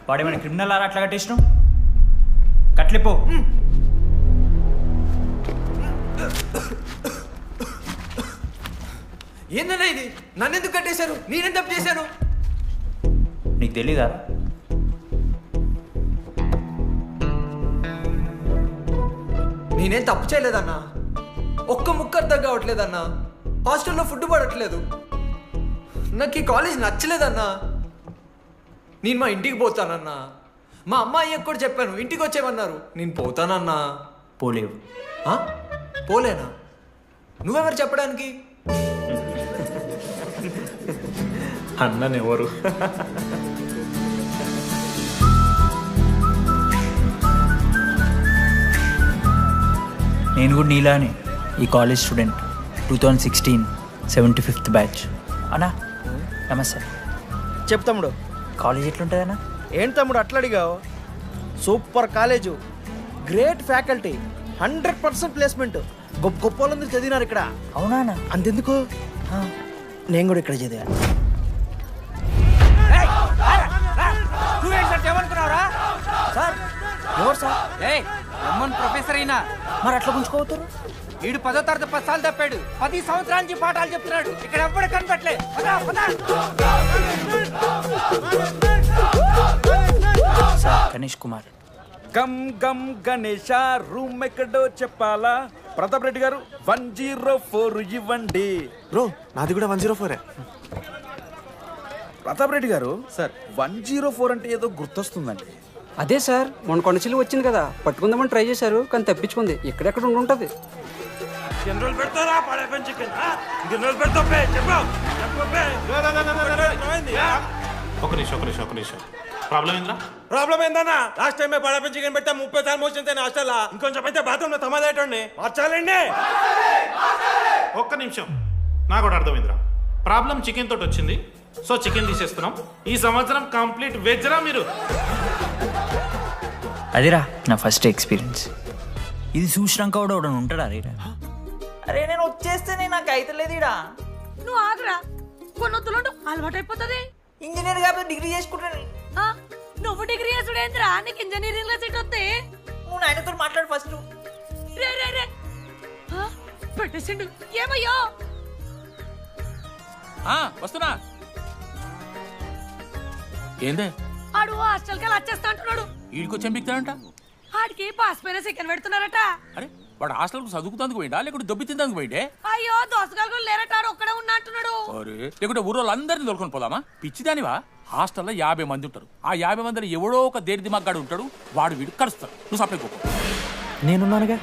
వాడేమైనా criminal ఆరా అట్లా కట్టేసినావు? కట్లిపో. ఏందన్నా ఇది? నన్నెందుకు కట్టేశారు? నేనేం తప్పు చేశాను? నీకు తెలీదా? నేనేం తప్పు చేయలేదన్నా. ఒక్క ముక్క అర్థం కావట్లేదన్నా. హాస్టల్లో ఫుడ్ పడట్లేదు. నాకు ఈ కాలేజ్ నచ్చలేదన్నా. నేను మా ఇంటికి పోతానన్నా. మా అమ్మాయి కూడా చెప్పాను, ఇంటికి వచ్చేమన్నారు. నేను పోతానన్నా. పోలేవు. పోలేనా? నువ్వెవరు చెప్పడానికి? అన్ననెవరు? నేను కూడా నీలానే ఈ కాలేజ్ స్టూడెంట్, 2016 75th బ్యాచ్. అన్నా నమస్తే. చెప్పు తమ్ముడు. కాలేజ్ ఎట్లుంటుంది అన్న? ఏంటి తమ్ముడు అట్లా అడిగావు? Super college, great faculty, 100% placement. గొప్ప గొప్ప వాళ్ళందరూ చదివినారు ఇక్కడ. అవునా అన్న? అంతెందుకు, నేను కూడా ఇక్కడ చదివా. సార్ ఎవరు సార్? ప్రొఫెసర్ అయినా మరి అట్లా గుంజుకోవతారు? వీడు 10వ తరగతి 10 సార్లు తప్పాడు. 10 సంవత్సరాల నుంచి పాఠాలు చెప్తున్నాడు. ఇక్కడ ఎవ్వడు కనపట్లే. గణేష్ కుమార్. గమ్ గమ్ గణేష రూమ్ ఎక్కడో చెప్పాలా? ప్రతాప్ రెడ్డి గారు 104 ఇవ్వండి. బ్రో నాది కూడా 104. ప్రతాప్ రెడ్డి గారు సార్ 104 అంటే ఏదో గుర్తొస్తుందండి. అదే సార్, మొన్న కొండచిల్లు వచ్చింది కదా, పట్టుకుందామని ట్రై చేశారు కానీ తప్పించుకుంది. ఎక్కడెక్కడ ఉంటుంది. ఒక నిమిషం ప్రాబ్లం ఏంద్రా? ప్రాబ్లం ఏందన్నా? లాస్ట్ టైం పడప చికెన్ పెట్టా 30 సార్లు మోషన్ హాస్టల్లా. ఇంకొంచెం అయితే బాత్రూమ్ లో తమాదేటండి మార్చాలండి. ఒక్క నిమిషం, నాకు కూడా అర్థమైందిరా. ప్రాబ్లం చికెన్ తోటి వచ్చింది, సో చికెన్ తీసేస్తున్నాం. ఈ సంవత్సరం కంప్లీట్ వెజ్ రా మీరు. అదిరా నా ఫస్ట్ ఎక్స్పీరియన్స్. ఇది చూసినాక కూడా ఒకడు ఉంటాడా? అరే నేను వచ్చేస్తేనే నాకు అయితలేదు ఇడా. నువ్వు ఆగరా, కొన్ని వద్దులు అలవాటు అయిపోతుంది. ఇంజనీర్ కాబట్టి డిగ్రీ చేసుకుంటాను. నువ్వు డిగ్రీ చేసుడేంద్రా? నీకు ఇంజనీరింగ్ లో సీట్ వస్తే నువ్వు ఆయనతో మాట్లాడు ఫస్ట్. రే రే రే పెట్టేసిండు. ఏమయ్యో వస్తున్నా. ఏందే ఆడు హాస్టల్ కి వచ్చేస్తా అంటున్నాడు. వీడికి వచ్చి ఎంపిక్తాడంట. ఆడికి పాస్ పైన సెకండ్ పెడుతున్నారట. అరే వాడు హాస్టల్ చదువుకుతానికి పోయిండా లేకుంటే దొబ్బి తిందానికి పోయిండే? అయ్యో దోసగాలు లేరట, ఒక్కడే ఉన్నా అంటున్నాడు. అరే లేకుంటే ఊరోళ్ళు అందరినీ దొరుకుని పోదామా? పిచ్చిదానివా? హాస్టల్లో 50 మంది ఉంటారు. ఆ 50 మందిలో ఎవడో ఒక దేని దిమాగ్గాడు ఉంటాడు. వాడు వీడు కలుస్తాడు. నువ్వు సప్లై కోపం. నేనున్నానుగా.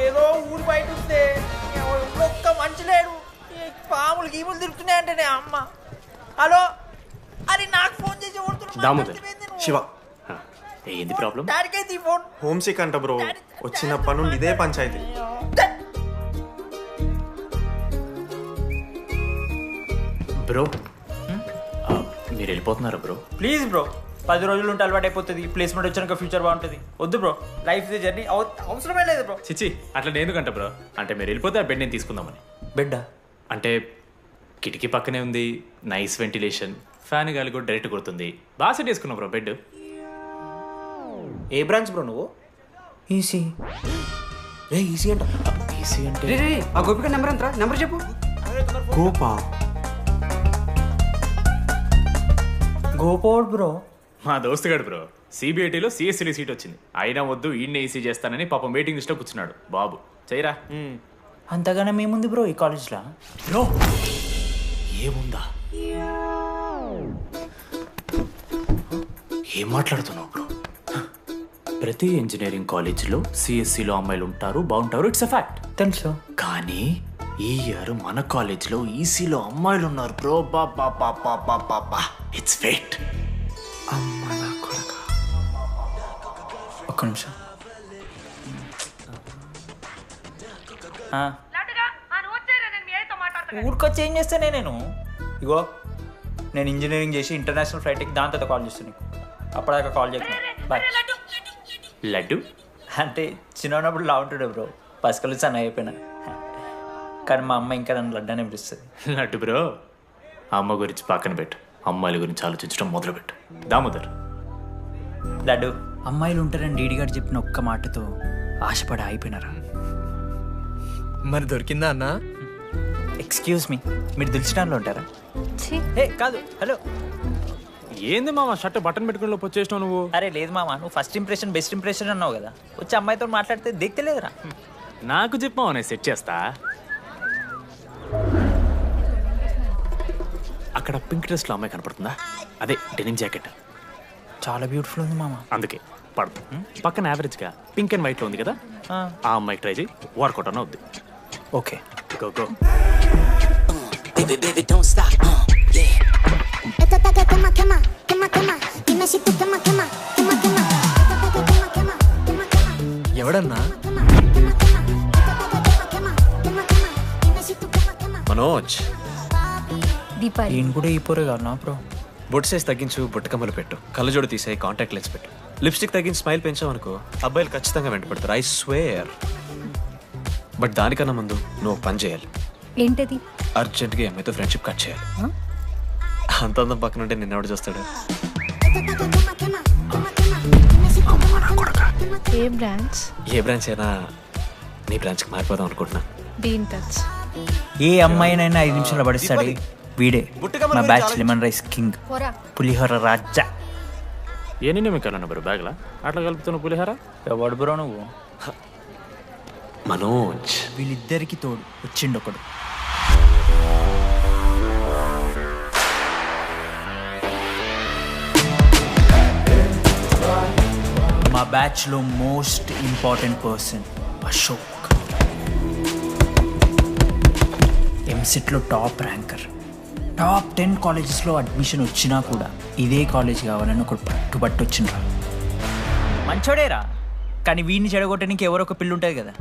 ఏదో ఊరు బయట వస్తే ఒక్క మంచి లేడు. పాములు గీములు తిరుగుతున్నాయంటే అమ్మ. హలో, అరే నాకు ఫోన్ చేసి శివ ఏంది ప్రాబ్లం? డాడీకైతే ఫోన్. హోమ్ సిక్ అంట బ్రో. వచ్చినప్పటి నుండి ఇదే పంచాయతీ. బ్రో మీరు వెళ్ళిపోతున్నారా బ్రో? ప్లీజ్ బ్రో, 10 రోజులు ఉంటే అలవాటు అయిపోతుంది. ప్లేస్మెంట్ వచ్చాక ఫ్యూచర్ బాగుంటుంది. వద్దు బ్రో, లైఫ్ ది జర్నీ, అవసరమే లేదు బ్రో. చిచి అట్లా నేను కంట బ్రో. అంటే మీరు వెళ్ళిపోతే ఆ బెడ్ నేను తీసుకుందామని. బెడ్డా? అంటే కిటికీ పక్కనే ఉంది, నైస్ వెంటిలేషన్, ఫ్యాన్ గాలి కూడా డైరెక్ట్ కొడుతుంది. బాగా సెట్ చేసుకున్నావు బ్రో బెడ్. ఏ బ్రాంచ్ బ్రో నువ్వు? ఈసీ. ఈసీ అంట. ఈసీ అంటే ఆ గోపిక నెంబర్ ఎంతరా? నెంబర్ చెప్పు. గోపా గోపోడ్ బ్రో. మా దోస్తుగాడు బ్రో సిబిఐటీలో సిఎస్సిడి సీట్ వచ్చింది. అయినా వద్దు ఈయన్నే ఈసీ చేస్తానని పాపం వెయిటింగ్ లిస్ట్లో కూర్చున్నాడు. బాబు చేయరా. అంతగానే మేముంది బ్రో ఈ కాలేజ్లో. బ్రో ఏముందా? ఏం మాట్లాడుతున్నావు బ్రో? ప్రతి ఇంజనీరింగ్ కాలేజీలో సిఎస్సిలో అమ్మాయిలు ఉంటారు, బాగుంటారు. It's a fact. తెలుసు. కానీ ఈ ఇయర్ మన కాలేజ్లో ఈసీలో అమ్మాయిలు ఉన్నారు బ్రో. Baba it's fate. ఒక్క నిమిషం. ఊరికొచ్చి ఏం చేస్తానే నేను ఇగో నేను ఇంజనీరింగ్ చేసి ఇంటర్నేషనల్ ఫ్లైట్కి దాని తర్వాత కాల్ చేస్తాను నీకు అప్పటిదాకా కాల్ చేయకు బాయ్. లడ్డు అంటే చిన్నప్పుడు లా ఉంటుండే బ్రో పసుకలు సన్న అయిపోయినా కానీ మా అమ్మ ఇంకా నన్ను లడ్డానే పిలుస్తుంది. లడ్డు బ్రో అమ్మ గురించి పక్కన పెట్టు, అమ్మాయిల గురించి ఆలోచించడం మొదలుపెట్టు. దామోదర్ లడ్డు అమ్మాయిలు ఉంటారని డీడీ గారు చెప్పిన ఒక్క మాటతో ఆశపడి అయిపోయినారా? మరి దొరికిందా అన్నా? ఎక్స్క్యూజ్ మీ, మీరు దిల్చడంలో ఉంటారా? ఏ కాదు, హలో. ఏంది మామ షర్ట్ బటన్ పెట్టుకుని లోపు వచ్చేసినావు నువ్వు? అరే లేదు మామ, నువ్వు ఫస్ట్ ఇంప్రెషన్ బెస్ట్ ఇంప్రెషన్ అన్నావు కదా, వచ్చి అమ్మాయితో మాట్లాడితే దిక్తలేదురా. నాకు చెప్పావు నేను సెట్ చేస్తా. అక్కడ పింక్ డ్రెస్ లో అమ్మాయి కనపడుతుందా? అదే డెనిమ్ జాకెట్, చాలా బ్యూటిఫుల్ ఉంది మామ. అందుకే పడదు. పక్కన యావరేజ్ గా పింక్ అండ్ వైట్ లో ఉంది కదా, ఆ అమ్మాయి ట్రై చేయి, వర్కౌట్ అన్న అవుద్ది. Okay go go. ఎవడన్నా? మనోజ్. దీపాలి ఈయన కూడా ఈ పోరే కాదు నా బ్రో. బొట్టు సైజ్ తగ్గించు, బుట్టకమ్మలు పెట్టు, కళ్ళజోడు తీసాయి, కాంటాక్ట్ లెన్స్ పెట్టు, లిప్స్టిక్ తగ్గించి స్మైల్ పెంచావు అనుకో, అబ్బాయిలు ఖచ్చితంగా వెంట పెడతారు. I swear. బట్ దానికన్నా ముందు నువ్వు పని చేయాలి. ఏంటది? అర్జెంట్గా అమ్మాయితో ఫ్రెండ్షిప్ కట్ చేయాలి. అంత అందం పక్కన ఉంటే నిన్నెవడు చూస్తాడు? ఏ బ్రాంచ్? ఏ బ్రాంచ్ అయినా నీ బ్రాంచ్కి మారిపోదాం అనుకుంటున్నా. Be in touch. ఏ అమ్మాయినైనా 5 నిమిషాలు పడిస్తాడే వీడే మా బ్యాచ్ లెమన్ రైస్ కింగ్, పులిహోర రాజా. ఏ నియమికాలన్న బ్రో బ్యాగ్లా అట్లా కలుపుతున్న పులిహార? ఎవడు బ్రో నువ్వు? మనోజ్. వీళ్ళిద్దరికి తోడు వచ్చిండు ఒకడు. మా బ్యాచ్లో మోస్ట్ ఇంపార్టెంట్ పర్సన్ అశోక్, ఎంసెట్లో టాప్ ర్యాంకర్. టాప్ 10 కాలేజెస్లో అడ్మిషన్ వచ్చినా కూడా ఇదే కాలేజ్ కావాలని ఒకడు పట్టుబట్టు వచ్చిండ్రా. మంచోడేరా, కానీ వీడిని చెడగొట్టడానికి ఎవరో ఒక పిల్లు ఉంటుంది కదా.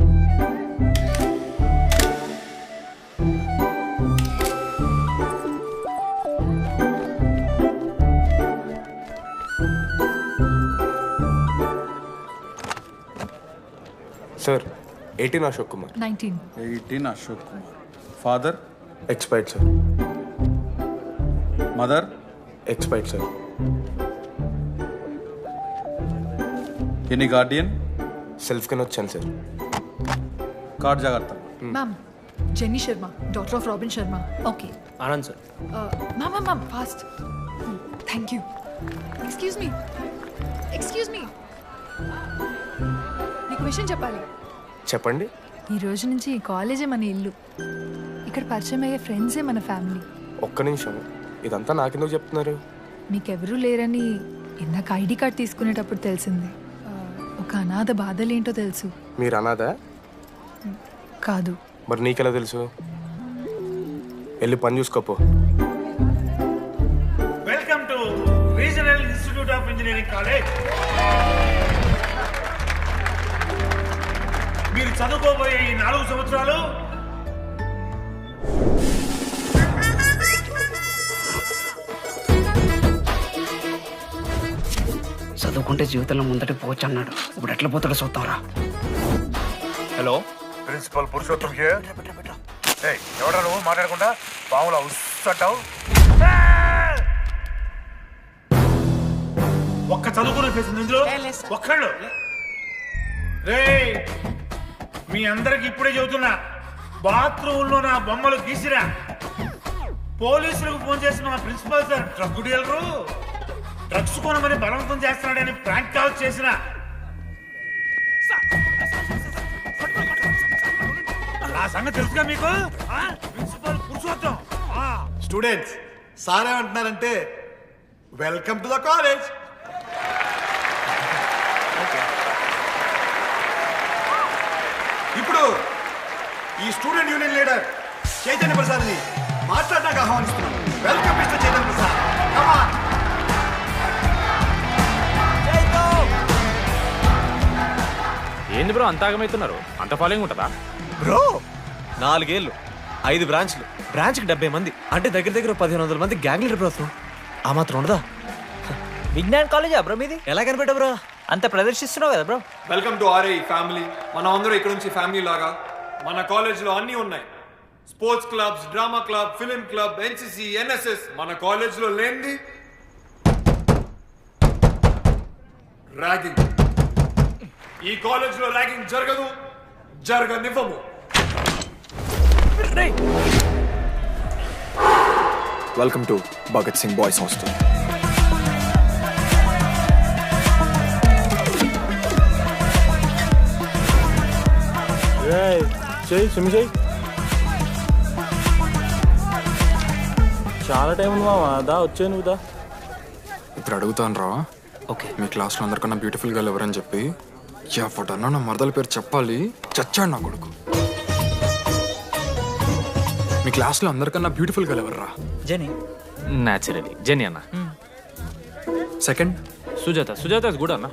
Sir 18 Ashok Kumar. 18 Ashok Kumar. Father? Expired sir. Mother? Expired sir. Any Guardian? Self కింద వచ్చాను సార్. కార్డ్ జాగ్రత్త. Ma'am, jenny Sharma, daughter of robin Sharma. Okay. Anand sir. Ma'am fast. Thank you. Excuse me నీకు విషయం చెప్పాలి. చెప్పండి. ఈ రోజు నుంచి ఈ కాలేజే మన ఇల్లు, ఇక్కడ పరిచయం అయ్యే ఫ్రెండ్సే మన ఫ్యామిలీ. ఒక్క నిమిషం, ఇదంతా నాకెందుకు చెప్తున్నారు? మీకెవరూ లేరని ఇందాక ఐడి కార్డ్ తీసుకునేటప్పుడు తెలిసింది. ఒక అనాథ బాధలేంటో తెలుసు. మీరు అనాదా? కాదు. మరి నీకెలా తెలుసు? వెళ్ళి పని చూసుకోపో. Welcome to regional institute of engineering college. మీరు చదువుకోబోయే ఈ 4 సంవత్సరాలు చదువుకుంటే జీవితంలో ముందటి పోవచ్చు అన్నాడు, ఇప్పుడు ఎట్లా పోతాడో చూద్దాంరా. Hello, principal Purushottam here. ఎవడా నువ్వు మాట్లాడకుండా పాములా ఉస్సంటావు? ఒక్క చదువుకునే ఫేస్ ఇందులో ఒక్కళ్ళు. రేయ్, మీ అందరికి ఇప్పుడే చెబుతున్నా, బాత్రూంలో నా బొమ్మలు గీసిరా. పోలీసులకు ఫోన్ చేసిన మా principal sir drug dealer drugs కొనమని బలవంతం చేస్తున్నాడని ప్రాంక్ కాల్ చేసిన. ఆ సంగతి తెలుసుగా మీకు? ప్రిన్సిపల్ పురుషోత్తం. స్టూడెంట్స్, సార్ ఏమంటున్నారంటే వెల్కమ్ టు ద కాలేజ్. ఇప్పుడు ఈ స్టూడెంట్ యూనియన్ లీడర్ చైతన్య ప్రసాద్ని మాట్లాడడానికి ఆహ్వానిస్తున్నాం. Welcome mister Chaitanya Prasad. Come on. ఏంది బ్రో అంత ఆగమవుతున్నారు? అంత ఫాలోయింగ్ ఉంటుందా బ్రో? 4 ఏళ్ళు 5 బ్రాంచ్లు, బ్రాంచ్కి 70 మంది, అంటే దగ్గర దగ్గర 1500 మంది గ్యాంగ్ లీడర్ బ్రో. ఆ మాత్రం ఉండదా? విజ్ఞాన్ కాలేజా బ్రో మీది? ఎలా కనిపెట్టా బ్రో? అంత ప్రదర్శిస్తున్నావు కదా bro. Welcome to RI family. మనం అందరూ ఇక్కడ నుంచి ఫ్యామిలీ లాగా. మన కాలేజ్లో అన్నీ ఉన్నాయి. Sports clubs, drama club, film club, NCC, NSS. మన కాలేజ్లో లేనిది ర్యాగింగ్. ఈ కాలేజ్లో ర్యాగింగ్ జరగదు, జరగనివ్వము. Welcome to Bhagat Singh boys hostel. చాలా టైం ఉంది మామ, దా వచ్చే నువ్వు దా. ఇప్పుడు అడుగుతాను రా. ఓకే. మీ క్లాస్లో అందరికన్నా బ్యూటిఫుల్ గర్ల్ ఎవరని చెప్పి ఎవడన్నా నా మరదల పేరు చెప్పాలి. చచ్చాడు నా కొడుకు. మీ క్లాస్లో అందరికన్నా బ్యూటిఫుల్ గర్ల్ ఎవర్రా? జెనీ. న్యాచురలీ జెనీ అన్న. Second Sujatha. Sujatha is good అన్న.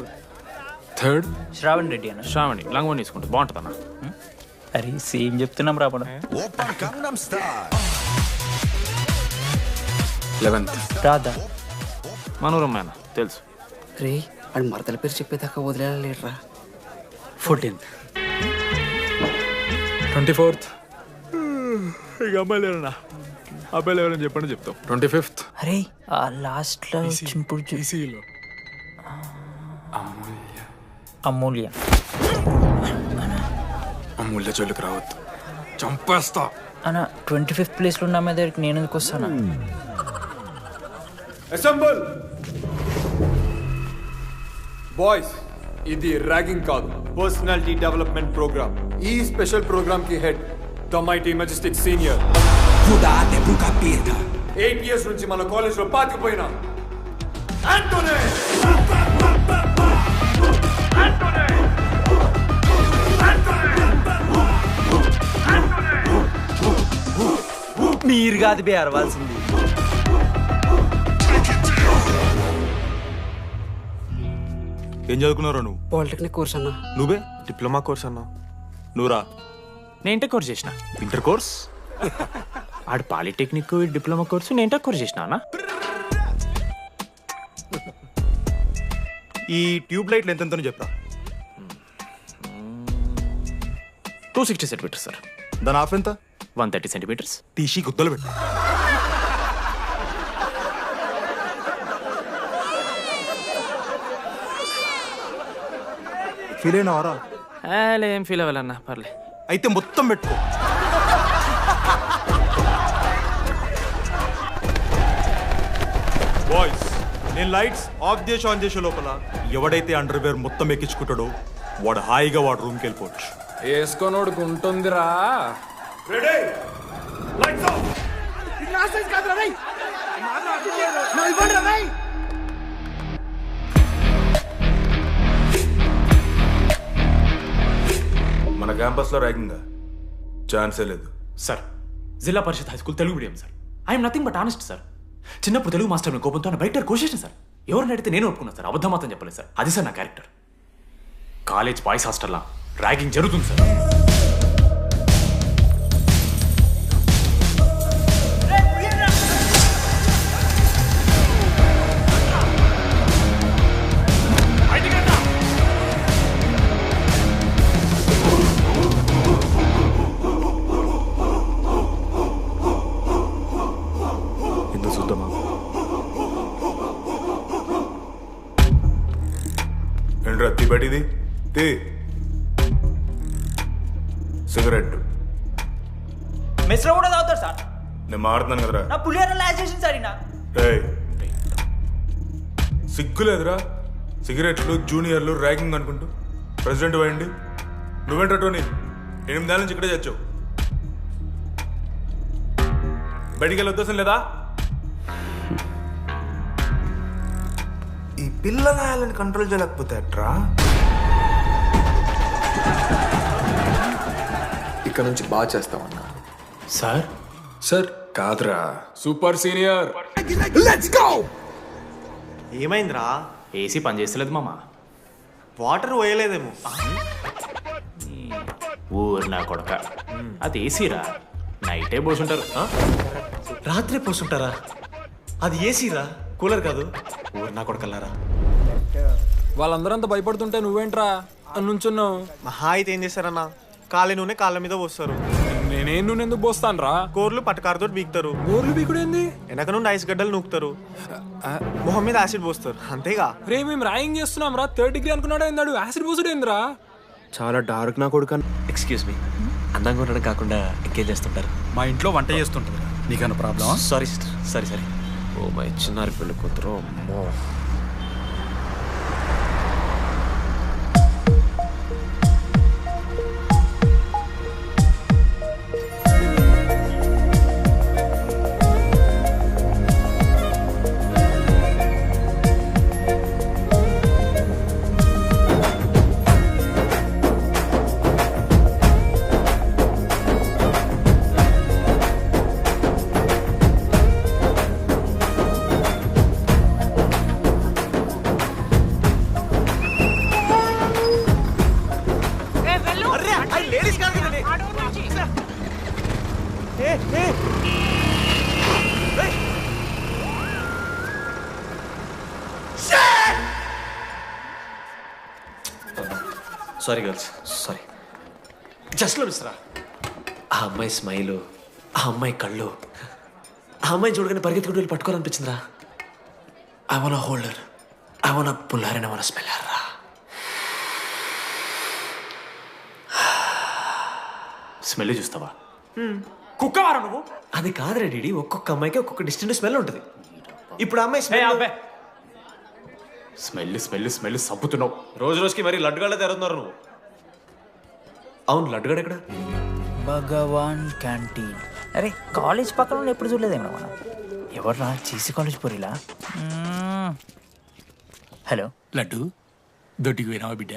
థర్డ్ శ్రావణ్ రెడ్డి అన్న. శ్రావణి లంగోని తీసుకుంటుంది, బాగుంటుంది అన్న. అరే సేమ్ చెప్తున్నాం రాపడం. 11th రాధా. మనోరమ్మ అన్న తెలుసు. రే అని మరదల పేరు చెప్పేదాకా వదిలేలా లేడరా. 14th 24th ఇక అమ్మాయిలు ఎవరన్నా, అబ్బాయిలు ఎవరని చెప్పండి చెప్తాం. 25th అరే ఆ లాస్ట్లో వచ్చినప్పుడు ఈసీలో అమూల్య. అమూల్య జోలికి రావద్దు, చంపేస్తా. అన్న 25th ప్లేస్లో ఉన్న అమ్మాయి దగ్గరికి నేను ఎందుకు వస్తాను? Assemble boys. ఇది ర్యాగింగ్ కాదు, పర్సనాలిటీ డెవలప్మెంట్ ప్రోగ్రామ్. ఈ స్పెషల్ ప్రోగ్రామ్ కి head the mighty Majestic senior. 8 years నుంచి మన కాలేజ్ లో పాతిపోయిన ఆంటోనీ. మీరు కాదు బే అరవాల్సింది. ఏం చదువుకున్నారా నువ్వు? పాలిటెక్నిక్ కోర్స్ అన్న. నువ్వే డిప్లొమా కోర్స్ అన్నా. నువ్వురా? నేను ఇంటర్ కోర్స్ చేసిన. Inter course? ఆడు పాలిటెక్నిక్ డిప్లొమా కోర్సు, నేను ఇంటర్ కోర్స్ చేసిన అన్న. ఈ ట్యూబ్ లైట్లు ఎంతెంతనో చెప్పరా. 260 సెంటీమీటర్స్ సార్. దాని ఆఫ్ ఎంత? 130 సెంటీమీటర్స్. టీసీ గుద్దలు పెట్టు. ఫీల్ అయినావారా? ఏం ఫీల్ అవ్వాలన్నా, పర్లే. అయితే మొత్తం పెట్టుకో. బాయ్స్, నేను లైట్స్ ఆఫ్ చేసి ఆన్ చేసే లోపల ఎవడైతే అండర్వేర్ మొత్తం ఎక్కించుకుంటాడో వాడు హాయిగా వాడు రూమ్కి వెళ్ళిపోవచ్చు. వేసుకోనోడుకు ఉంటుందిరా. Ready, lights off. మన క్యాంపస్లో ర్యాగింగ్ ఛాన్సే లేదు sir. Zilla Parishad high school Telugu medium sir. I'm nothing but honest sir. చిన్నప్పుడు తెలుగు మాస్టర్ కోపంతో బయట కోసేసిన సార్. ఎవరిని అడిగితే నేను ఒప్పుకున్నాను సార్, అబద్ధం మాత్రం చెప్పలేదు సార్. అది సార్ నా క్యారెక్టర్. కాలేజ్ బాయ్స్ హాస్టల్లా ర్యాగింగ్ జరుగుతుంది సార్. ఏంట్రా బయటిది తీ. సిగరెట్ మెస్లో కూడా తాగుతారు సార్. నేను మాడుతున్నాను కదరా. నా పులిహోర లాస్ట్ చేసింది సార్ ఈయన. సిగ్గులేదురా? సిగరెట్లు జూనియర్లు ర్యాగింగ్ అనుకుంటూ ప్రెసిడెంట్ పోయండి. నువ్వేంట్రా టోనీ 8 ఏళ్ళ నుంచి ఇక్కడే చచ్చావు. బయటికి వెళ్ళే ఉద్దేశం లేదా? ఈ పిల్లగాయలను కంట్రోల్ చేయలేకపోతే అట్రా. ఇక్కడ నుంచి బాగా చేస్తామన్నా. సార్ సార్ కాదురా, సూపర్ సీనియర్. Let's go. ఏమైందిరా? ఏసీ పని చేస్తలేదు మామ. వాటర్ పోయలేదేమో. ఊరు నా కొడక, అది ఏసీరా. నైటే పోసుంటారు. రాత్రి పోసుంటారా? అది ఏసీరా, కూలర్ కాదు. ఊరు నా కొడకల్లారా. వాళ్ళందరూ అంత భయపడుతుంటే నువ్వేంట్రా అని నుంచున్నావు? మహా అయితే ఏం చేస్తారన్నా, కాళ్ళ నూనె కాళ్ళ మీద పోస్తారు. నేనేం నూనె ఎందుకు పోస్తాను రా? కూరలు పట్టకారుతో బీకుతారు. గోర్లు బీకుడు ఏంది? వెనక నుండి ఐస్ గడ్డలు నూకుతారు. మొహం మీద యాసిడ్ పోస్తారు, అంతేగా. రే మేము రాయింగ్ చేస్తున్నాం రా. 3rd డిగ్రీ అనుకున్నాడు ఏందాడు? యాసిడ్ పోసుడు ఏందిరా? చాలా డార్క్ నా కొడుకు. ఎక్స్క్యూజ్ మీ, అందంగా ఉండడం కాకుండా ఎంకేజ్ చేస్తుంటారు. మా ఇంట్లో వంట చేస్తుంటారు. నీకన్నా ప్రాబ్లమా? Sorry sister, sorry. Oh my చిన్నారి పెళ్ళి కూతురు. అమ్మో. Sorry girls, sorry. జస్ట్లో మిస్రా. ఆ అమ్మాయి స్మైలు, ఆ అమ్మాయి కళ్ళు, ఆ అమ్మాయి చూడగానే పరిగెత్తుకుంటూ వెళ్ళి పట్టుకోవాలనిపించిందిరా. I want hold her, I want pull her and I want smell her రా. స్మెల్ చూస్తావా? కుక్కవారా నువ్వు? అది కాదురా డీడీ, ఒక్కొక్క అమ్మాయికి ఒక్కొక్క డిస్టెంట్ స్మెల్ ఉంటుంది. ఇప్పుడు అమ్మాయి స్మెల్ స్మెల్ స్మెల్ స్మెల్ సబ్బుతున్నావు. రోజు రోజుకి మరి లడ్డుగాళ్ళ తెరుతున్నారు నువ్వు. అవును, లడ్డుగాడు ఎక్కడ? భగవాన్ క్యాంటీన్. అరే కాలేజ్ పక్కన ఎప్పుడు చూడలేదేమో మనం. ఎవర్రా జీసీ కాలేజ్ పోరిలా? హలో లడ్డు, దొడ్డికి పోయినావా బిడ్డ?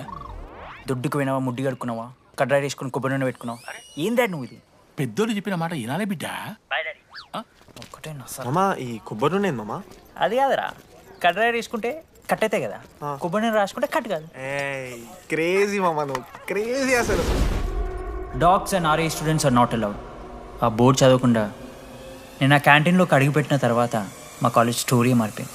దొడ్డుకు పోయినావా? ముడ్డి కడుక్కున్నావా? కడ్రాయి వేసుకుని కొబ్బరి నూనె పెట్టుకున్నావు? ఏం డాడ్ నువ్వు ఇది? పెద్దోళ్ళు చెప్పిన మాట వినాలే బిడ్డ. ఒక్కటే మామా, ఈ కొబ్బరి నూనె మామా? అది కాదురా, కడ్రాయి వేసుకుంటే కట్ అవుతాయి కదా, కొబ్బరి నూనె రాసుకుంటే కట్ కాదు. క్రేజీ మామా, నువ్వు క్రేజీ అసలు. Dogs and RA students are not allowed. ఆ బోర్డు చదవకుండా నేను ఆ క్యాంటీన్లోకి అడుగుపెట్టిన తర్వాత మా కాలేజ్ స్టోరీ మారిపోయింది.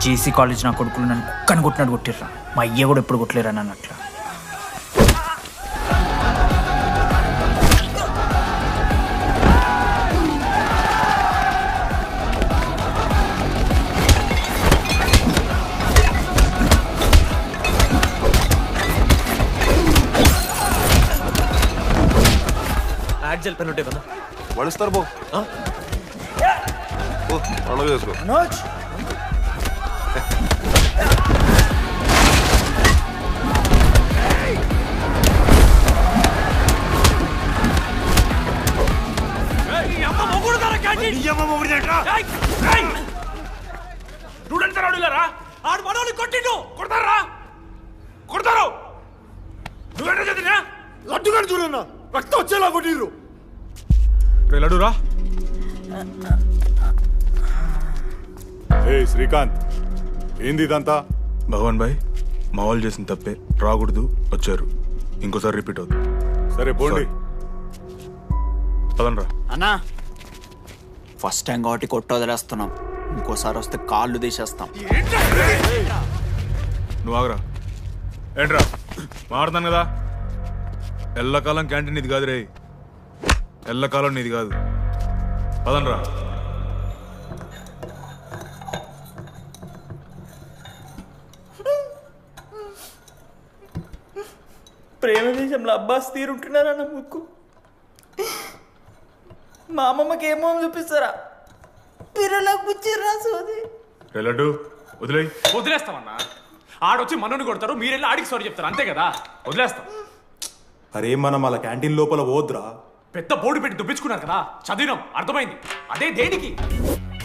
జేసీ కాలేజ్ నా కొడుకులు నన్ను కుక్కని కొట్టినట్టు కొట్టిర్రా. మా అయ్య కూడా ఎప్పుడు కొట్టలేరా నన్ను అట్లా. యాక్జల్ పెన్ ఉంటే కదా వడిస్తారు బో. పండుగ చేసుకో. ఆడు మనోళ్ళు కొట్టిండు. కొడతారా? కొడతారు. నువ్వేంటో చదివినా లడ్డుగాడు చూడన్నా, రక్తం వచ్చేలా కొట్టిర్రు. లడ్డురా. ఏ శ్రీకాంత్, ఏంది ఇదంతా? భగవాన్ భాయ్, మా వాళ్ళు చేసిన తప్పే, రాకూడదు, వచ్చారు, ఇంకోసారి రిపీట్ అవుతుంది. సరే పోండి. పదనరా. అన్నా, ఫస్ట్ టైం కాబట్టి కొట్టు వదిలేస్తున్నాం, ఇంకోసారి వస్తే కాళ్ళు తీసేస్తాం. నువ్వు ఆగరా. ఏంట్రా మారుతాను కదా. ఎల్లకాలం క్యాంటీన్ ఇది కాదు రే, ఎల్లకాలం నీది కాదు. పదనరా. ప్రేమ దేశంలో అబ్బాస్ తీరుంటున్నారా నా ముక్కు? మా అమ్మమ్మకి ఏమో చూపిస్తారా? పిల్లలకు పుచ్చిర్రా సోది. లడ్డు వదిలేయి. వదిలేస్తామన్నా. ఆడొచ్చి మనోని కొడతారు, మీరెళ్ళి ఆడికి సారీ చెప్తారు, అంతే కదా. వదిలేస్తాం. అరే మనం అలా క్యాంటీన్ లోపల పోద్రా. పెద్ద బోర్డు పెట్టి దుబ్బించుకున్నారు కదా, చదివినాం, అర్థమైంది. అదే దేనికి?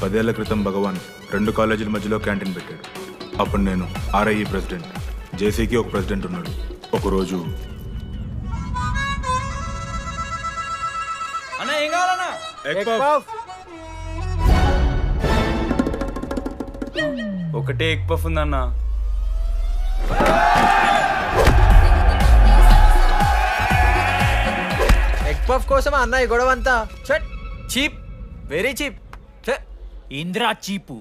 10 ఏళ్ల క్రితం భగవాన్ 2 కాలేజీల మధ్యలో క్యాంటీన్ పెట్టాడు. అప్పుడు నేను ఆర్ఐఈ ప్రెసిడెంట్, జేసీకి ఒక ప్రెసిడెంట్ ఉన్నాడు. ఒకరోజు అన్న ఏం కావాలన్నా? ఒకటే ఎగ్ పఫ్ ఉందన్న. ఎగ్ పఫ్ కోసం అన్న ఈ గొడవ అంతా చీప్, వెరీ చీప్. ఇంద్రా చీపు.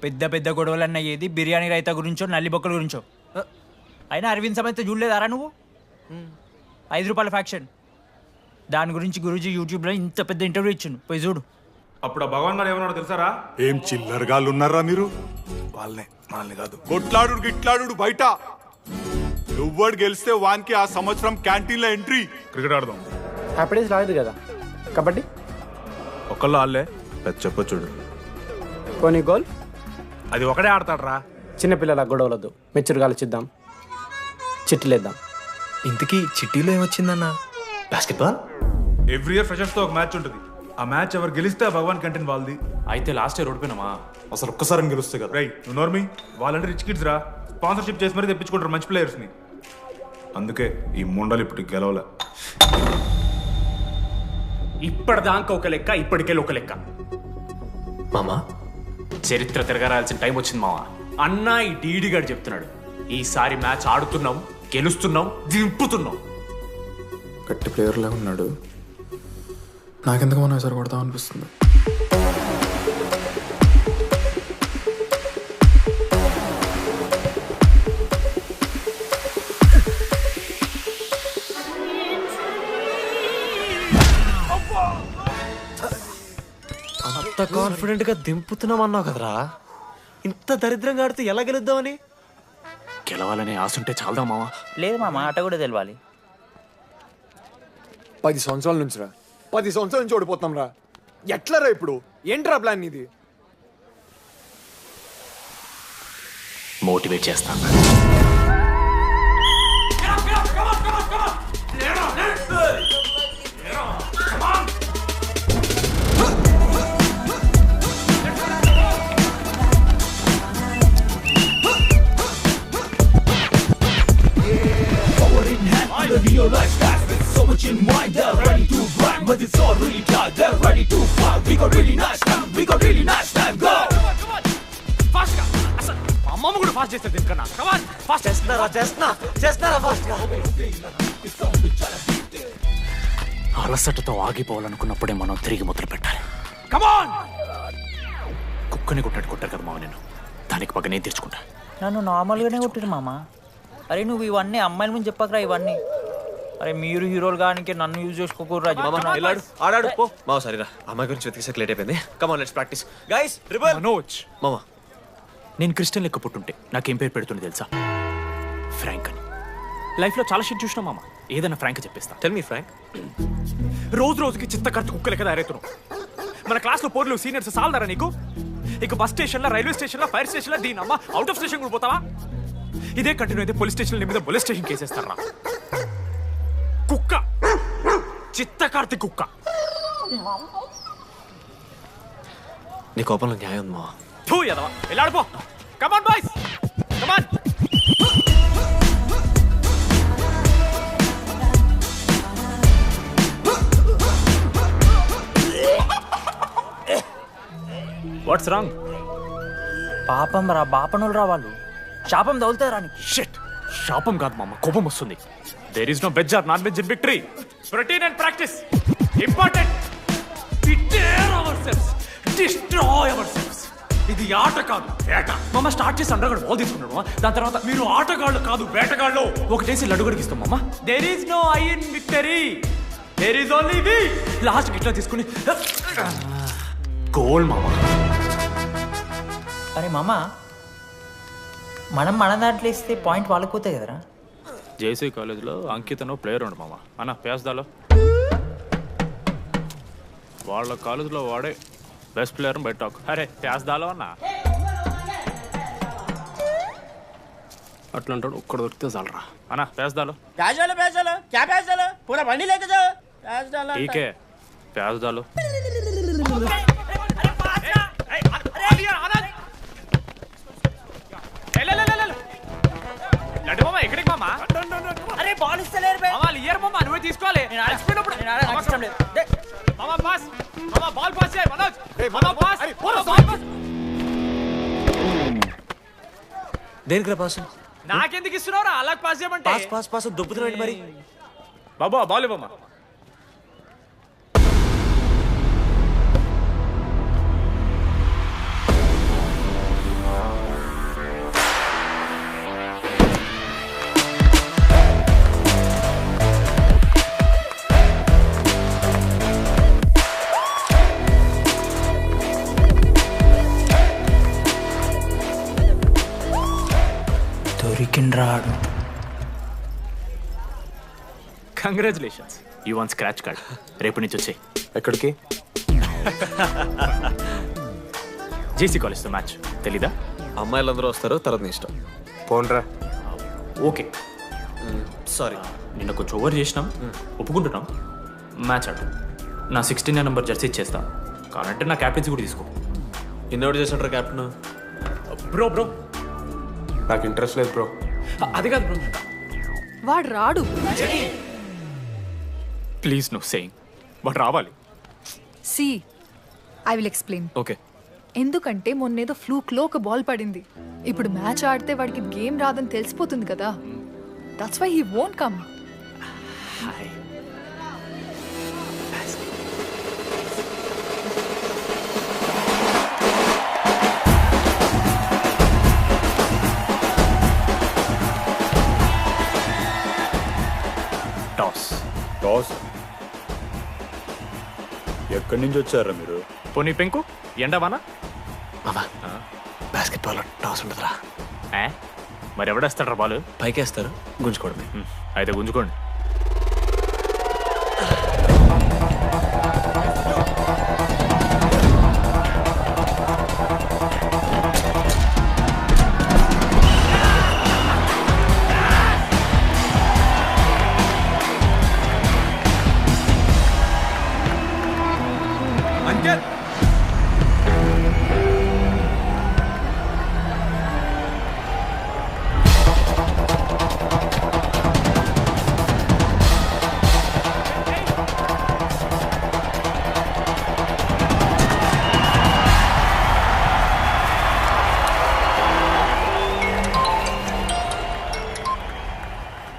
పెద్ద పెద్ద గొడవలన్న ఏది బిర్యానీ రైతా గురించో నల్లి బొక్కల గురించో. అయినా అరవింద్ సమేత చూడలేదారా నువ్వు? 5 రూపాయల ఫ్యాక్షన్ దాని గురించి గురూజీ యూట్యూబ్లో ఇంత పెద్ద ఇంటర్వ్యూ ఇచ్చిండు, పోయి చూడు. అప్పుడు ఆ భగవాన్ గారు ఏమన్నాడు తెలుసారా? ఏం చిల్లరగాళ్ళు ఉన్నారా మీరు? వాళ్ళనే మనల్ని కాదు. కొట్లాడు గిట్లాడు బయట. ఎవ్వడు గెలిస్తే వానికి ఆ సంవత్సరం క్యాంటీన్ లో ఎంట్రీ. క్రికెట్ ఆడదాం. హ్యాపీడేస్ రాలేదు కదా. కబడ్డీ ఒకళ్ళు ఆడలే పెద్ద చెప్పొచ్చుడు. కొన్ని గోల్ అది ఒకడే ఆడతాడ్రా. చిన్నపిల్లల గొడవలద్దు, మెచ్చురుగా ఆలోచిద్దాం, చిట్టిలేద్దాం. ఇంతకీ చిట్టీలో ఏమొచ్చిందన్నా? బాస్కెట్బాల్. ఎవ్రీ ఇయర్ ఫ్రెషర్స్ తో ఒక మ్యాచ్ ఉంటుంది. ఆ మ్యాచ్ ఎవరు గెలిస్తే ఆ భగవాన్ కంటెంట్ వాళ్ళది. అయితే లాస్ట్ ఇయర్ ఓడిపోయినామా? అసలు ఒక్కసారి గెలుస్తే కదా. రైట్, నువ్వు నోర్మి. వాళ్ళంటే రిచ్ కిడ్స్ రా, స్పాన్సర్షిప్ చేసి మరీ తెప్పించుకుంటారు మంచి ప్లేయర్స్ ని. అందుకే ఈ ముండలు ఇప్పుడు గెలవలే. ఇప్పటిదాకా ఒక లెక్క, ఇప్పటికెళ్ళి ఒక లెక్క. మామా చరిత్ర తిరగరాల్సిన టైం వచ్చింది మావా. అన్నా ఈ డీడీ గారు చెప్తున్నాడు, ఈసారి మ్యాచ్ ఆడుతున్నాం, గెలుస్తున్నాం, దింపుతున్నాం. గట్టి ప్లేయర్లా ఉన్నాడు. నాకెందుకు మనం ఈసారి కొడతాం అనిపిస్తుంది. అంత కాన్ఫిడెంట్ గా దింపుతున్నాం అన్నావు కదరా. ఇంత దరిద్రంగా ఆడితే ఎలా గెలుద్దామని? గెలవాలనే ఆశ ఉంటే చాలదా మావా? లేదు మామ, ఆట కూడా తెలవాలి. 10 సంవత్సరాల నుంచి రా, 10 సంవత్సరాల నుంచి ఓడిపోతాం రా. ఎట్లా రా ఇప్పుడు? ఏంట్రా ప్లాన్ ఇది? మోటివేట్ చేస్తాను. అమ్మమ్మ కూడా ఫాస్ట్ చేస్తే దీనికన్నా. కమాన్ ఫాస్ట్ చేస్తున్నారా ఫాస్ట్ గా. అలసటతో ఆగిపోవాలనుకున్నప్పుడే మనం తిరిగి మొదలు పెట్టాలి. కమాన్. కుక్కని కొట్టాడు కొట్టారు కదా మావ నేను. దానికి పక్క నేను తెచ్చుకుంటా. నన్ను నార్మల్గానే కొట్టిరు మామ. అరే నువ్వు ఇవన్నీ అమ్మాయిల ముందు చెప్పకరా ఇవన్నీ. అరే మీరు హీరోలు కానీ నన్ను యూజ్ చేసుకోకూడరా. ఆడాడు పో మావ. సరిరా, అమ్మాయి గురించి వెతికేసాక లేట్ అయిపోయింది. Come on let's practice guys. Manoj మామా, నేను క్రిస్టియన్ లెక్క పుట్టుంటే నాకేం పేరు పెడుతుంది తెలుసా? ఫ్రాంక్ అని. లైఫ్లో చాలా షిట్ చూసినా మామ, ఏదైనా ఫ్రాంక్ చెప్పేస్తా. Tell me frank. రోజు రోజుకి చిత్తకర్త కుక్క లెక్క తయారవుతున్నావు. మన క్లాస్లో పోర్లు సీనియర్స్ సాలదారా నీకు? ఇక బస్ స్టేషన్లో, రైల్వే స్టేషన్లో, ఫైర్ స్టేషన్లో దీని అమ్మ అవుట్ ఆఫ్ స్టేషన్ కూడా పోతావా? ఇదే కంటిన్యూ అయితే పోలీస్ స్టేషన్ మీద పోలీస్ స్టేషన్ కేసేస్తారా? కుక్క, చిత్తకార్తి కుక్క. నీ కోపంలో న్యాయం ఉంది మావా. తూ ఎదవా, వెళ్ళాడిపో. Come on boys, come on. What's wrong? పాపం రా, బాపనులు రా వాళ్ళు. శాపం తగులుతాయి రాని. షిట్, శాపం కాదు మామ, కోపం వస్తుంది. There is no veg or non veg in victory. Routine and practice important. Prepare ourselves, destroy ourselves. ఇది ఆట కాదు, వేట. మామ స్టార్ట్ చేసి అండర్గాడు బాల్ తీసుకున్నాడు. దాని తర్వాత మీరు ఆటగాళ్ళు కాదు వేటగాళ్ళు. ఒకటేసి లడ్డుగడికి ఇస్తాం మామ. There is no I in victory, there is only we. Last గిట్లా తీసుకుని గోల్ మామ. అరే మామ, మనం మన దాంట్లో ఇస్తే పాయింట్ వాళ్ళకి పోతాయి కదరా. జేసీ కాలేజ్లో అంకితనో ప్లేయర్ ఉండు మామ. అన్న పేస్దాలో వాళ్ళ కాలేజ్లో వాడే బెస్ట్ ప్లేయర్ బయట టాక్. అరే పేస్దాలో అన్న అట్లా అంటాడు. ఒక్కడ దొరికితే చాలరా అన్న. పేస్దాలో టీకే పేస్దాలో. లడ్డు మామ ఎక్కడికి మామ? అరే బాల్ ఇస్తలేరు. వాళ్ళు ఇయర్ మామ, నువ్వే తీసుకోవాలి. బాల్ పాస్ చేయి మనోజ్ పాస్ దేనికి రా పాస్? నాకెందుకు ఇస్తున్నావురా అలా పాస్ చేయమంటే? పాస్ పాస్ పాస్ దొబ్బుతున్నాడు మరి. బాబా బాల్ ఇవ్వమ్మా. రాడు. Congratulations, you one scratch card. రేపు నుంచి వచ్చాయి. ఎక్కడికి? జేసీ కాలేజ్తో మ్యాచ్ తెలీదా? అమ్మాయిలందరూ వస్తారు, తర్వాత నీ ఇష్టం. పోన్రా. ఓకే సారీ, నిన్న కొంచెం ఓవర్ చేసినాం, ఒప్పుకుంటున్నాం. మ్యాచ్ ఆడు. నా 16 నెంబర్ జెర్సీ ఇచ్చేస్తా, కానంటే నా క్యాప్టెన్సీ కూడా తీసుకో. ఇన్నోటి చేసినట్రా క్యాప్టెన్? బ్రో బ్రో నాకు ఇంట్రెస్ట్ లేదు బ్రో. అది కాదు బ్రో, వాడు రాడు. ప్లీజ్ నో సేయింగ్, వాడు రావాలి. See I will explain. Okay. ఎందుకంటే మొన్నేదో ఫ్లూక్లో ఒక బాల్ పడింది. ఇప్పుడు మ్యాచ్ ఆడితే వాడికి గేమ్ రాదని తెలిసిపోతుంది కదా. That's why he won't come. Toss ఎక్కడి నుంచి వచ్చారా మీరు? పోనీ పెంకు ఎండవానా? Basketball toss ఉండదురా. మరి ఎవడేస్తాడ్రా బాల్? పైకేస్తారు, గుంజుకోవడమే. అయితే గుంజుకోండి.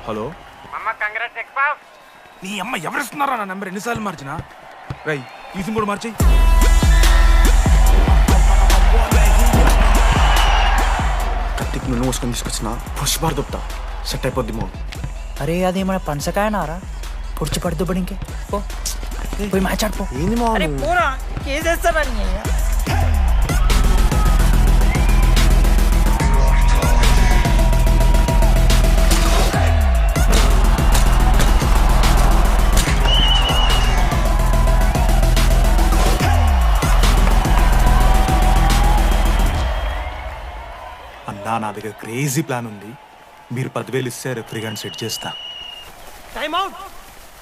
హలో నీ అమ్మ ఎవరిస్తున్నారా నా నెంబర్? ఎన్నిసార్లు మార్చినా? రై ఈసిని కూడా మార్చి. కత్తికి నువ్వు మోసుకొని తీసుకొచ్చిన పుష్పార్ దొప్తా సెట్ అయిపోద్ది మో. అరే అదేమన్నా పంచకాయనారా? పొడిచి పడుతూ పడి ఇంకే పోయి మ్యాచ్ ఆడిపో. ఏంది మా అన్నా, నా దగ్గర క్రేజీ ప్లాన్ ఉంది. మీరు 10,000 ఇస్తే రెఫ్రిగరెంట్ సెట్ చేస్తా.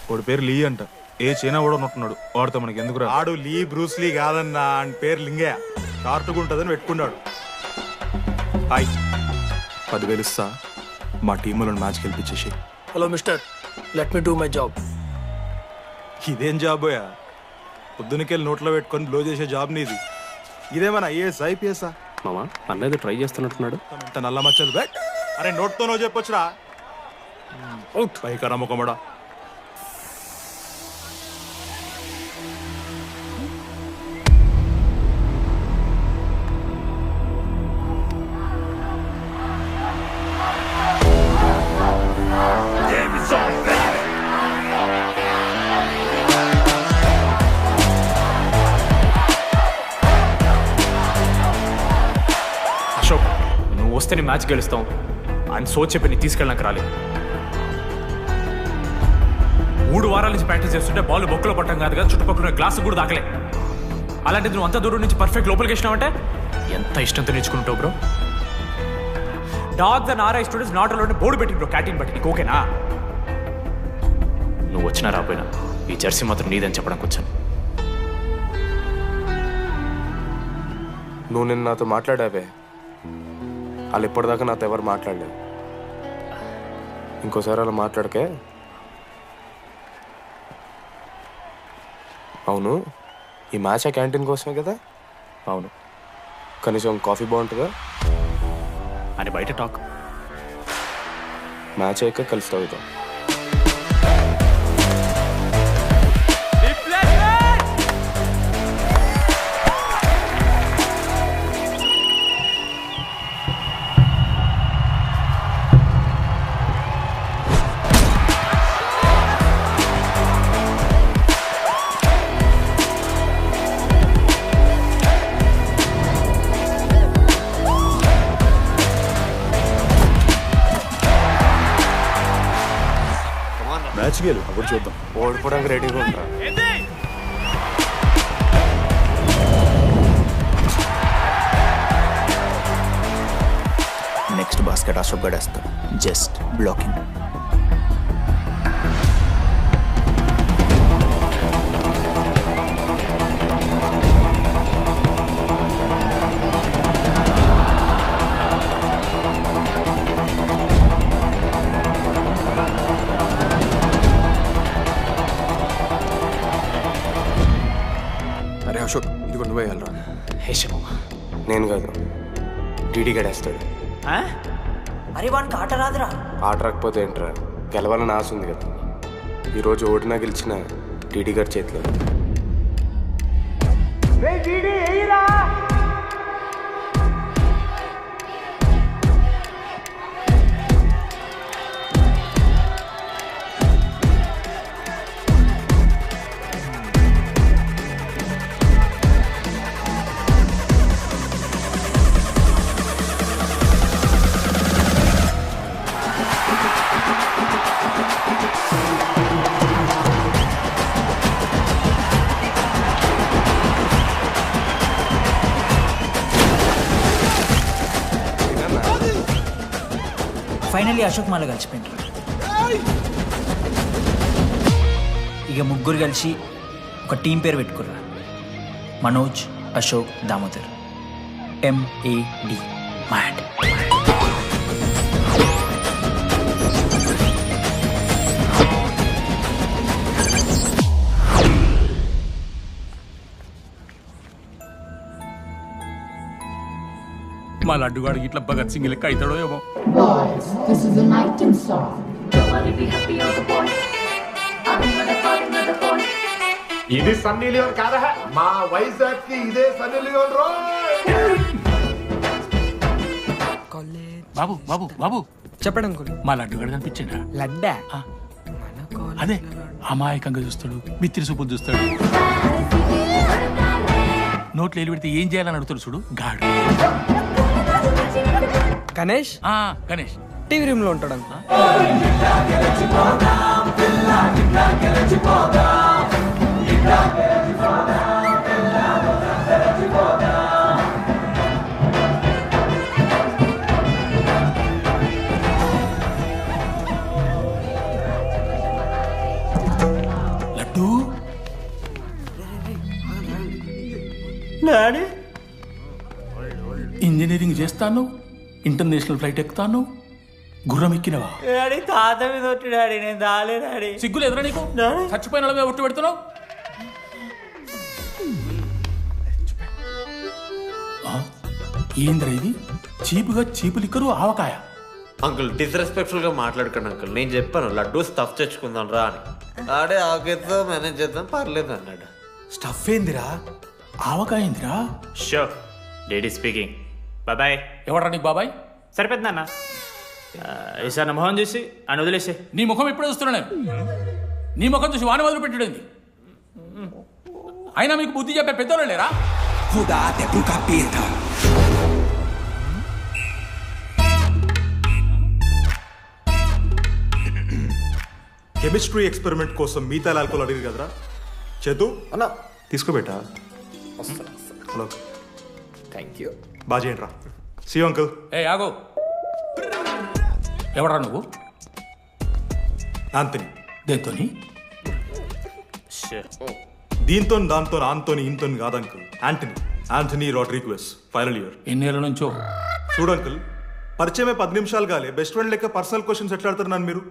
వాడి పేరు లీ అంట. ఏ చైనా కూడా ఉంటున్నాడు, వాడితో మనకి ఎందుకు రా? ఆడు లీ బ్రూస్ లీ కాదన్నా, అని పేరు లింగే. కార్టుగా ఉంటుందని పెట్టుకున్నాడు. హాయ్, 10,000 ఇస్తా, మా టీంలో మ్యాచ్ గెలిపించేసి. Hello mister, let me do my job. ఇదేం జాబోయా? పొద్దునకెళ్ళి నోట్లో పెట్టుకొని బ్లో చేసే జాబ్ నీది. ఇదేమన్నా ఐఏఎస్ ఐపీఎస్ఆ? మామా అన్నది ట్రై చేస్తున్నట్టున్నాడు. ఇంత నల్ల మచ్చలు బెట్. అరే నోట్తో నువ్వు చెప్పొచ్చురా. అవుట్ పైకరా ముఖమడా. అశోక్, నువ్వు వస్తే నీ మ్యాచ్ గెలుస్తాం అని సో చెప్పి నీ తీసుకెళ్ళడానికి రాలేదు. 3 వారాల నుంచి ప్రాక్టీస్ చేస్తుంటే బాల్ బొక్కలో పట్టం కాదు కదా, చుట్టుపక్కల గ్లాసు కూడా దాకలే. అలాంటిది నువ్వు అంత దూరం నుంచి పర్ఫెక్ట్ లోపలికి వేసినావంటే ఎంత ఇష్టంతో నేర్చుకుంటావు bro. Dogs and RI students not allowed board పెట్టి బ్రో, క్యాటీన్ బట్టి. నీకు ఓకేనా? నువ్వు వచ్చినా రాపోయినా ఈ జెర్సీ మాత్రం నీదని చెప్పడానికి వచ్చాను. నువ్వు నిన్న నాతో మాట్లాడావే, వాళ్ళు ఇప్పటిదాకా నాతో ఎవరు మాట్లాడలేదు. ఇంకోసారి అలా మాట్లాడకే. అవును, ఈ మ్యాచ్ ఆ క్యాంటీన్ కోసమే కదా? అవును. కనీసం కాఫీ బాగుంటుందా అని బయట టాక్. మ్యాచ్ అయ్యాక కలిసి తాగుతాం. మ్యాచ్ గేలు అప్పుడు చూద్దాం. ఓడిపోవడానికి రెడీగా ఉంటా. నెక్స్ట్ బాస్కెట్ అశోక్ గడేస్తాడు. Just blocking. అరే అశోక్, ఇదిగో నువ్వే వెళ్ళరా. హేషము నేను కాదు, టీడీ గడేస్తాడు. అరే వానికి ఆట రాదురా. ఆట రాకపోతే ఏంట్రా, గెలవాలని ఆశ ఉంది కదా. ఈరోజు ఓడినా గెలిచిన టీడీ గారి చేతిలో. ఫైనల్లీ అశోక్ మాల కలిసిపోయింది. ఇక ముగ్గురు కలిసి ఒక టీం పేరు పెట్టుకుర్రా. మనోజ్, అశోక్, దామోదర్. MAD. మ్యాడ్. మా లడ్డుగాడికి ఇట్లా భగత్ సింగ్ లెక్క అవుతాడో ఏమో. ఇది సన్నీ లియోన్ కాదా? మా వైజాగ్ కి ఇదే సన్నీ లియోన్ రో. బాబు బాబు బాబు చెప్పండి అంకుల్. మా లడ్డుగాడు కనిపించాడా? లడ్డా? అదే అమాయకంగా చూస్తాడు, బిత్తిరి సూపులు చూస్తాడు, నోట్లు ఎల్లి పెడితే ఏం చేయాలని అడుగుతాడు చూడు గాడు. గణేష్? గణేష్ టీవీ రూమ్ లో ఉంటాడు. లడ్డు డాడీ ఇంజనీరింగ్ చేస్తాను, ఇంటర్నేషనల్ ఫ్లైట్ ఎక్కుతాను, గుర్రం ఎక్కినవా? డాడీ తాత మీద ఒట్టు డాడీ, నేను దాలే డాడీ. సిగ్గులు ఎదురా నీకు? చచ్చిపోయిన వాళ్ళ మీద ఒట్టు పెడుతున్నావు. ఏంద్రా ఇది? చీపుగా చీపు లిక్కరు ఆవకాయ. అంకుల్ డిస్రెస్పెక్ట్ఫుల్ గా మాట్లాడుకోండి అంకుల్. నేను చెప్పాను లడ్డూ స్టఫ్ తెచ్చుకుందాం రా అని. ఆడే ఆకేద్దాం మేనేజ్ చేద్దాం పర్లేదు అన్నాడు. స్టఫ్ ఏందిరా? ఆవకాయ ఏందిరా? Show daddy speaking. బాబాయ్. ఎవరా నీకు బాబాయ్? సరిపోతుంది అన్న. ఈసారి నా మొహం చూసి అని వదిలేసే. నీ ముఖం ఎప్పుడు చూస్తున్నా నేను? నీ ముఖం చూసి వాన వదిలి పెట్టడండి. అయినా మీకు బుద్ధి చెప్పే పెద్దోళ్ళు లేరా? కెమిస్ట్రీ ఎక్స్పెరిమెంట్ కోసం మీథైల్ ఆల్కహాల్ అడిగి కదరా చేతు అన్న తీసుకోబెట్టా. Thank you. బాగా చేయండి రా. See uncle. ఏ ఆగో, ఎవరా నువ్వు? ఆంథనీ. దేంతోని? దీంతో దాంతో ఆంతోని ఇంతో కాదు uncle. Anthony Rodrigues, final year. ఎన్నేళ్ళ నుంచో? చూడు అంకుల్, పరిచయమే 10 నిమిషాలు కాలే బెస్ట్ ఫ్రెండ్ లెక్క పర్సనల్ క్వశ్చన్స్ ఎట్లా ఆడతారు నన్ను మీరు?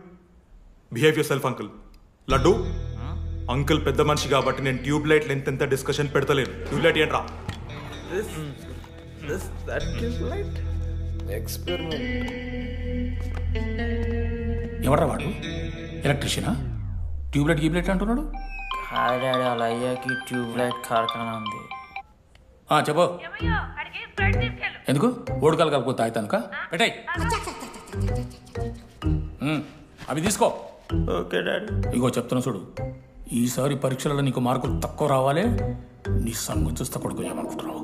Behave yourself uncle. Laddu uncle పెద్ద మనిషి కాబట్టి నేను ట్యూబ్ లైట్ లెంత్ ఎంత డిస్కషన్ పెడతలేను. ట్యూబ్ లైట్ ఏంట్రా? ఎవర్రా వాడు? ఎలక్ట్రీషియనా? ట్యూబ్లైట్ గీబ్లైట్ అంటున్నాడు. డాడీ వాళ్ళ అయ్యాకి ట్యూబ్ లైట్ కార్ఖానా ఉంది. చెప్పు. ఎందుకు ఓడికాలు కలుపుతా అవుతానుక పెట్టాయి. అవి తీసుకో. Okay daddy. ఇగో చెప్తున్నా చూడు, ఈసారి పరీక్షలలో నీకు మార్కులు తక్కువ రావాలి. నీ సంగం చూస్తే కొడుకు ఏమనుకుంటున్నావు?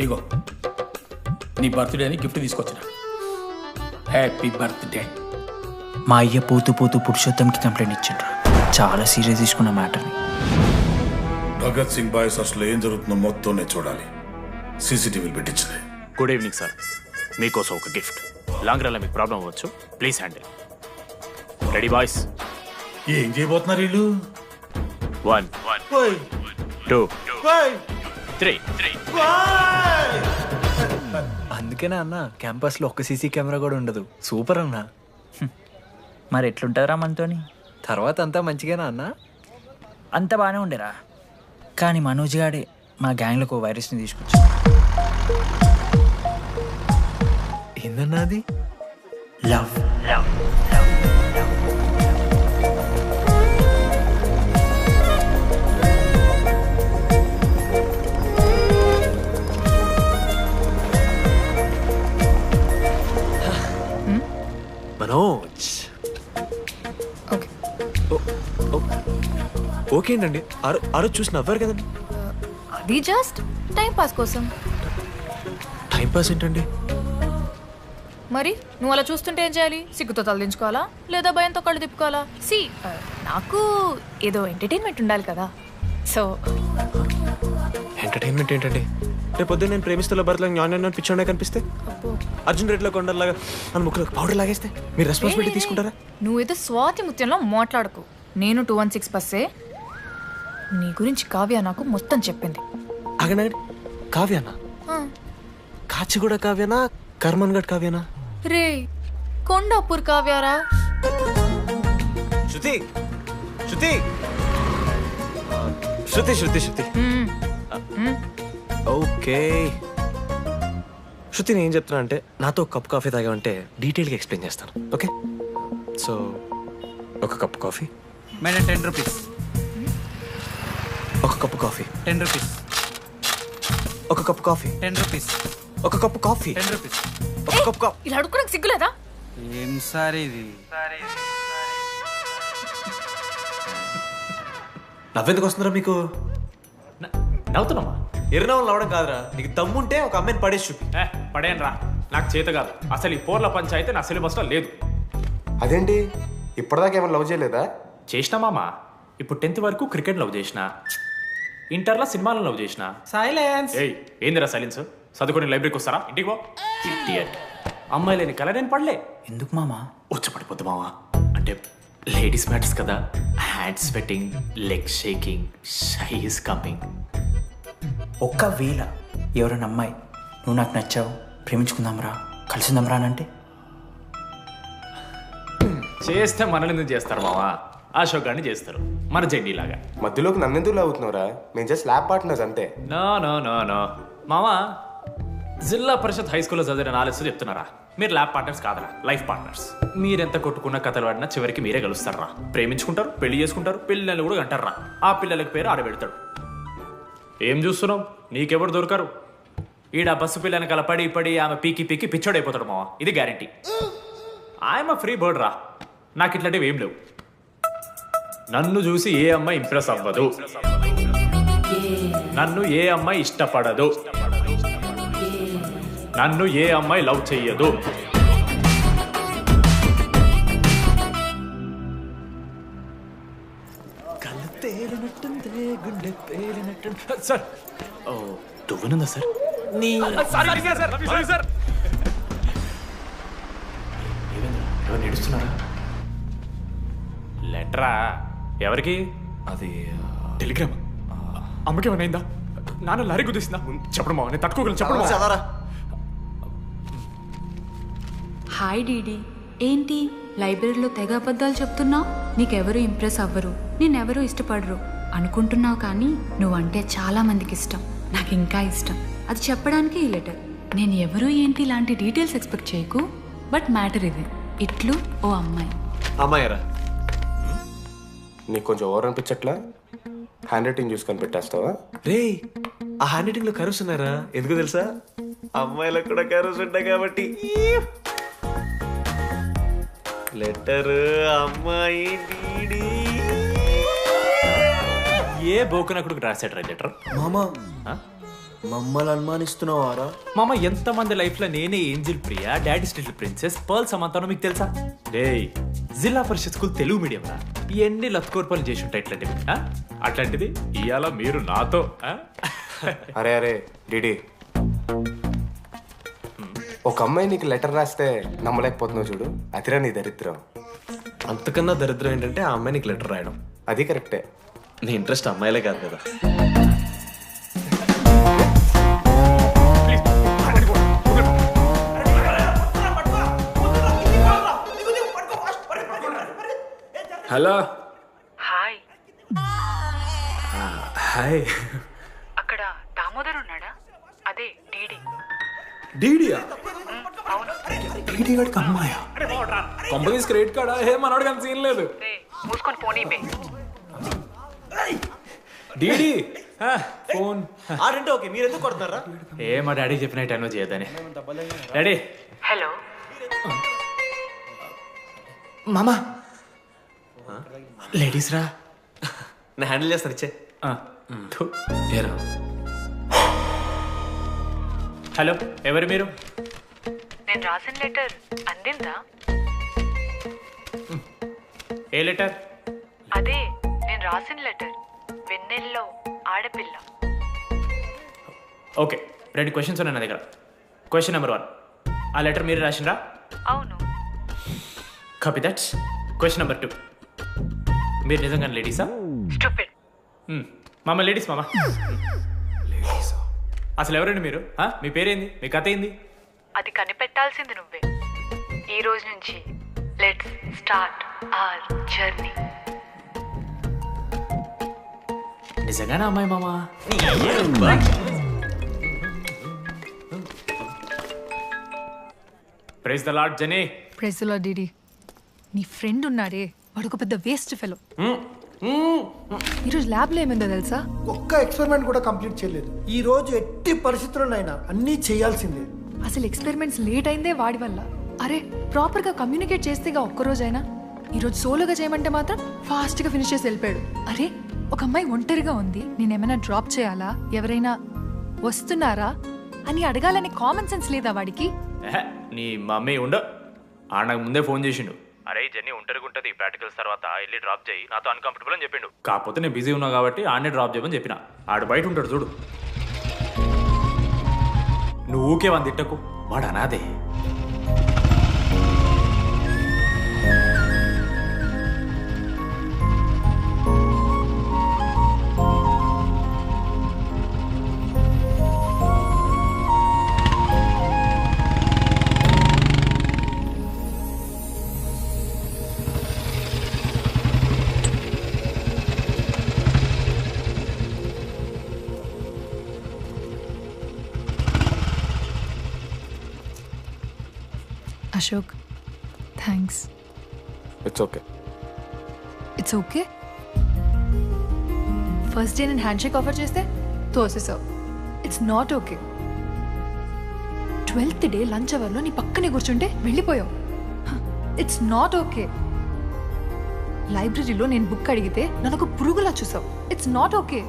ఇగో నీ బర్త్డే అని గిఫ్ట్ తీసుకొచ్చిన. Happy birthday. మా అయ్య పోతూ పోతూ పురుషోత్తంకి కంప్లైంట్ ఇచ్చిండ్రు. చాలా సీరియస్ తీసుకున్న మ్యాటర్ని. భగత్ సింగ్ బాయ్స్ అసలు ఏం జరుగుతుందో మొత్తం నేను చూడాలి. సీసీటీవీలు పెట్టించింది. గుడ్ ఈవినింగ్ సార్, మీకోసం ఒక గిఫ్ట్. లాంగ్ రన్లో మీకు ప్రాబ్లం అవ్వచ్చు, ప్లీజ్ హ్యాండిల్. Ready boys? ఏం చేయబోతున్నారు వీళ్ళు? 1 2 3. అందుకేనా అన్న క్యాంపస్లో ఒక్క సీసీ కెమెరా కూడా ఉండదు. సూపర్ అన్న. మరి ఎట్లుంటారా మనతోని? తర్వాత అంతా మంచిగానా అన్న? అంత బాగానే ఉండేరా, కానీ మనోజ్ గాడే మా గ్యాంగ్లోకి వైరస్ని తీసుకొచ్చా. ఏందన్నా అది? లవ్. మనోజ్ ఓకే అండి. ఆ రోజు చూసి నవ్వారు కదండి. అది జస్ట్ టైం పాస్ కోసం. టైం పాస్ ఏంటండి? మరి నువ్వు అలా చూస్తుంటే ఏం చేయాలి? సిగ్గుతో తలదించుకోవాలా లేదా భయంతో కళ్ళు తిప్పుకోవాలా? సి నాకు ఏదో ఎంటర్టైన్మెంట్ ఉండాలి కదా. సో ఎంటర్టైన్మెంట్ ఏంటండి? రేపు పొద్దున్న నేను ప్రేమిస్తున్న భర్తలో జ్ఞానం పిచ్చోడే కనిపిస్తే, అర్జున్ రెడ్డిలో కొండలాగా మన ముక్కులో పౌడర్ లాగేస్తే మీరు రెస్పాన్సిబిలిటీ తీసుకుంటారా? నువ్వేదో స్వాతి ముత్యంలో మాట్లాడకు. నేను 216 బస్సే. నీ గురించి కావ్య నాకు మొత్తం చెప్పింది. అగనండి, కావ్యానా? కాచిగూడ కావ్యానా? కర్మన్ గడ్ కావ్యానా? రే కొండాపూర్ కావ్యారా? శృతి శృతి శృతి శృతి శృతి ఓకే. శృతి నేను ఏం చెప్తున్నా అంటే, నాతో ఒక కప్ కాఫీ తాగామంటే డీటెయిల్గా ఎక్స్ప్లెయిన్ చేస్తాను. ఓకే, సో ఒక కప్ కాఫీ. Madam 10 rupees. ఒక కప్పు కాఫీ 10 రూపీస్. ఒక కప్పు కాఫీ 10 రూపీస్. ఒక కప్పు కాఫీ 10 రూపీస్. ఒక కప్పు కాఫీ. ఇలా అడుక్కోడానికి సిగ్గులేదా? ఏం సార్ ఇది? నవ్వెందుకు వస్తున్నారా మీకు? నవ్వుతున్నామా? ఎర్రనవ్వులు నవ్వడం కాదురా, నీకు దమ్ముంటే ఒక అమ్మాయిని పడేసి చూపి. పడేయను రా, నాకు చేత కాదు. అసలు ఈ పోర్ల పంచాయితీ నా సిలబస్లో లేదు. అదేంటి ఇప్పటిదాకా ఏమైనా లవ్ చేయలేదా? చేసినా మామా. ఇప్పుడు 10th వరకు క్రికెట్ లవ్ చేసిన, ఇంటర్లో సినిమాలను లవ్ చేసిన. సైలెన్స్. ఏయ్ ఏందిరా సైలెన్స్? చదువుకొని లైబ్రరీకి వస్తారా? ఇంటికి పో. ఇడియట్. అమ్మాయి లేని కల నేను పడలే. ఎందుకు మామా? వచ్చి పడిపోద్దు మామా. అంటే లేడీస్ మ్యాటర్స్ కదా. Hand sweating, leg shaking, shy is coming. ఒక్కవేళ ఎవరైనా అమ్మాయి నువ్వు నాకు నచ్చావు, ప్రేమించుకుందాంరా, కలిసిందాంరా అని అంటే చేస్తే మనల్ని ఎందుకు చేస్తారు మావా? అశోక్ గారిని చేస్తారు, మన జెండీలాగా. మధ్యలోకి నన్నెందుకు అవుతున్నావురా? మేము జస్ట్ ల్యాబ్ పార్ట్నర్స్ అంతే. నో నో నో నో మావా, జిల్లా పరిషత్ హై స్కూల్లో చదివిన నాలెడ్జ్ చెప్తున్నారా? మీరు ల్యాబ్ పార్ట్నర్స్ కాదరా, లైఫ్ పార్ట్నర్స్. మీరెంత కొట్టుకున్న కథలు ఆడినా చివరికి మీరే కలుస్తారా? ప్రేమించుకుంటారు, పెళ్లి చేసుకుంటారు, పిల్లలు కూడా అంటారా? ఆ పిల్లలకి పేరు ఆడబెడతాడు. ఏం చూస్తున్నావు? నీకెవరు దొరకరు. ఈడ బస్సు పిల్లని కల పడి పడి ఆమె పీకి పీకి పిచ్చోడైపోతాడు మావా, ఇది గ్యారంటీ. ఆయమ ఫ్రీ బర్డ్ రా, నాకు ఇట్లాంటివి ఏం లేవు. నన్ను చూసి ఏ అమ్మాయి ఇంప్రెస్ అవ్వదు, నన్ను ఏ అమ్మాయి ఇష్టపడదు, నన్ను ఏ అమ్మాయి లవ్ చెయ్యదు. సార్ తువ్వనుందా సార్? ఎవరు నడుస్తున్నారా? లెటరా ఎవరికి? అది టెలిగ్రామ్. అమ్మకి ఏమైనా నాన్న లారీ గుద్దేసిందా? చెప్పడం నేను తట్టుకోగలను. చెప్పడం హాయ్ డీడీ. ఏంటి లైబ్రరీలో తెగ అబద్ధాలు చెప్తున్నావు, నీకెవరూ ఇంప్రెస్ అవ్వరు, నేనెవరూ ఇష్టపడరు అనుకుంటున్నావు. కానీ నువ్వంటే చాలా మందికి ఇష్టం, నాకు ఇంకా ఇష్టం. అది చెప్పడానికి ఈ లెటర్. నేను ఎవరు ఏంటి ఇలాంటి డీటెయిల్స్ ఎక్స్పెక్ట్ చేయకు, బట్ మ్యాటర్ ఇది. ఇట్లు ఓ అమ్మాయి. అమ్మాయరా? నీకు కొంచెం ఓవర్ అనిపించట్లా? హ్యాండ్ రైటింగ్ చూసుకొని పెట్టేస్తావా? రే, ఆ హ్యాండ్ రైటింగ్ లో కర్వ్స్ ఉన్నారా? ఎందుకు తెలుసా? అమ్మాయిలకు కూడా కర్వ్స్ ఉంటాయి కాబట్టి. లెటర్ అమ్మాయి డీడీ. ఏ బోకనకుడికి రాశాడు లెటర్? మామా మమ్మల్ని అనుమానిస్తున్నావారా? మామ, ఎంతమంది లైఫ్ లో నేనే angel Priya, daddy little princess, pearl సమంతానో మీకు తెలుసా? డే, జిల్లా పరిషత్ స్కూల్ తెలుగు మీడియం రా, ఎన్ని లత్కోర్పాలు చేసి ఉంటాయి ఇట్లాంటివి. అట్లాంటిది ఇవాళ మీరు నాతో. అరే అరే డిడి, ఒక అమ్మాయి నీకు లెటర్ రాస్తే నమ్మలేకపోతున్నావు చూడు, అదిరా నీ దరిద్రం. అంతకన్నా దరిద్రం ఏంటంటే ఆ అమ్మాయి నీకు లెటర్ రాయడం. అది కరెక్టే. నీ ఇంట్రెస్ట్ అమ్మాయిలే కాదు కదా. హలో. హాయ్. హాయ్. అక్కడ దామోదర్ ఉన్నాడా? అదే డీడీ. డీడీయా? అవును. డీడీ వాడికి అమ్మాయా? Companies credit కార్డా? ఏ మనోడికి అంత సీన్ లేదు. మూసుకొని పోనీ బే. డీడీ ఫోన్ ఆడంటే ఓకే, మీరు ఎందుకు కొడుతున్నారా? ఏ మా డాడీ చెప్పిన టైంలో చేయొద్దని. డాడీ. హలో మామా, లేడీస్ రా. నేను హ్యాండిల్ చేస్తాను, ఇచ్చే. ఏరా? హలో, ఎవరు మీరు? నేను రాసిన లెటర్ అందిందా? ఏ లెటర్? అదే నేను రాసిన లెటర్, వెన్నెల్లో ఆడపిల్ల. ఓకే, 2 క్వశ్చన్స్ ఉన్నాయి నా దగ్గర. క్వశ్చన్ నెంబర్ 1, ఆ లెటర్ మీరు రాసిండ్రా? అవును. Copy that. క్వశ్చన్ నెంబర్ 2, మీరు నిజంగా లేడీసా? స్టూపిడ్. మామ లేడీస్ మామ. అసలు ఎవరండి మీరు? మీ పేరేంది? మీ కథ ఏంది? అది కనిపెట్టాల్సింది నువ్వే. ఈ రోజు నుంచి లెట్స్ స్టార్ట్ అవర్ జర్నీ. నిజంగానే అమ్మాయి మామ? Praise the lord Jenny. Praise the lord DD. నీ ఫ్రెండ్ ఉన్నాడే, వాడు ఒక పెద్ద వేస్ట్ ఫెలో. ఈరోజు ల్యాబ్లో ఏమైందో తెలుసా? ఒక్క ఎక్స్పెరిమెంట్ కూడా కంప్లీట్ చేయలేదు. ఈ రోజు ఎట్టి పరిస్థితుల్లోనైనా అన్నీ చేయాల్సిందే. అసలు ఎక్స్పెరిమెంట్స్ లేట్ అయిందే వాడి వల్ల. అరే, ప్రాపర్గా కమ్యూనికేట్ చేస్తేగా ఒక్కరోజైనా. ఈరోజు సోలోగా చేయమంటే మాత్రం ఫాస్ట్గా ఫినిష్ చేసి వెళ్ళిపోయాడు. అరే, ఒక అమ్మాయి ఒంటరిగా ఉంది, నేనేమైనా డ్రాప్ చేయాలా, ఎవరైనా వస్తున్నారా అని అడగాలని కామన్ సెన్స్ లేదా వాడికి? నీ మమ్మీ ఉండ నాకు ముందే ఫోన్ చేసిండు. అరే జర్నీ ఒంటరిగా ఉంటుంది, ప్రాక్టికల్స్ తర్వాత వెళ్ళి డ్రాప్ చేయి, నాతో అన్కంఫర్టబుల్ అని చెప్పిండు. కాకపోతే నేను బిజీ ఉన్నా కాబట్టి ఆడనే డ్రాప్ చేయమని చెప్పిన. ఆడు బయట ఉంటాడు చూడు. నువ్వు ఊకే వాని తిట్టకు, వాడు అనాదే. Ashok, thanks. It's okay. It's okay. First day నేను హ్యాండ్ షేక్ ఆఫర్ చేస్తే తోసేసావు. It's not okay. 12th day lunch అవర్లో నీ పక్కనే కూర్చుంటే వెళ్ళిపోయావు. It's not okay. లైబ్రరీలో నేను బుక్ అడిగితే నన్ను ఒక పురుగులా చూసావు. It's not okay.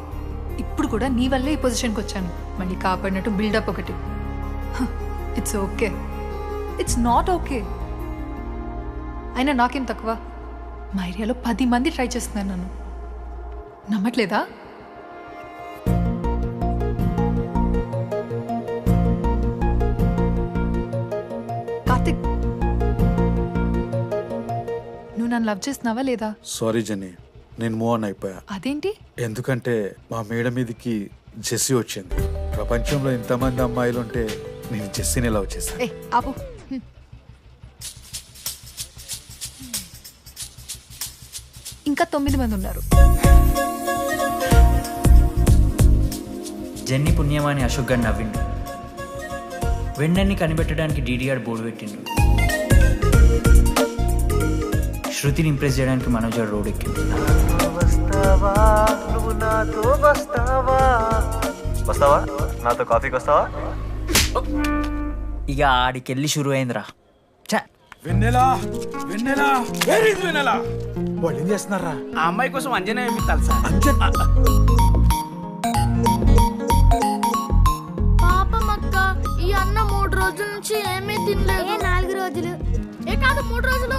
ఇప్పుడు కూడా నీ వల్లే ఈ పొజిషన్కి వచ్చాను, మళ్ళీ కాపాడినట్టు బిల్డప్ ఒకటి. It's okay. It's not okay. అయినా నాకేం తక్కువ? మా ఏరియాలో 10 మంది ట్రై చేస్తున్నారు నన్ను. నమ్మట్లేదా? కార్తిక్, నువ్వు నన్ను లవ్ చేస్తున్నావా లేదా? సారీ జెన్నీ, నేను మూవ్ ఆన్ అయిపోయా. అదేంటి? ఎందుకంటే మా మేడ మీదకి జెస్సీ వచ్చింది. ప్రపంచంలో ఇంతమంది అమ్మాయిలు ఉంటే నేను జెస్సీని లవ్ చేశాను. ఏ ఆపు. ఇంకా 9 మంది ఉన్నారు. జెన్నీ పుణ్యమాని అశోక్ గారు నవ్విండు. వెన్నెన్ని కనిపెట్టడానికి డీడీఆర్ బోర్డు పెట్టిండు. శృతిని ఇంప్రెస్ చేయడానికి మనోజ్ గారు రోడ్ ఎక్కిండు. వస్తావా నాతో కాఫీకి వస్తావా? ఇక ఆడికెళ్ళి షురు అయిందిరా. వెన్నెలా వెన్నెలా వేర్ ఇస్ వెన్నెలా? వాళ్ళు ఏం చేస్తున్నారా? ఆ అమ్మాయి కోసం అంజనే ఏమిట్టాలి సార్? పాపం అక్క, ఈ అన్న 3 రోజుల నుంచి ఏమీ తినలేదు. 4 రోజులు కాదు 3 రోజులు.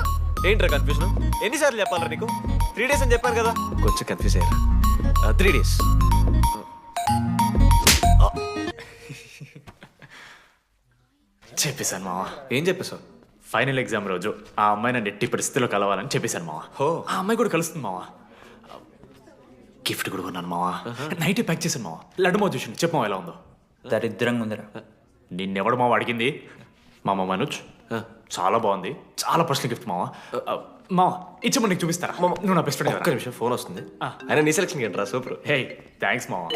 ఏంట్రా కన్ఫ్యూజన్? ఎన్నిసార్లు చెప్పాలరా నీకు? 3 days అని చెప్పాను కదా. కొంచెం కన్ఫ్యూజ్ అయ్యారా? 3 days. చెప్పేశాను మావా. ఏం చెప్పేశావు? ఫైనల్ ఎగ్జామ్ రోజు ఆ అమ్మాయి నన్ను ఎట్టి పరిస్థితిలో కలవాలని చెప్పేశాను మావా. ఆ అమ్మాయి కూడా కలుస్తుంది మావా. గిఫ్ట్ కూడా కొన్నాను మావా. నైట్ ప్యాక్ చేశాను మావా. లడ్డు మావ చూసిండు. చెప్పు మావా ఎలా ఉందో? దరిద్రంగా ఉందిరా. నిన్నెవడు మావ అడిగింది? మామ మనోజ్. చాలా బాగుంది. చాలా పర్సనల్ గిఫ్ట్ మావా. మావా ఇచ్చమని నీకు చూపిస్తారా? నువ్వు నా బెస్ట్ ఫ్రెండ్. ఒక్క నిమిషం ఫోన్ వస్తుంది. అయినా నీ సెలక్షన్ ఏంట్రా? సూపర్. హే థ్యాంక్స్ మావా.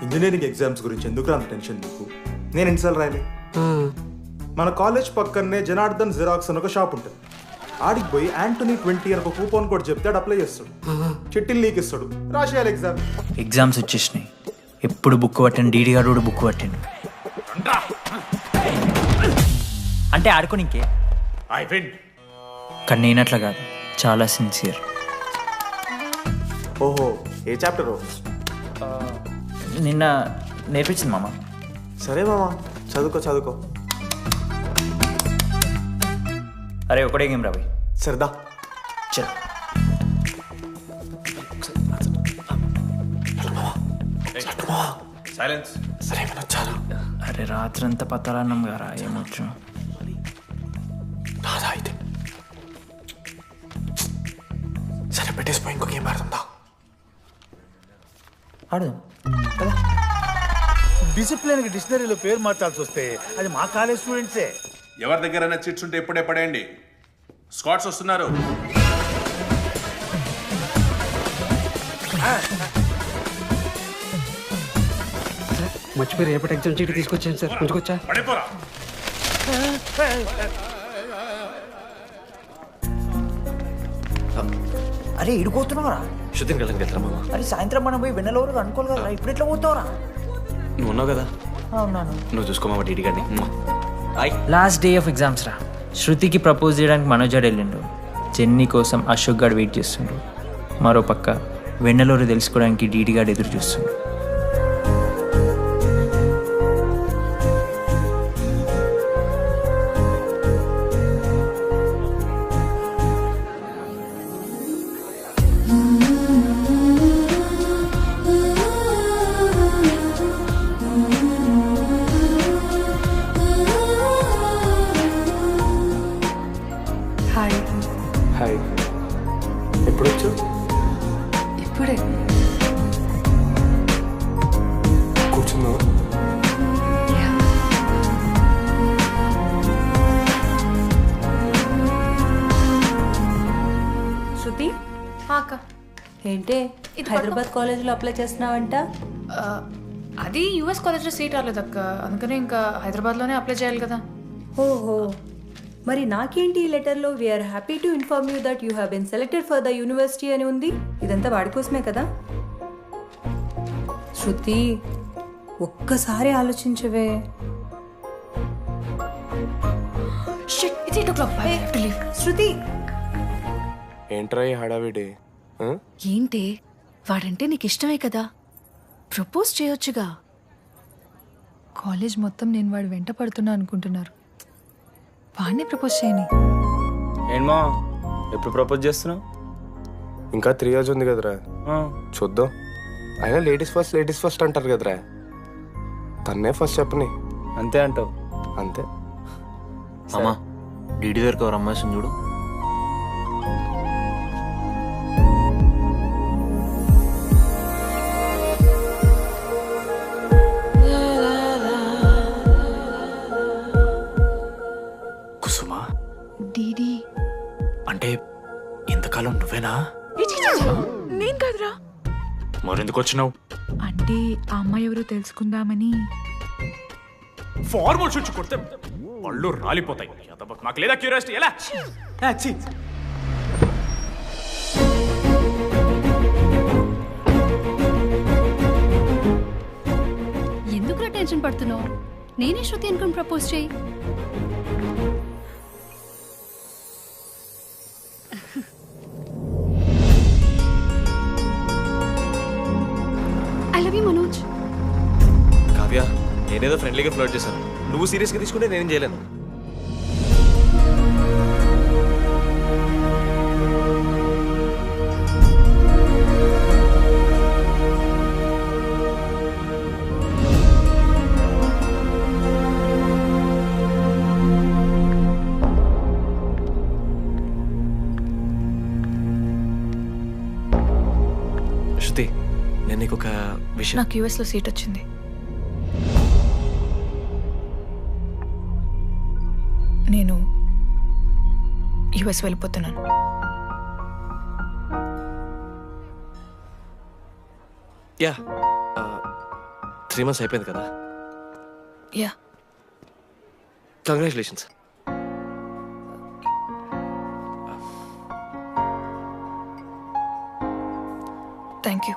ఇంజనీరింగ్ ఎగ్జామ్స్ గురించి ఎందుకు అంత టెన్షన్ నీకు? నేను ఎన్నిసార్లు రాయలే. మన కాలేజ్ పక్కనే జనార్దన్ జిరాక్స్ అని ఒక షాప్ ఉంటుంది. ఆడికి పోయి యాంటోనీ 20 అని ఒక కూపన్ కోడ్ చెప్తే అప్లై చేస్తాడు. చిట్టిల్ నీకు ఇస్తాడు, రాసేయాలి ఎగ్జామ్. ఎగ్జామ్స్ వచ్చేసినాయి. ఎప్పుడు బుక్ పట్టాను డీడీ గారు కూడా బుక్ పట్టిండు. అంటే ఆడుకోనికే. కానీ నేనట్లా కాదు, చాలా సిన్సియర్. ఓహో, ఏ చాప్టర్? నిన్న నేర్పించింది మామ. సరే మామ, చదువుకో. అరే ఒకటే గేమ్ రాబోయ్. సరదా చల్. సైలెన్స్. సరే చాలు. అరే రాత్రంతా పత్తాలన్నం గారా, ఏమొచ్చు? అయితే సరే పెట్టేసిపోయి ఇంకో గేమ్ ఆడుతుందా? ఆడు. డిసిప్లిన్ కి డిక్షనరీలో పేరు మార్చాల్సి వస్తే అది మా కాలేజ్ స్టూడెంట్సే. ఎవరి దగ్గర చిట్స్ ఉంటే ఇప్పుడే పడేయండి. స్కాట్స్ వస్తున్నారు. మర్చిపోయి రేపటి ఎగ్జామ్ చీటి తీసుకొచ్చాను సార్. కొంచెం పడిపోరా. అరే ఇడిపోతున్నావురా. శుద్ధిని వెళ్ళకి వెళ్తారా మామ? అరే సాయంత్రం మనం పోయి వెన్నెలవరకు అనుకోవాలి కదా, ఇప్పుడు ఎట్లా పోతావురా? నువ్వు ఉన్నావు కదా. అవునాను. నువ్వు చూసుకోమా డీడీ గారిని. లాస్ట్ డే ఆఫ్ ఎగ్జామ్స్ రా. శృతికి ప్రపోజ్ చేయడానికి మనోజ్ గారు వెళ్ళిండు. జెన్నీ కోసం అశోక్ గారు వెయిట్ చేస్తుండ్రు. మరో పక్క వెన్నెలూరు తెలుసుకోవడానికి డీడీ గారు ఎదురు చూస్తుండ్రు. హాయ్. ఎప్పుడు వచ్చావు? ఇప్పుడే. కూర్చున్నావా? శృతి అక్క ఏంటే హైదరాబాద్ కాలేజ్లో అప్లై చేస్తున్నావంట? అది యూఎస్ కాలేజ్లో సీట్ రాలేదు అక్క, అందుకనే ఇంకా హైదరాబాద్లోనే అప్లై చేయాలి కదా. ఓహో, మరి నాకేంటి ఈ లెటర్లో we are happy to inform you that you have been selected for the university అని ఉంది. ఇదంతా వాడి కోసమే కదా. శృతి ఒక్కసారి ఆలోచించవే. శృతి ఏంట్రా ఈ హడావిడి? ఏంటి వాడంటే నీకు ఇష్టమే కదా, ప్రపోజ్ చేయొచ్చుగా. కాలేజ్ మొత్తం నేను వాడు వెంట పడుతున్నా అనుకుంటున్నారు. వాడిని ప్రపోజ్ చేయని. ఏంటమ్మా ఎప్పుడు ప్రపోజ్ చేస్తున్నావు? ఇంకా 3 years ఉంది కదరా, చూద్దాం. అయినా లేడీస్ ఫస్ట్ అంటారు కదరా, తన్నే ఫస్ట్ చెప్పని. అంతే అంటావు? అంతే. అమ్మా డీడీ దగ్గరకు ఎవరు అమ్మాయిని చూడు. కుసుమా డీడీ అంటే ఇంతకాలం నువ్వేనా? నేను కాదురా. మరెందుకు వచ్చినావు? అంటే ఆ అమ్మాయి ఎవరో తెలుసుకుందామని. ఫార్మల్ షూట్ కొడితే పళ్ళు రాలిపోతాయి. నాకు లేదా క్యూరియాసిటీ? ఎలా ఎందుకు టెన్షన్ పడుతున్నావు? నేనే శృతి అనుకుని ప్రపోజ్ చేయి. I love you Manoj. Kavya, నేనేదో ఫ్రెండ్లీగా ఫ్లర్ట్ చేశాను. నువ్వు సీరియస్గా తీసుకుంటే నేనేం చేయలేను. శృతి, నేను నీకు ఒక విషయం. నాకు యూఎస్లో సీట్ వచ్చింది. నేను యుఎస్ వెళ్ళిపోతున్నాను. యా, 3 months అయిపోయింది కదా. Yeah, congratulations. Thank you.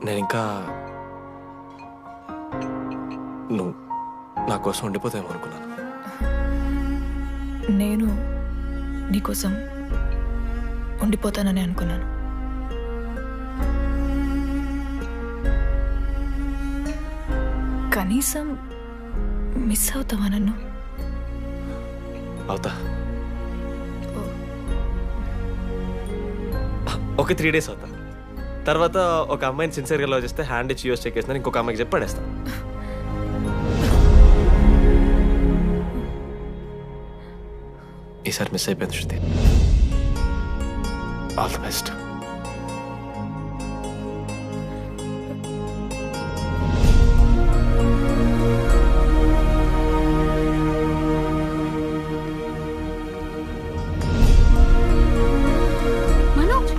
నేను ఇంకా నువ్వు నా కోసం ఉండిపోతాయేమో అనుకున్నాను. నేను నీకోసం ఉండిపోతానని అనుకున్నాను. కనీసం మిస్ అవుతావా నన్ను? అవుతా. ఒక 3 days అవుతా. తర్వాత ఒక అమ్మాయిని సిన్సియర్గా లవ్ చేస్తే హ్యాండ్ ఇచ్చి యూస్ చెక్ చేసిన ఇంకొక అమ్మాయికి చెప్పి పడేస్తా. ఈసారి మిస్ అయిపోయింది Shruti. All the best. Manoj,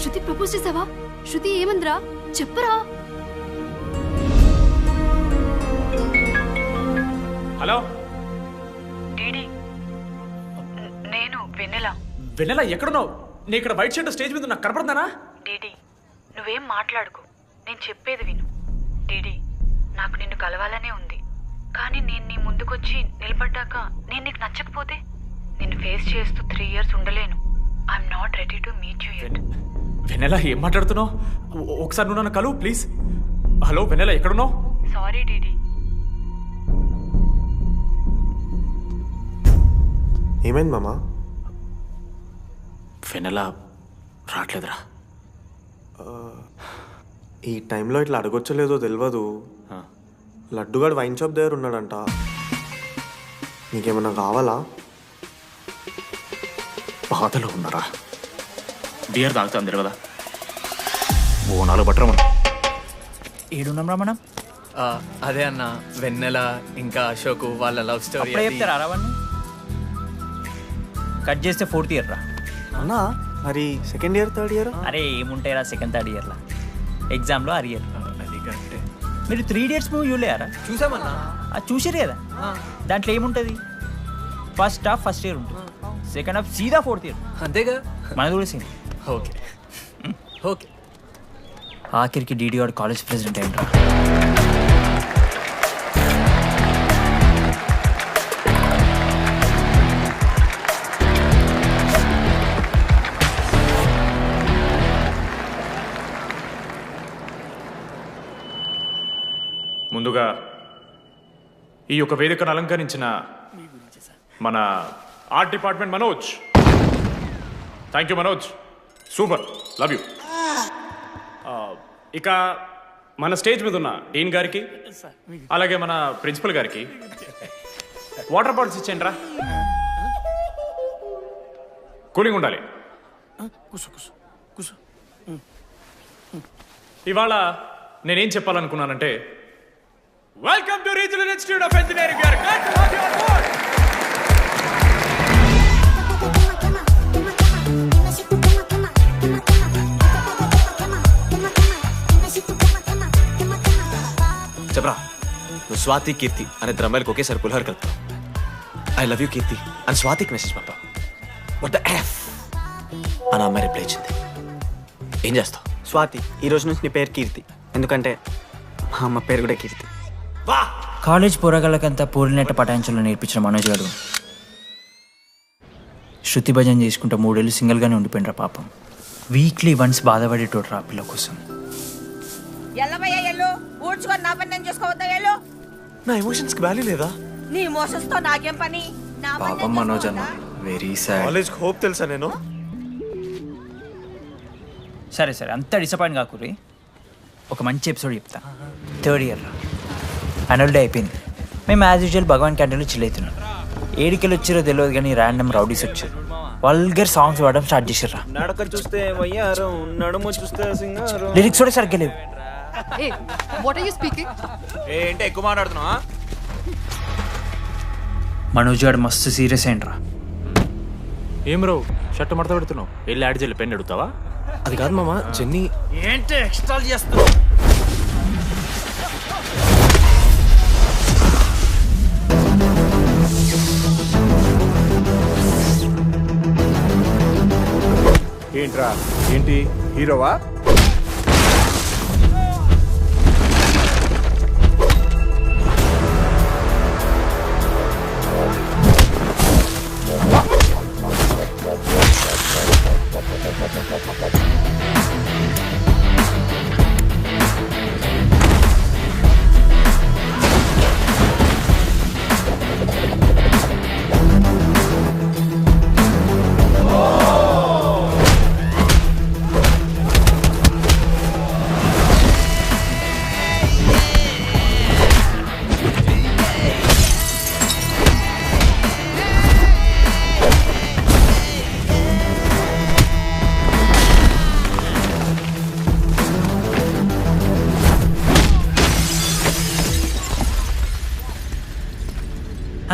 Shruti propose చేసావా? శృతి ఏమందిరా చెప్పరా? హలో డీడీ, నేను వెన్నెల. వెన్నెల ఎక్కడున్నావు? నీ ఇక్కడ వైట్ షర్ట్ స్టేజ్ మీద నాకు కనపడుతున్నానా? డీడీ, నువ్వేం మాట్లాడుకో, నేను చెప్పేది విను. డీడీ, నాకు నిన్ను కలవాలనే ఉంది. కానీ నేను నీ ముందుకొచ్చి నిలబడ్డాక నేను నీకు నచ్చకపోతే నిన్ను ఫేస్ చేస్తూ 3 years ఉండలేను. I'm not ready to meet you yet. Vennela ఏం మాట్లాడుతున్నావు? ఒకసారి నువ్వు నన్ను కలువు ప్లీజ్. హలో వెన్నెల ఎక్కడున్నావు? Sorry DD. ఏమైంది మామా? వెన్నెల రావట్లేదురా. ఈ టైంలో ఇట్లా అడగొచ్చలేదో తెలియదు. లడ్డుగాడు వైన్ షాప్ దగ్గర ఉన్నాడంట. నీకేమన్నా కావాలా? బాధలో ఉన్నారా? బియర్ తాగుతాం తెలియదా? ఓ 4 బట్టరా మనం. ఏడున్నాం రా మనం. అదే అన్న, వెన్నెల ఇంకా అశోక్ వాళ్ళ లవ్ స్టోరీ అప్పుడే చెప్తారా రావణ్ణి? కట్ చేస్తే 4th year రా అన్నా. మరి 2nd year 3rd year? అరే ఏముంటాయిరా 2nd 3rd yearలా? ఎగ్జామ్లో అరియర్. అది కరెక్టే. మీరు 3 Idiots మూవీ చూడలేరా? చూసామన్నా. అది చూసారు కదా. దాంట్లో ఏముంటుంది? ఫస్ట్ హాఫ్ ఫస్ట్ ఇయర్ ఉంటుంది, సెకండ్ హాఫ్ సీదా 4th year. అంతేగా మనది కూడా సీన్. Okay okay. ఆఖరికి డీడీ వాడు కాలేజ్ ప్రెసిడెంట్ అయిండ్రా. ముందుగా ఈ యొక్క వేదికను అలంకరించిన మన art department Manoj, thank you Manoj, super, love you. ఇక మన స్టేజ్ మీద ఉన్న డీన్ గారికి అలాగే మన ప్రిన్సిపల్ గారికి వాటర్ బాటిల్స్ ఇచ్చేయండి రా, కూలింగ్ ఉండాలి. ఇవాళ నేనేం చెప్పాలనుకున్నానంటే, welcome to regional institute of engineering. We are glad to have you on board. Swathi Keerthi అనే ఇద్దరు అమ్మాయిలకు ఒకేసారి పులిహోర కలుపుతాం. ఐ లవ్ యూ కీర్తి అని స్వాతికి మెసేజ్ పంపాం. వాట్ ద ఎఫ్ అని అమ్మాయి రిప్లై ఇచ్చింది. ఏం చేస్తావు? స్వాతి, ఈ రోజు నుంచి నీ పేరు కీర్తి, ఎందుకంటే మా అమ్మ పేరు కూడా కీర్తి. కాలేజ్ పోరగాళ్ళకంతా పూరినట్ట పటాయించలో నేర్పించిన మనోజ్ గారు శృతి భజన చేసుకుంటూ 3 ఏళ్ళు సింగిల్గానే ఉండిపోయినరా పాపం. వీక్లీ వన్స్ బాధపడేటోడ్రా పిల్ల కోసం. నా ఎమోషన్స్కి వాల్యూ లేదా? నీ ఎమోషన్స్ తో నాకేం పని? పాపం మనోజ్ అన్న, వెరీ సాడ్. కాలేజ్కి హోప్ తెలుసా నేను? సరే సరే అంత డిసప్పాయింట్ కాకుర్రి. ఒక మంచి ఎపిసోడ్ చెప్తా. 3rd ఇయర్ యాన్యువల్ డే అయిపోయింది. మేము యాజ్ యూజువల్ భగవాన్ క్యాంటీన్లో చిల్ అవుతున్నాం. ఏడికెళ్ళి వచ్చారో తెలియదు కానీ ర్యాండమ్ రౌడీస్ వచ్చారు. వల్గర్ సాంగ్స్ పాడడం స్టార్ట్ చేసారా. నడక చూస్తే వయ్యారం, నడుము చూస్తే సింగారం. లిరిక్స్ కూడా సరిగ్గా లేవు. What are you speaking? ఏంటి ఎక్కువ మాట్లాడుతున్నావా? మనోజ్ గారు మస్తు సీరియస్ అయిండ్రా. ఏం రావు షర్ట్ మడత పెడుతున్నావు, వెళ్ళి యాడ్ చేయాలి, పెన్ అడుగుతావా? అది కాదు మామ, జెన్నీ ఏంటి ఎక్స్ట్రా చేస్తున్నావు? ఏంట్రా ఏంటి హీరోవా?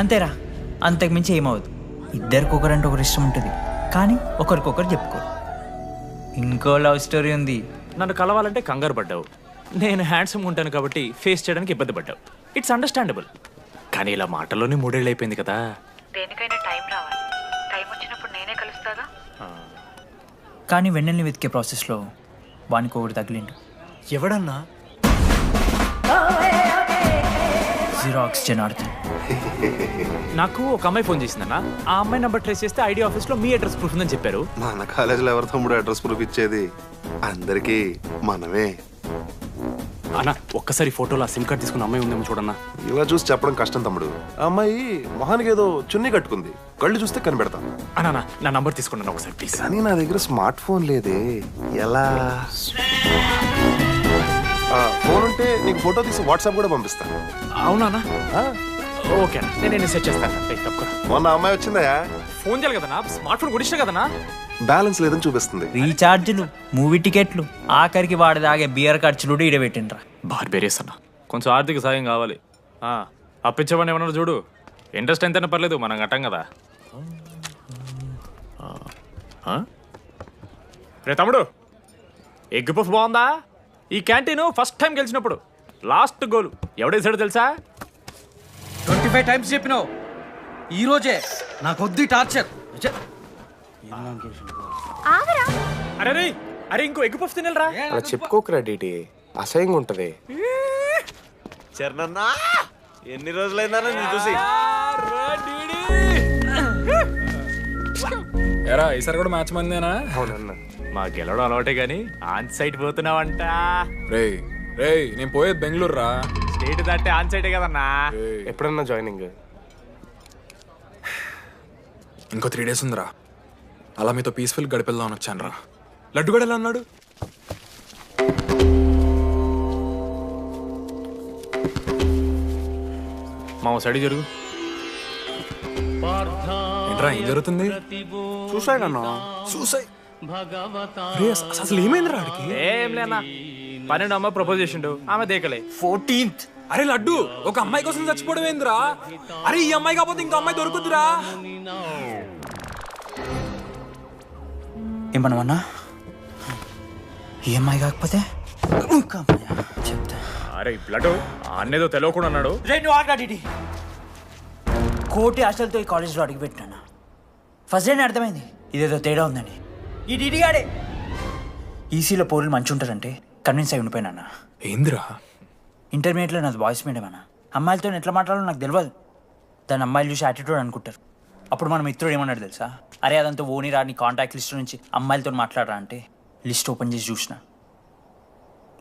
అంతేరా, అంతకుమించి ఏమవుదు. ఇద్దరికి ఒకరంటే ఒకరు ఇష్టం ఉంటుంది, కానీ ఒకరికొకరు చెప్పుకోరు. ఇంకో లవ్ స్టోరీ ఉంది. నన్ను కలవాలంటే కంగారు పడ్డావు, నేను హ్యాండ్సమ్ ఉంటాను కాబట్టి ఫేస్ చేయడానికి ఇబ్బంది పడ్డావు. It's understandable. కానీ ఇలా మాటల్లోనే 3 ఏళ్ళు అయిపోయింది కదా. దేనికైనా టైం రావాలి. టైం వచ్చినప్పుడు నేనే కలుస్తాగా. కానీ వెన్నెల్ని వెతికే ప్రాసెస్లో వానికి ఒకటి తగిలిండు. ఎవడన్నా? జిరాక్స్ జనార్దన్. నాకు ఒక అమ్మాయి ఫోన్ చేసిందన్న. ఆ అమ్మాయి నెంబర్ ట్రేస్ చేస్తే ఐడి ఆఫీస్లో మీ అడ్రస్ ప్రూఫ్ ఉందని చెప్పారు. మన కాలేజీలో ఎవరి తమ్ముడు అడ్రస్ ప్రూఫ్ ఇచ్చేది? అందరికీ మనమే. అన్న ఒక్కసారి ఫోటోలో సిమ్ కార్డ్ తీసుకున్న అమ్మాయి ఉందేమో చూడన్నా. ఇలా చూసి చెప్పడం కష్టం తమ్ముడు. ఆ అమ్మాయి మొహానికి ఏదో చున్నీ కట్టుకుంది, కళ్ళు చూస్తే కనిపెడతాం. అన్నా నా నంబర్ తీసుకున్నాను ఒకసారి ప్లీజ్. కానీ నా దగ్గర స్మార్ట్ ఫోన్ లేదే, ఎలా? ఫోన్ ఉంటే నీకు ఫోటో తీసి వాట్సాప్ కూడా పంపిస్తాను. అవునా? ఓకే అన్న, నేను సెట్ చేస్తాను. తప్పకుండా. మొన్న అమ్మాయి వచ్చిందా? ఫోన్ చేయాలి కదన్నా, స్మార్ట్ ఫోన్ కొనిష్టం కదన్నా. బ్యాలెన్స్ లేదని చూపిస్తుంది. రీఛార్జ్లు, మూవీ టికెట్లు, ఆఖరికి వాడి దాగే బియర్ ఖర్చులు కూడా ఇడబెట్టిండ్రా. బార్బేరియస్ అన్న, కొంచెం ఆర్థిక సాయం కావాలి. అప్పించమని ఏమన్నా చూడు. ఇంట్రెస్ట్ ఎంతైనా పర్లేదు, మనం కట్టాం కదా. రే తమ్ముడు, ఎగ్ పఫ్ బాగుందా? ఈ క్యాంటీన్ ఫస్ట్ టైం గెలిచినప్పుడు లాస్ట్ గోల్ ఎవడేసాడో తెలుసా? 25 టైమ్స్ చెప్పినావు. ఈ రోజే నాకు వద్దు టార్చర్. అరే అరే ఇంకో ఎగ్ పఫ్ తినరా. అలా చెప్పుకోకరా డీటీ, అసహ్యంగా ఉంటది. చరణన్నా ఎన్ని రోజులైందా నేను చూసి. ఎరా ఈసారి కూడా మ్యాచ్ మందేనా? అవునన్నా. మా గెలవడం అలవాటే గానీ ఆన్ సైడ్ పోతున్నావంట. రే రే నేను పోయేది బెంగళూరు రా. స్టేట్ దాటే ఆన్ సైడే కదన్నా. ఎప్పుడన్నా జాయినింగ్? ఇంకో 3 days ఉందిరా. అలా మీతో పీస్ఫుల్ గడిపెళ్దామని వచ్చాను రా. లడ్డు కూడా ఎలా అన్నాడు? మా సైడ్ జరుగు. ఏంట్రా ఏం జరుగుతుంది? సూసైడ్ అన్నా. సూసైడ్? అసలు ఏమైందిరా ఆడికి? ఏం లేనా, 12 అమ్మాయి ప్రపోజ్ చేసిండు, ఆమె దేకలే. 14th. అరే లడ్డు, ఒక అమ్మాయి కోసం చచ్చిపోవడం ఏందిరా? అరే ఈ అమ్మాయి కాకపోతే ఇంకో అమ్మాయి దొరుకుతురా? ఏమన్నా ఈ అమ్మాయి కాకపోతే చెప్తా. అరే బ్లడ్ అన్నేదో తెలియకుండా అన్నాడు. నువ్వు ఆగా డిడి. కోటి ఆశలతో ఈ కాలేజ్లో అడిగిపెట్టినా. ఫస్ట్ డే అర్థమైంది ఇదేదో తేడా ఉందని. ఈ డిడిగాడే ఈసీలో పౌరులు మంచి ఉంటారంటే కన్విన్స్ అయి ఉండిపోయినా. ఏంద్రా ఇంటర్మీడియట్లో నాది బాయ్స్ మీడియం అన్న. అమ్మాయిలతో ఎట్లా మాట్లాడాలో నాకు తెలియదు. దాని అమ్మాయిలు చూసి యాటిట్యూడ్ అనుకుంటారు. అప్పుడు మన మిత్రుడు ఏమన్నాడు తెలుసా? అరే అదంతా ఓనిరా, నీ కాంటాక్ట్ లిస్ట్ నుంచి అమ్మాయిలతో మాట్లాడరా అంటే లిస్ట్ ఓపెన్ చేసి చూసిన.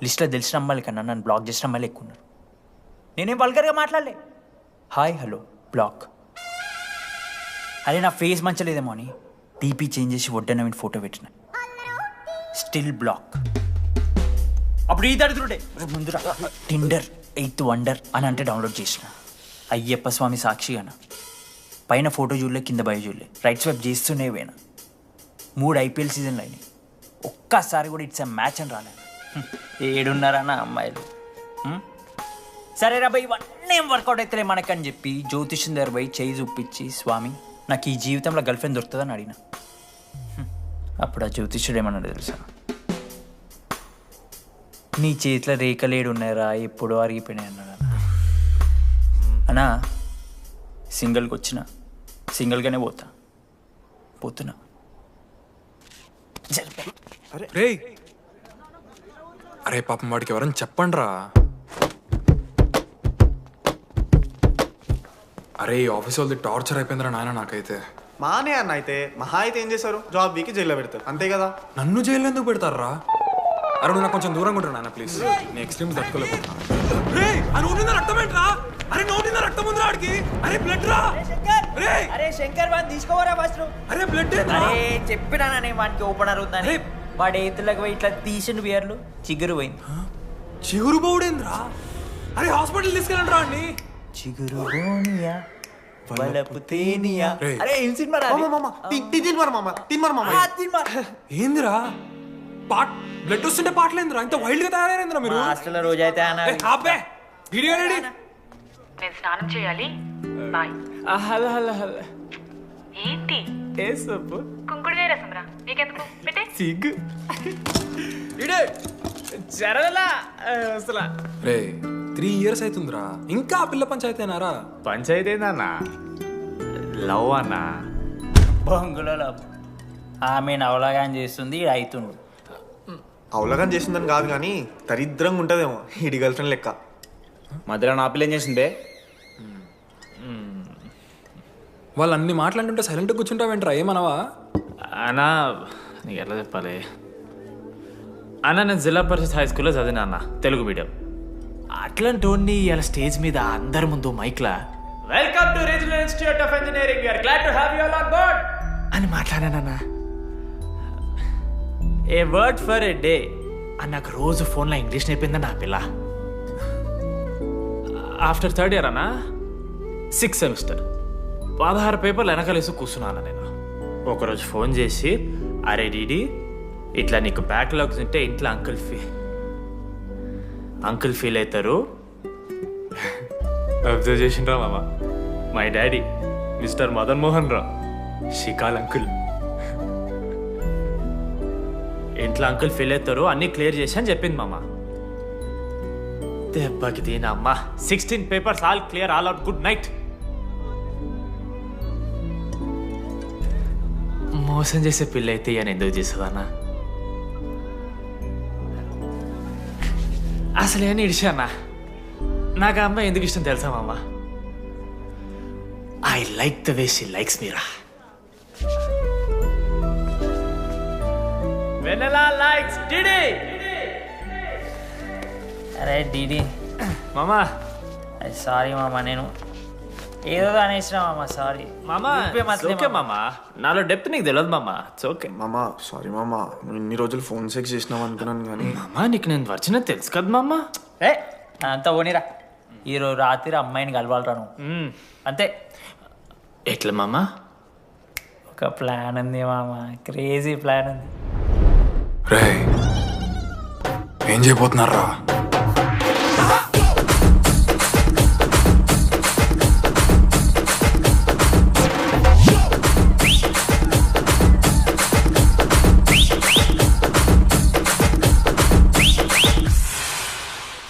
లిస్ట్లో తెలిసిన అమ్మాయిల కన్నా నన్ను బ్లాక్ చేసిన అమ్మాయిలు ఎక్కువ ఉన్నారు. నేనేం వల్గర్గా మాట్లాడలే. Hi hello block. అరే నా ఫేస్ మంచలేదేమో అని డీపీ చేంజ్ చేసి వడ్డన ఫోటో పెట్టిన. Still block. అప్పుడు ఈ దరిద్రుడే ముందు టిండర్ 8th వండర్ అని అంటే డౌన్లోడ్ చేసిన. అయ్యప్ప స్వామి సాక్షిగాన పైన ఫోటో చూడలే, కింద బయ చూడలే, రైట్ స్వైప్ చేస్తూనే పోయినా. 3 IPL సీజన్లు అయినాయి. ఒక్కసారి కూడా ఇట్స్ మ్యాచ్ అని రాలేదు. 7 అమ్మాయిలు. సరే రా భయ్, ఇవన్నీ ఏం వర్కౌట్ అవుతలే మనకని చెప్పి జ్యోతిష్యం దగ్గర పోయి చేయి చూపించి, స్వామి నాకు ఈ జీవితంలో గర్ల్ ఫ్రెండ్ దొరుకుతుందని అడిగిన. అప్పుడు ఆ జ్యోతిష్యుడు ఏమన్నాడు తెలుసా? నీ చేతిలో రేఖలేడు ఉన్నాయరా, ఎప్పుడో అరిగిపోయినాయి అన్నాడు. అన్నా సింగిల్కి వచ్చిన సింగిల్గానే పోతున్నా. రే అరే పాపం వాడికి ఎవరని చెప్పండి రా. అరే ఈ ఆఫీస్ వాళ్ళది టార్చర్ అయిపోయిందిరా నాయన నాకైతే. మానే అన్న అయితే మహా అయితే ఏం చేశారు? జాబ్ వీకి జైల్లో పెడతారు అంతే కదా. నన్ను జైల్లో ఎందుకు పెడతారా? అరే నువ్వు నాకు కొంచెం దూరంగా ఉంటాను నాన్న ప్లీజ్. నేను ఎక్స్ట్రీమ్స్ తట్టుకోలేకపోతున్నా. అరే నోటిన రక్తం ఉందిరా ఆడికి. అరే బ్లడ్ రా. అరే శంకర్ వాడిని తీసుకోవరా ఫస్ట్. అరే బ్లడ్. అరే చెప్పినా వానికి ఓపెనర్ ఉందని. వాడి ఎత్తులకు పోయి ఇట్లా తీసిన బియర్లు చిగురు పోయింది. చిగురు బోడేంద్రా? అరే హాస్పిటల్ తీసుకెళ్ళండి రా అండి. చిగురు బోనియా బలపు తేనియా. అరే ఏం సినిమా రా? ఏందిరా పాట్ బ్లడ్ వస్తుంటే పాటలేందిరా? ఇంత వైల్డ్ గా తయారైందిరా మీరు. హాస్టల్లో రోజు అయితే నేను స్నానం చేయాలి. బాయ్. Hello hello hello. ఏంటి ఏ సబ్బు? కుంకుడుగాయ రసం రా. నీకెందుకు పెట్టే సిగ్గు. జరగలా అసలు. రే 3 years అవుతుందిరా, ఇంకా ఆ పిల్ల పంచాయతీ అయినారా? పంచాయతీ ఏందన్నా? లవ్ అన్నా. బొంగులో లవ్. ఆమె అవలాగాని చేస్తుంది, ఇది అవుతుండు. అవలగాని చేసిందని కాదు కానీ దరిద్రంగా ఉంటుందేమో ఈడి గర్ల్ ఫ్రెండ్ లెక్క. మధ్యలో నా పిల్ల ఏం చేసిందే? వాళ్ళు అన్ని మాట్లాడుతుంటే సైలెంట్గా కూర్చుంటావేంట్రా? ఏమనవా? అన్నా నీకు ఎట్లా చెప్పాలి అన్న, నేను జిల్లా పరిషత్ హై స్కూల్లో చదివినా అన్న, తెలుగు మీడియం. అట్లాంటి వాడిని ఇలా స్టేజ్ మీద అందరి ముందు మైక్లా welcome to regional institute of engineering, we are glad to have you all on board అని మాట్లాడానన్నా. A word for a day అని నాకు రోజు ఫోన్లో ఇంగ్లీష్ నేర్పిందా నా పిల్ల. ఆఫ్టర్ 3rd year అన్నా 6th semester 16 పేపర్లు వెనకాలేసి కూర్చున్నాను నేను. ఒకరోజు ఫోన్ చేసి, అరే డీడీ ఇట్లా నీకు బ్యాక్లాగ్స్ ఉంటే ఇంట్లో అంకుల్ ఫీల్ అవుతారు. అబ్జర్వ్ చేసిండ్రా మామ, my daddy mister Madan Mohan Rao షికాల్ అంకుల్. ఇంట్లో అంకుల్ ఫీల్ అవుతారు, అన్నీ క్లియర్ చేసి అని చెప్పింది మామ. దెబ్బకి దీనమ్మ 16 papers all clear, all out, good night. మోసం చేసే పిల్ల అయితే అని ఎందుకు చేసేదన్నా? అసలు ఏమని ఇడిచానా? నాకు ఆ అమ్మాయి ఎందుకు ఇష్టం తెలుసా మామ? I like the way she likes మీరా. Vennela likes DD. అరే డిడి మామా, సారీ మామ, నేను ఏదో అనేసిన మామ, సారీ మామా. ఓకే మామా, నాలో డెప్త్ నీకు తెలియదు మామా. ఇట్స్ ఓకే మామా. సారీ మామా, ఇన్ని రోజులు ఫోన్ సెక్స్ చేసినావు అనుకున్నాను కానీ. మామా నీకు నేను వచ్చిన తెలుసు కదా మామా. ఏ అంతా ఓనిరా, ఈరోజు రాత్రి అమ్మాయిని కలవాలరా నువ్వు అంతే. ఎట్లా మామా? ఒక ప్లాన్ ఉంది మామ, క్రేజీ ప్లాన్ ఉంది. రే ఏం చేయబోతున్నారా?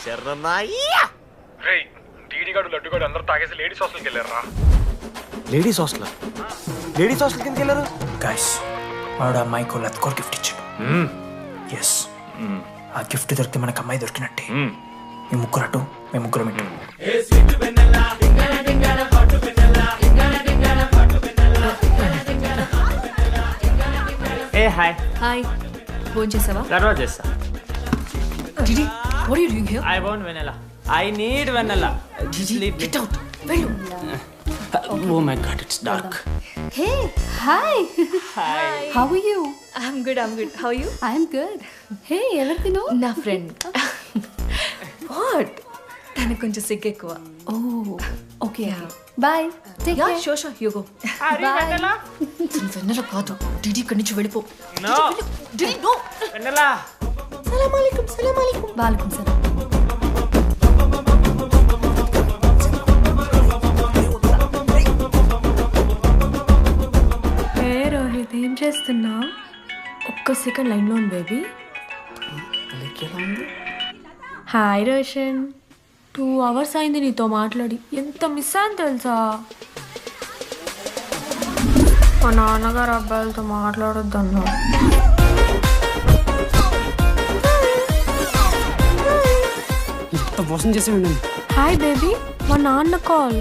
శర్ర డీడీ గాడు లడ్డు గాడు అందరూ తాగేసి లేడీస్ హాస్టల్కి వెళ్ళారా? లేడీస్ హాస్టల్ కిందకి వెళ్ళారు. గైస్ వాడు అమ్మాయికి లత్కోర్ గిఫ్ట్ ఇచ్చాడు. ఎస్, ఆ గిఫ్ట్ దొరికితే మనకు అమ్మాయి దొరికినట్టే. మీ ముగ్గురు అటు, మేము ముగ్గురు ఇటు. ఏ హాయ్. హాయ్, ఫోన్ చేసావా? తర్వాత చేస్తా. Didi, what are you doing here? I want vanilla. I need vanilla. Didi, get out. Veru. Oh my god, it's dark. Hey, hi. Hi. How are you? I'm good. How are you? I'm good. Hey, everything know? నా friend. What? తనకు కొంచెం సిగ్గు ఎక్కువ. Oh, okay. Bye. Take care. Yeah, sure. You go. Bye. వెన్నెల కాదు. DD ఇక్కడి నుంచి వెళ్ళిపో. No. DD no. Vanilla. సలాం అలైకుం. Walaikum salam. ఏ రోహిత్, ఏం చేస్తున్నా? ఒక్క సెకండ్ లైన్లో ఉంది బేబీ. హాయ్ రోషన్, 2 hours అయింది నీతో మాట్లాడి. ఎంత మిస్ అని తెలుసా? మా నాన్నగారు అబ్బాయిలతో మాట్లాడొద్దన్నా. మోసం చేసి ఉండండి. హాయ్ బేబీ, మా నాన్న కాల్.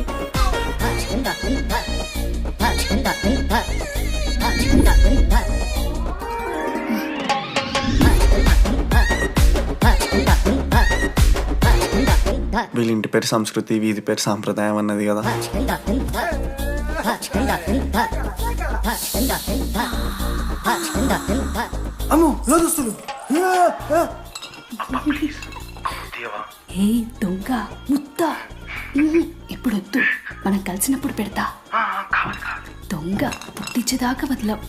వీళ్ళ ఇంటి పేరు సంస్కృతి, వీధి పేరు సాంప్రదాయం అన్నది కదా. అమ్మో లోదుస్తులు. ఏ దొంగ ముత్త, ఇప్పుడు వద్దు, మనం కలిసినప్పుడు పెడతా. దొంగ పుట్టించేదాకా వదలం.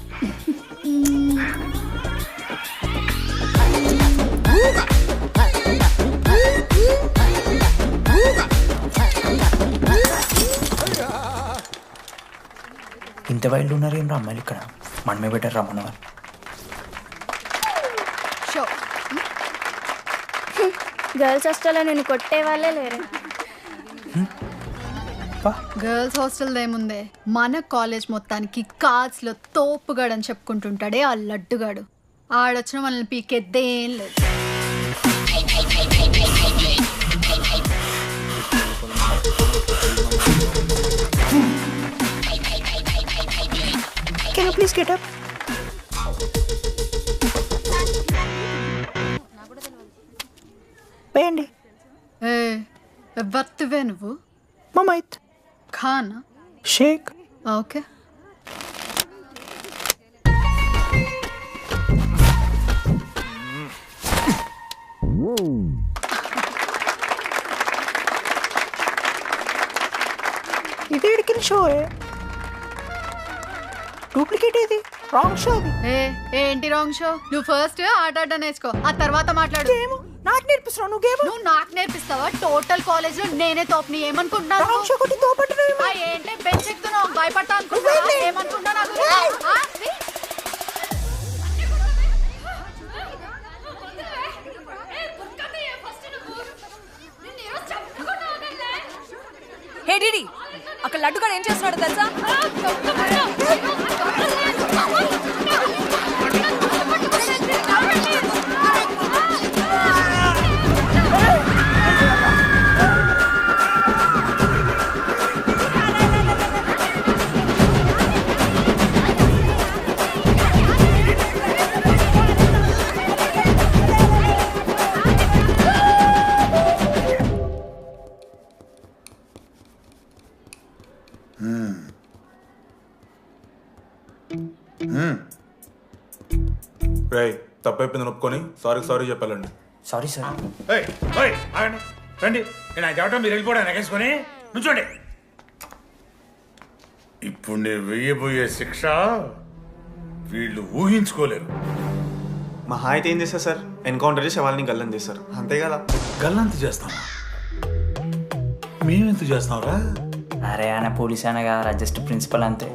ఇంత వైల్డ్ ఉన్నారు ఏం రా అమ్మాయిలు ఇక్కడ. మనమే బెటర్ రా మన వాళ్ళు. గర్ల్స్ హాస్టల్లో నేను కొట్టే వాళ్ళే లేరు. గర్ల్స్ హాస్టల్ ఏముందే, మన కాలేజ్ మొత్తానికి కార్డ్స్లో తోపుగాడని చెప్పుకుంటుంటాడే ఆ లడ్డుగాడు. ఆడొచ్చిన మనల్ని పీకెద్దేం లేదు. Can you please get up? వేయండి. ఏ ఎవరివే నువ్వు? మమైత్ ఖానా షేక్. ఓకే. ఇది ఎడికిన షో, డూప్లికేట్ ఇది, రాంగ్ షో అది. ఏంటి రాంగ్ షో? నువ్వు ఫస్ట్ ఆట నేర్చుకో, ఆ తర్వాత మాట్లాడు. నాకు నేర్పిస్తున్నావు నువ్వు గేమ్? నువ్వు నాకు నేర్పిస్తావా? టోటల్ కాలేజ్ లో నేనే తోపుని ఏమనుకుంటున్నావు? రాంగ్ షో కొట్టి తోపట్టున్నావు. ఏంటి బెంచ్ ఎక్కుతున్నావు? భయపడతా అనుకుంటున్నావా? ఏమనుకుంటున్నా నాకు? హే డిడి, అక్కడ లడ్డుగాడు ఏం చేస్తున్నాడు తెలుసా? రేయ్, తప్పైపోయింది ఒప్పుకొని సారీ చెప్పాలండి. Sorry sir. రండి, నేను ఆయన చెప్పడం మీరు వెళ్ళిపోవడం ఎగేసుకొని నుంచోండి. ఇప్పుడు నేను వెయ్యబోయే శిక్ష వీళ్ళు ఊహించుకోలేరు. మహా అయితే ఏం చేస్తారు సార్? ఎన్కౌంటర్ చేసి వాళ్ళని గల్లం చేస్తారు, అంతే కదా? గల్లంత చేస్తాం. మేమెంత చేస్తాంరా? అరే ఆయన పోలీస్ అయినా కదా, జస్ట్ ప్రిన్సిపల్ అంతే.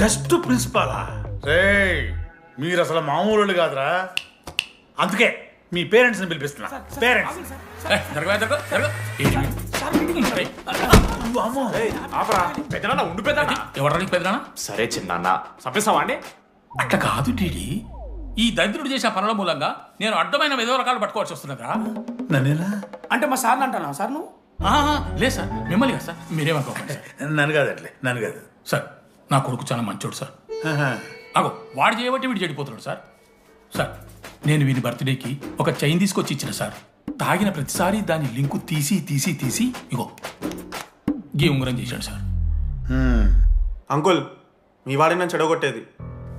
జస్ట్ ప్రిన్సిపాలా? రే, మీరు అసలు మామూలు కాదురా. అందుకే మీ పేరెంట్స్ని పిలిపిస్తున్నా. పేరెంట్స్ సరే చిన్న చంపేస్తావా అండి? అట్లా కాదు డీడీ, ఈ దరిద్రుడు చేసిన పనుల మూలంగా నేను అడ్డమైన ఏదో రకాలు పట్టుకోవాల్సి వస్తున్నదా? నన్నేనా? అంటే మా సార్ని అంటానా సార్ నువ్వు? లేదు సార్, మిమ్మల్ని కాదు సార్, మీరేమనుకోకండి సార్. నన్ను కాదట్లే, నన్ను కాదు సార్. నా కొడుకు చాలా మంచోడు సార్. అగో వాడు చేయబట్టి వీడు చెడిపోతున్నాడు సార్. సార్ నేను వీని బర్త్డేకి ఒక చైన్ తీసుకొచ్చి ఇచ్చిన సార్. తాగిన ప్రతిసారి దాని లింకు తీసి తీసి తీసి ఇగో గీ ఉంగరం చేశాడు సార్. అంకుల్, మీ వాడిని నన్ను చెడగొట్టేది.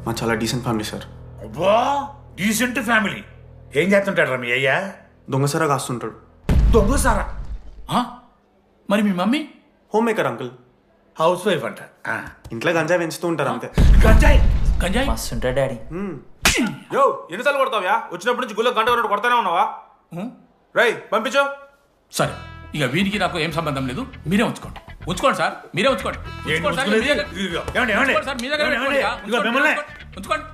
మా చాలా డీసెంట్ ఫ్యామిలీ సార్. అబ్బా, డీసెంట్ ఫ్యామిలీ. ఏం చేస్తుంటాడు రా మీ అయ్యా? దొంగసారా కాస్తుంటాడు. దొంగసారా? మరి మీ mummy? Homemaker uncle. Housewife అంట. ఇంట్లో గంజాయి పెంచుతూ ఉంటారు అంతే. గంజాయి? గంజాయి మస్తు ఉంటాడు డాడీ. యో ఎన్నిసార్లు కొడతావ్యా? వచ్చినప్పటి నుంచి గుళ్ళ గంట కొట్టు కొడతానే ఉన్నావా? రై పంపించు. సరే, ఇక వీరికి నాకు ఏం సంబంధం లేదు, మీరే ఉంచుకోండి. ఉంచుకోండి సార్, మీరే ఉంచుకోండి. ఉంచుకోండి సార్, మీ దగ్గర- ఉంచుకోండి సార్, మీ దగ్గర పెట్టుకోండి. ఉంచుకోండి.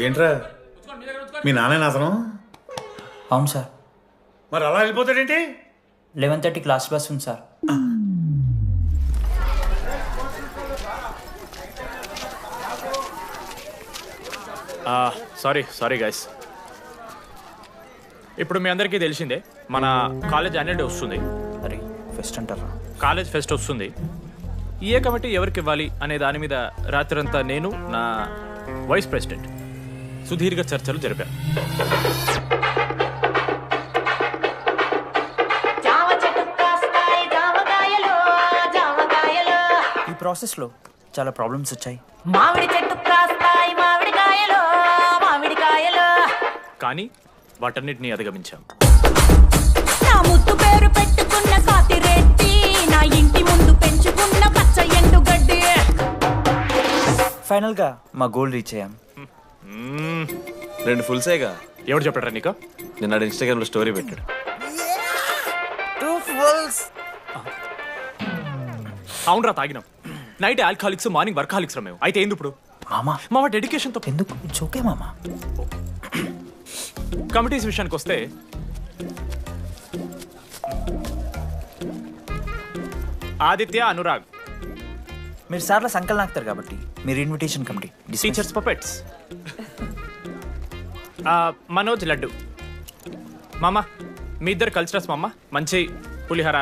ఏంట్రా మీ నాన్న అతను? అవును సార్. మరి అలా వెళ్ళిపోతాడేంటి? 11:30 క్లాస్ బస్ ఉంది సార్. Sorry guys. ఇప్పుడు మీ అందరికీ తెలిసిందే మన కాలేజ్ యాన్యువల్ డే వస్తుంది. అరే ఫెస్ట్ అంటారా? కాలేజ్ ఫెస్ట్ వస్తుంది. ఏ కమిటీ ఎవరికి ఇవ్వాలి అనే దాని మీద రాత్రంతా నేను నా వైస్ ప్రెసిడెంట్ సుదీర్ఘ చర్చలు జరిపాను. ఈ ప్రాసెస్లో చాలా ప్రాబ్లమ్స్ వచ్చాయి. మామిడి చెట్టు కాస్తాయి మామిడికాయలు మామిడికాయలు. కానీ వాటన్నిటిని అధిగమించాం. నా ముద్దు పేరు పెట్టుకున్న కాతిరెట్టి, నా ఇంటి ముందు పెంచుకున్న పచ్చ ఎండుగడ్డి. ఫైనల్గా మా గోల్ రీచ్ అయ్యాం. 2 ఫుల్సేగా. ఎవరు చెప్పారా నీకు? నిన్న ఇన్స్టాగ్రామ్లో స్టోరీ పెట్టాడు. 2 ఫుల్స్. అవునరా, తాగినాం. నైట్ ఆల్కహాలిక్స్, మార్నింగ్ వర్కాలిక్స్ రా మేము. అయితే ఏంది ఇప్పుడు? మా డెడికేషన్తో ఎందుకు? ఇట్స్ ఓకే మామా. కమిటీస్ విషయానికి వస్తే ఆదిత్య, అనురాగ్ మీరు సార్ల సంకల్ నాకుతారు కాబట్టి మీరు invitation committee. Teachers puppets. Manoj, laddu. మామ మీ ఇద్దరు కల్చరల్స్ మామ. మంచి పులిహార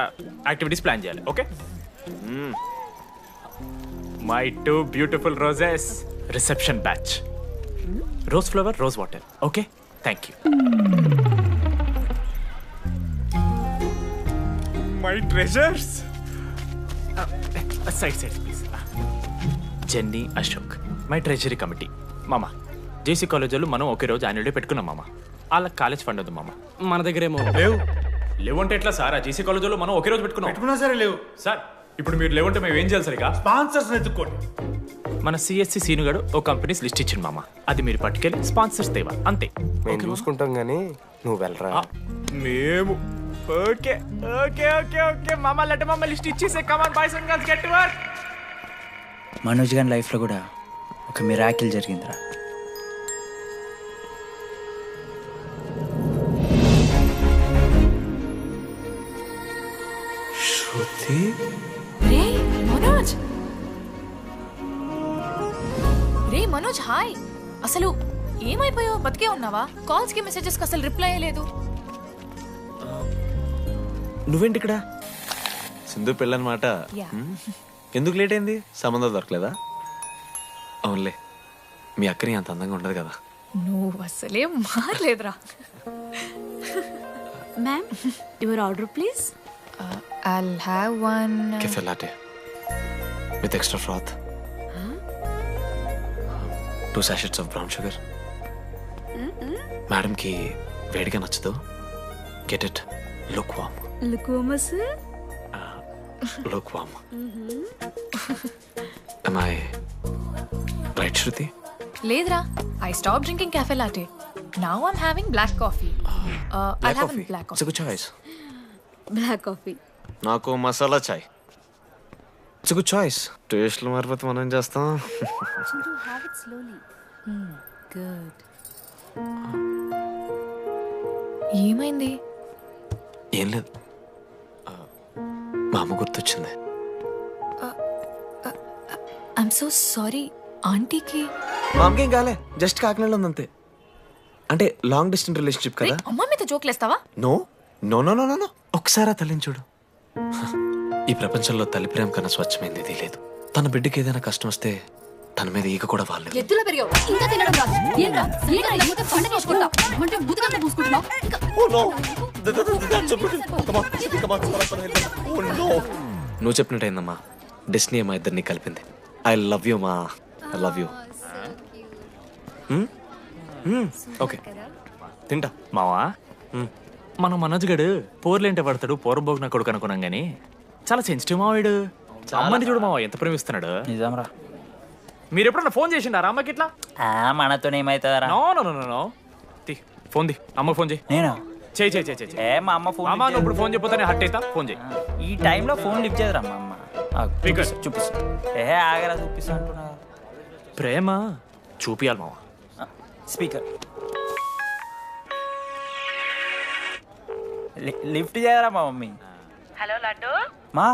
యాక్టివిటీస్ ప్లాన్ చేయాలి. Okay? My 2 beautiful roses. Reception batch. Rose flower, rose water. Okay, thank you. My treasures. Side please. Jenny, Ashok my treasury committee. మామ జేసీ కాలేజీలో మనం ఒకే రోజు యాన్యువల్ డే పెట్టుకున్నాం మామ. వాళ్ళకి కాలేజ్ ఫండ్ ఉంది మామ. మన దగ్గర ఏమో లేవంటే ఎట్లా సార్? ఆ జేసీ కాలేజీలో మనం ఒకే రోజు పెట్టుకున్నా సరే లేవు సార్. ఇప్పుడు మీరు లేవంటే మేము ఏం చేయాలి సరిగా? స్పాన్సర్స్ ఎత్తుక్కోండి. మన సిఎస్సి సీనుగాడు ఓ కంపెనీస్ లిస్ట్ ఇచ్చింది మామ. అది మీరు పట్టుకెళ్ళి స్పాన్సర్స్ తేవా, అంతే. మేము చూసుకుంటాం కానీ నువ్వు వెళ్ళరా. మేము ఓకే ఓకే ఓకే ఓకే మామ. లెట్ మామ లిస్ట్ ఇచ్చేసే. Come on boys and girls, get to work. Manoj గారి లైఫ్లో కూడా ఒక మిరాకిల్ జరిగిందిరా. శృతి. రే మనోజ్. రే మనోజ్, హాయ్. అసలు ఏమైపోయావు? బతికే ఉన్నావా? కాల్స్ కి మెసేజెస్ కి అసలు రిప్లై లేదు. నువ్వేంటి ఇక్కడ? సింధు పెళ్ళనమాట. Yeah. ఎందుకు లేట్ అయింది? సంబంధం దొరకలేదా? అవునులే, మీ అక్కని అంత అందంగా ఉండదు కదా. నువ్వు అసలే మారలేదురా. Ma'am, your order please. I'll have one. Cafe latte with extra froth. 2 sachets of brown sugar. Madam కి వేడిగా నచ్చదు. Get it look warm. లుకోమస్. Look warm. Am I right, Shruti? లేదురా, I stopped drinking cafe latte. Now I'm having black coffee. I'll have a black It's a coffee. good choice. Black coffee. నాకు మసాలా చాయ్. It's good choice. టేస్ట్లు మారిపోతే మనం ఏం చేస్తాం? Good. ఏమైంది? ఏం లేదు, మా అమ్మ గుర్తొచ్చింది. I'm so sorry. ఆంటీకి మా అమ్మకేం కాలే, జస్ట్ కాకినాడలో ఉంది అంతే. అంటే లాంగ్ డిస్టెన్స్ రిలేషన్షిప్ కదా. అమ్మ మీద జోకులేస్తావా? No no no no no ఒకసారి ఆ తల్లిని చూడు. ఈ ప్రపంచంలో తల్లి ప్రేమ కన్నా స్వచ్ఛమైంది ఇది లేదు. తన బిడ్డకి ఏదైనా కష్టం వస్తే తన మీద ఈగ కూడా వాళ్ళలేదు. ఎత్తులో పెరిగావు ఇంకా తినడం రాదు. ఏంట్రా ఇలా మూత పంట చేసుకుంటా అంటే బుద్ధగా పూసుకుంటున్నావు. నువ్వు చెప్పినట్టయిందమ్మా, డెస్టినీ మా ఇద్దరిని కలిపింది. ఐ లవ్ యూ మా, ఐ లవ్ యూ. ఓకే తింటా. మావా మనం మనోజ్ గడు పోర్లేంటే పడతాడు, పోరబోగిన కొడుకు అనుకున్నాం గానీ చాలా సెన్సిటివ్ మావాడు. అమ్మని చూడు మావా ఎంత ప్రేమిస్తున్నాడు. నిజంరా. మీరు ఎప్పుడన్నా ఫోన్ చేసిండారా అమ్మకి ఇట్లా? మనతో ఏమైతుందరా? నో నో నో నో తి ఫోన్ ది, అమ్మకి ఫోన్ చేయి. నేను చేయి చేయి చేయి చేయి. ఏ మా అమ్మ ఫోన్ అమ్మ నువ్వు ఇప్పుడు ఫోన్ చెప్పితే హట్ అవుతా. ఫోన్ చేయి. ఈ టైంలో ఫోన్ లిఫ్ట్ చేయదురా మా అమ్మ. చూపిస్తా. ఆగరా చూపిస్తా అంటున్నా. ప్రేమ చూపియాలి మావా. స్పీకర్ లిఫ్ట్ చేయరా మా మమ్మీ. హలో లడ్డు. మా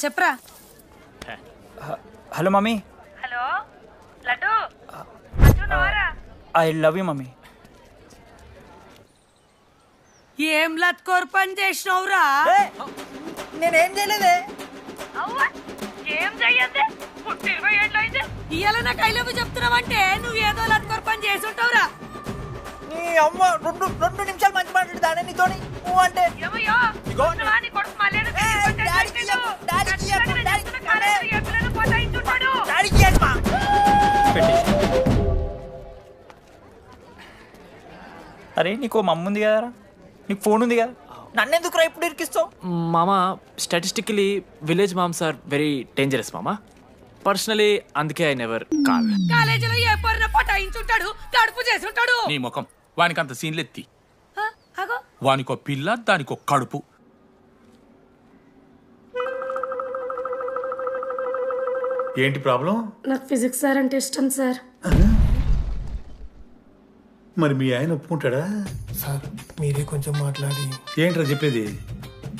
చెప్పరా. Hello mummy. Hello laddu. I love you mummy. ఏం లత్కోర్ పని చేసినవురా? నేనేం చేయలేదే. ఏం చెయ్యద్దే. పుట్టి 20 ఏళ్ళు అయితే ఇవాళ నాకు ఐ లవ్ యూ చెప్తున్నావంటే నువ్వు ఏదో లత్కోర్ పని చేసి ఉంటావురా. నీ అమ్మ రెండు నిమిషాలు మంచి మాట్లాడుతానే నీతోని. నువ్వు అంటే అరే నీకు మమ్మ ఉంది కదరా, నీకు ఫోన్ ఉంది కదా, నన్నెందుకురా ఇప్పుడు ఇరికిస్తావు? మామ statistically village moms are very dangerous మామ. పర్సనలీ అందుకే ఐ నెవర్ కాల్. కాలేజీలో ఏ పొరిన పటాయించుంటాడు, కడుపు చేసి ఉంటాడు. నీ ముఖం వానికి అంత సీన్లెత్తి. వానికో పిల్ల దానికో కడుపు. ఏంటి ప్రాబ్లం? నాకు ఫిజిక్స్ సార్ అంటే ఇష్టం సార్. మరి మీ ఆయన ఒప్పుకుంటాడా? సార్ మీరే కొంచెం మాట్లాడి. ఏంట్రా చెప్పేది?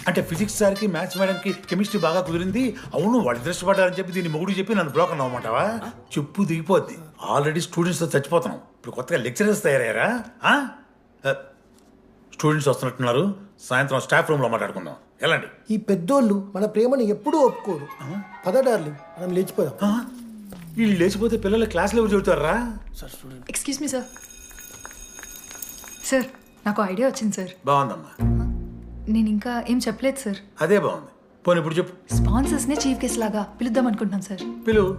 అంటే ఫిజిక్స్ సార్కి మ్యాథ్స్ మేడంకి కెమిస్ట్రీ బాగా కుదిరింది, అవును వాళ్ళు ఇష్టపడ్డారని చెప్పి దీన్ని మొగుడు చెప్పి నన్ను బ్లాక్ అన్నమాటవా? చెప్పు దిగిపోద్ది. ఆల్రెడీ స్టూడెంట్స్తో చచ్చిపోతున్నాం, ఇప్పుడు కొత్తగా లెక్చరర్స్ తయారయ్యారా? స్టూడెంట్స్ వస్తున్నట్టున్నారు, సాయంత్రం స్టాఫ్ రూమ్లో మాట్లాడుకుందాం. ఎలాంటి ఈ పెద్దోళ్ళు మన ప్రేమని ఎప్పుడూ ఒప్పుకోరు. పద డార్లింగ్ మనం లేచిపోదాం. వీళ్ళు లేచిపోతే పిల్లలు క్లాస్లో ఎవరు చెబుతారా? Excuse me sir. సార్ నాకు ఐడియా వచ్చింది సార్. బాగుందమ్మా. నేను ఇంకా ఏం చెప్పలేదు సార్. అదే బాగుంది. పోనీ ఇప్పుడు చెప్పు. స్పాన్సర్స్నే చీఫ్ గెస్ట్ లాగా పిలుద్దాం అనుకుంటున్నాం సార్. పిలువు.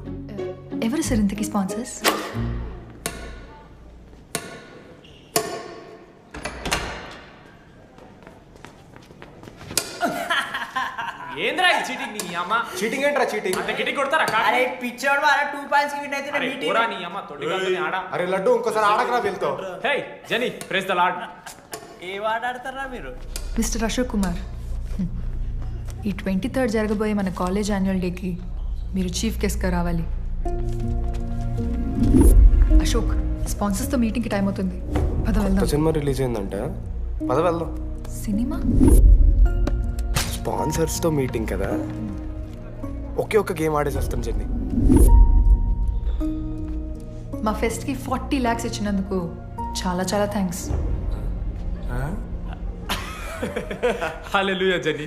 ఎవరు సార్ ఇంతకీ స్పాన్సర్స్? ఏంద్రా ఈ చీటింగ్ నీ అమ్మ? చీటింగ్ ఏంట్రా చీటింగ్? అంత గిటి కొడతారా? అరే పిచ్చోడు వారా 2 పాయింట్స్ కి విన్ అయితే అరే పోరా నీ అమ్మ తొడిగల్ని ఆడ. అరే లడ్డు ఇంకోసారి ఆడకరా వెళ్తావు. హే జెనీ ప్రెస్ ద లార్డ్. ఏ వాడు ఆడతారా మీరు? మిస్టర్ అశోక్ కుమార్, ఈ 23rd జరగబోయే మన కాలేజ్ యాన్యువల్ డేకి మీరు చీఫ్ గెస్ట్గా రావాలి. అశోక్, స్పాన్సర్స్తో మీటింగ్కి టైం అవుతుంది, పద వెళ్దాం. సినిమా రిలీజ్ అయిందంట, పద వెళ్దాం. సినిమా? స్పాన్సర్స్తో మీటింగ్ కదా, ఒకే ఒక్క గేమ్ ఆడేసి వస్తాం చెన్ని. మా ఫెస్ట్కి 40 lakhs ఇచ్చినందుకు చాలా చాలా థ్యాంక్స్. హల్లెలూయా జెన్నీ,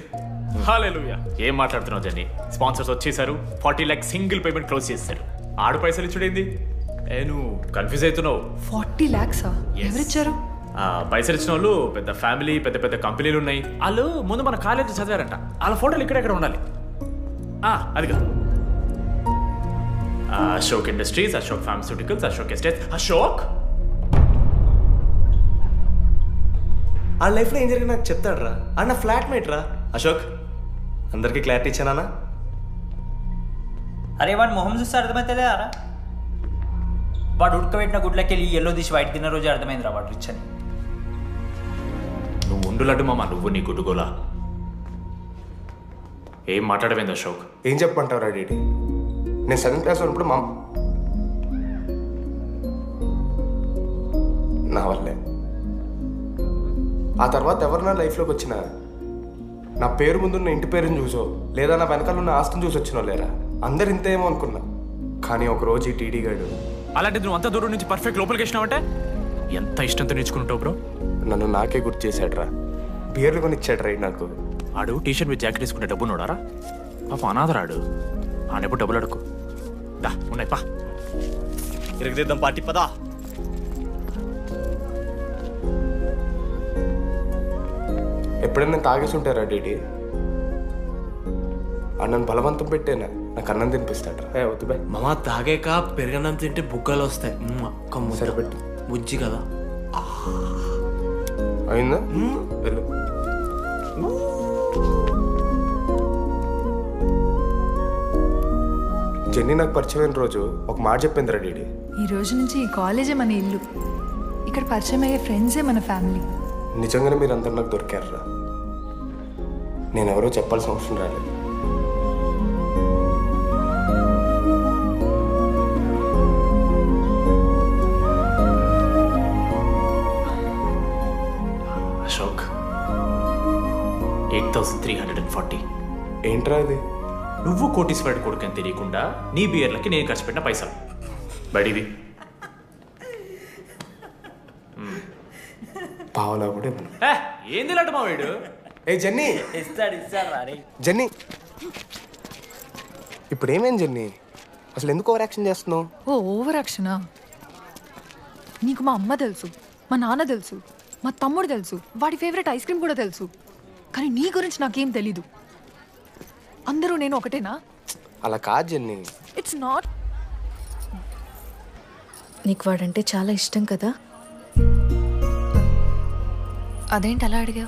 హల్లెలూయా. ఏం మాట్లాడుతున్నావు జెన్నీ? స్పాన్సర్స్ వచ్చేసారు, 40 lakhs సింగిల్ పేమెంట్ క్లోజ్ చేస్తారు. ఆడు పైసలు ఇచ్చుడేంది? నువ్వు కన్ఫ్యూజ్ అవుతున్నావు. 40 lakhs ఎవరిచ్చారు? పైసలు ఇచ్చిన వాళ్ళు పెద్ద ఫ్యామిలీ, పెద్ద పెద్ద కంపెనీలు ఉన్నాయి. వాళ్ళు ముందు మన కాలేజ్ చదివారంట, వాళ్ళ ఫోటోలు ఇక్కడెక్కడ ఉండాలి. అదిగా Ashok industries, Ashok pharmaceuticals, Ashok estates. Ashok ఆ లైఫ్లో ఏం జరిగింది నాకు చెప్తాడు రా. అన్న ఫ్లాట్ మేట్ రా అశోక్. అందరికీ క్లారిటీ ఇచ్చానా? అరే వాడు మొహం చూస్తే అర్థమైతే రా, వాడు ఉడకబెట్టిన గుడ్లకి వెళ్ళి ఎల్లో తీసి వైట్ తిన్న రోజు అర్థమైందిరా వాడు రిచ్ అని. నువ్వు ఉండులడ్డు మామ, నువ్వు నీ గుడ్డుగోలా. ఏం మాట్లాడమైంది అశోక్? ఏం చెప్పమంటావు రా డేటి? నేను 7th క్లాస్ ఉన్నప్పుడు నా వల్లే. ఆ తర్వాత ఎవరు నా లైఫ్లోకి వచ్చినా నా పేరు ముందున్న ఇంటి పేరుని చూసో లేదా నా వెనకాల ఉన్న ఆస్తిని చూసి వచ్చినో లేరా, అందరు ఇంతేమో అనుకున్నా. కానీ ఒకరోజు ఈ టీడీ గాడు అలాంటిది నువ్వు అంత దూరం నుంచి పర్ఫెక్ట్ లోపలికి వచ్చినావంటే ఎంత ఇష్టంతో నేర్చుకుంటావు బ్రో. నన్ను నాకే గుర్తు చేశాడ్రా, బియర్లు కొని ఇచ్చాడ్రా నాకు. ఆడు టీషర్ట్ మీద జాకెట్ వేసుకుంటే డబ్బు నోడారా పాప అనాథరాడు. ఆడెప్పుడు డబ్బులు అడుకు దా ఉన్నాయి పా ఇరగదిద్దాం పార్టీ పదా. ఎప్పుడైనా తాగేసి ఉంటారా డీడీ? అన్నను బలవంతం పెట్టేనా నాకు అన్నం తినిపిస్తాడ్రా. వద్దు బాయ్ మామ, తాగాక పెరగన్నం తింటే బుగ్గలు వస్తాయి. సరిపెట్టు. బుజ్జి కదా అయిందా? వెళ్ళు. జెన్నీ నాకు పరిచయమైన రోజు ఒక మాట చెప్పిందిరా డీడీ. ఈ రోజు నుంచి ఈ కాలేజే మన ఇల్లు, ఇక్కడ పరిచయం అయ్యే ఫ్రెండ్సే మన ఫ్యామిలీ. నిజంగానే మీరు అందరు నాకు దొరికారురా. నేను ఎవరో చెప్పాల్సిన అవసరం రాలేదు. అశోక్ 8,340. ఏంట్రా ఇది? నువ్వు కోటీశ్వరుడి కొడుకు అని తెలియకుండా నీ బియర్లకి నేను ఖర్చు పెట్టిన పైసలు బడివి. పావలా కూడా ఇవ్వను. ఏంది లాంటి మా వీడు? ఏ జెన్నీ, ఇస్తాడు జెన్నీ ఇప్పుడు ఏమేం జెన్నీ? అసలు ఎందుకు ఓవర్ యాక్షన్ చేస్తున్నావు? ఓ ఓవర్ యాక్షనా? నీకు మా అమ్మ తెలుసు, మా నాన్న తెలుసు, మా తమ్ముడు తెలుసు, వాడి ఫేవరెట్ ఐస్ క్రీమ్ కూడా తెలుసు. కానీ నీ గురించి నాకేం తెలీదు. అందరూ నేను ఒకటేనా? అలా కాదు జెన్నీ. It's not. నీకు వాడంటే చాలా ఇష్టం కదా? అదేంటి అలా అడిగా?